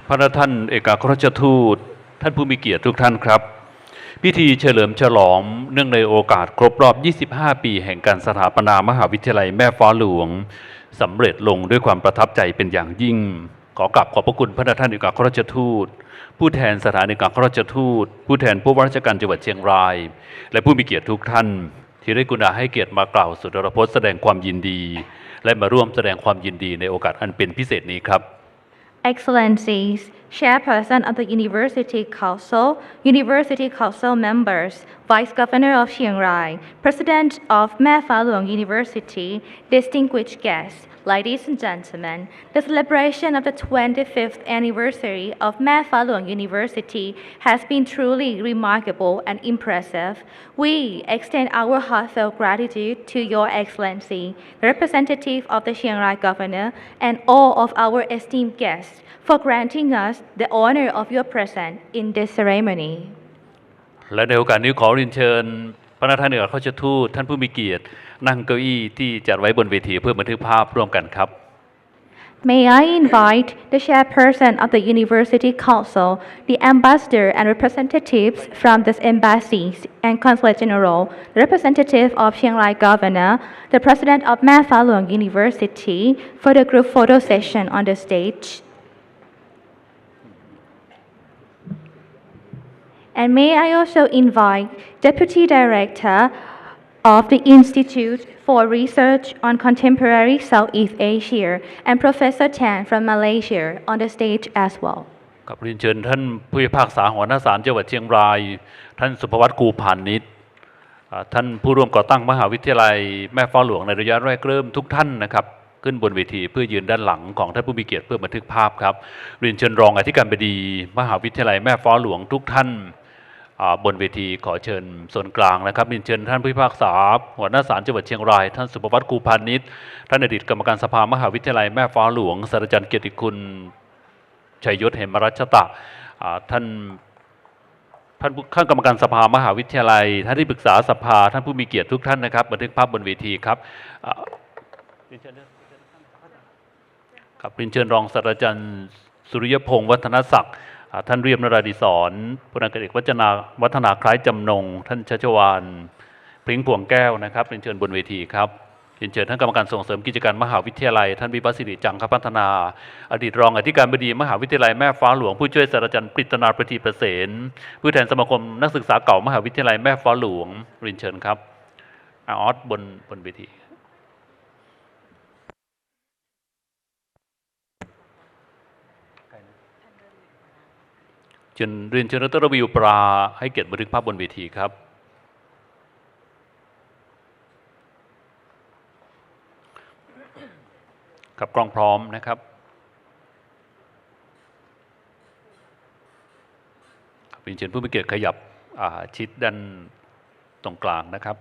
พระท่านเอกอัครราชทูตท่านผู้มีเกียรติทุกท่านครับพิธีเฉลิมฉลองเนื่องในโอกาสครบรอบ 25 ปีแห่งการสถาปนามหาวิทยาลัยแม่ฟ้าหลวงสำเร็จลงด้วยความประทับใจเป็นอย่างยิ่งขอกราบขอบพระคุณพระท่านเอกอัครราชทูตผู้แทนสถานเอกอัครราชทูตผู้แทนผู้ว่าราชการจังหวัดเชียงรายและผู้มีเกียรติทุกท่านที่ได้กรุณาให้เกียรติมากล่าวสุนทรพจน์แสดงความยินดีและมาร่วมแสดงความยินดีในโอกาสอันเป็นพิเศษนี้ครับ Excellencies, Chairperson of the University Council members, Vice Governor of Chiang Rai, President of Mae Fah Luang University, distinguished guests, ladies and gentlemen, the celebration of the 25th anniversary of Mae Fah Luang University has been truly remarkable and impressive. We extend our heartfelt gratitude to Your Excellency, the representative of the Chiang Rai Governor, and all of our esteemed guests for granting us the honor of your presence in this ceremony. และในโอกาสนี้ขอเรียนเชิญพระท่านเอกอัครราชทูตท่านผู้มีเกียรตินั่งเก้าอี้ที่จัดไว้บนเวทีเพื่อบันทึกภาพร่วมกันครับ May I invite the chairperson of the University Council, the ambassador and representatives from the embassies and consulate general, the representative of Chiang Rai Governor, the president of Mae Fah Luang University for the group photo session on the stage. And may I also invite Deputy Director of the Institute for Research on Contemporary Southeast Asia and Professor Tan from Malaysia on the stage as well. กับเรียนเชิญท่านผู้พิพากษาหัวหน้าศาลจังหวัดเชียงรายท่านสุภวัฒน์กูพานิชท่านผู้ร่วมก่อตั้งมหาวิทยาลัยแม่ฟ้าหลวงในระยะแรกเริ่มทุกท่านนะครับขึ้นบนเวทีเพื่อยืนด้านหลังของท่านผู้มีเกียรติเพื่อบันทึกภาพครับเรียนเชิญรองอธิการบดีมหาวิทยาลัยแม่ฟ้าหลวงทุกท่านบนเวทีขอเชิญส่วนกลางนะครับเรียนเชิญท่านผู้พิพากษาหัวหน้าศาลจังหวัดเชียงรายท่านสุภวัฒน์กูพานิชท่านอดีตกรรมการสภามหาวิทยาลัยแม่ฟ้าหลวงศาสตราจารย์เกียรติคุณชัยยศเหมรัชตะท่านข้างกรรมการสภามหาวิทยาลัยท่านที่ปรึกษาสภาท่านผู้มีเกียรติทุกท่านนะครับบันทึกภาพบนเวทีครับเรียนเชิญรองศาสตราจารย์สุริยพงษ์วัฒนศักดิ์ท่านเรียบนราธิศรพลอากาศเอกวัฒนาคล้ายจำนงท่านชัชวาลพริ้งพวงแก้วนะครับเรียนเชิญบนเวทีครับเรียนเชิญท่านกรรมการส่งเสริมกิจการมหาวิทยาลัยท่านวิพัฒน์สิริจังคพัฒนาอดีตรองอธิการบดีมหาวิทยาลัยแม่ฟ้าหลวงผู้ช่วยศาสตราจารย์ปริตนาประทีประเสนผู้แทนสมาคมนักศึกษาเก่ามหาวิทยาลัยแม่ฟ้าหลวงเรียนเชิญครับออสบนเวทีเรียนเชิญดร.ระวีอุปราให้เกียรติบันทึกภาพบนเวทีครับกับกล้องพร้อมนะครับเรียนเชิญผู้มีเกียรติขยับชิดด้านตรงกลางนะครับ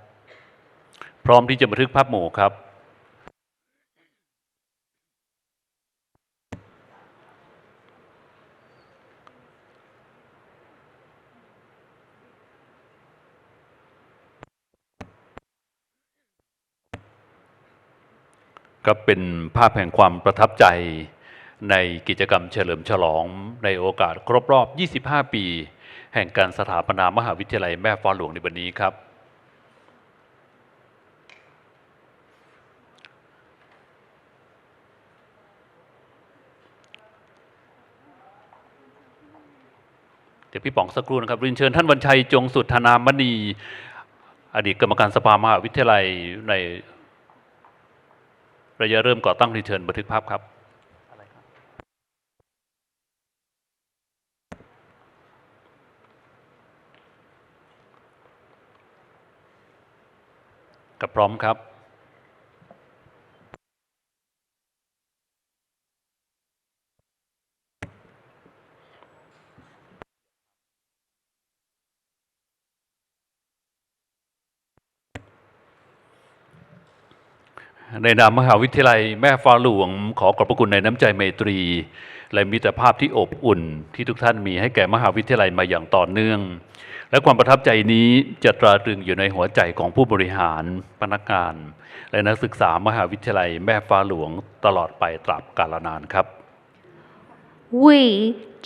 พร้อมที่จะบันทึกภาพหมู่ครับก็เป็นภาพแห่งความประทับใจในกิจกรรมเฉลิมฉลองในโอกาสครบรอบ 25 ปีแห่งการสถาปนามหาวิทยาลัยแม่ฟ้าหลวงในวันนี้ครับเดี๋ยวพี่ป๋องสักครู่นะครับเรียนเชิญท่านวันชัยจงสุทธนามณีอดีตกรรมการสภามหาวิทยาลัยในระยะเริ่มก่อตั้งเรียนเชิญบันทึกภาพครับกับพร้อมครับ ในนามมหาวิทยาลัยแม่ฟ้าหลวงขอขอบพระคุณในน้ำใจไมตรีและมิตรภาพที่อบอุ่นที่ทุกท่านมีให้แก่มหาวิทยาลัยมาอย่างต่อเนื่องและความประทับใจนี้จะตราตรึงอยู่ในหัวใจของผู้บริหารพนักงานและนักศึกษามหาวิทยาลัยแม่ฟ้าหลวงตลอดไปตราบกาลนานครับ We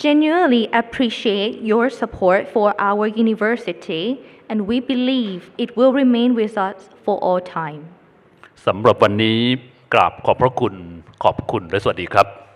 genuinely appreciate your support for our university and we believe it will remain with us for all time. สำหรับวันนี้กราบขอบพระคุณขอบคุณและสวัสดีครับ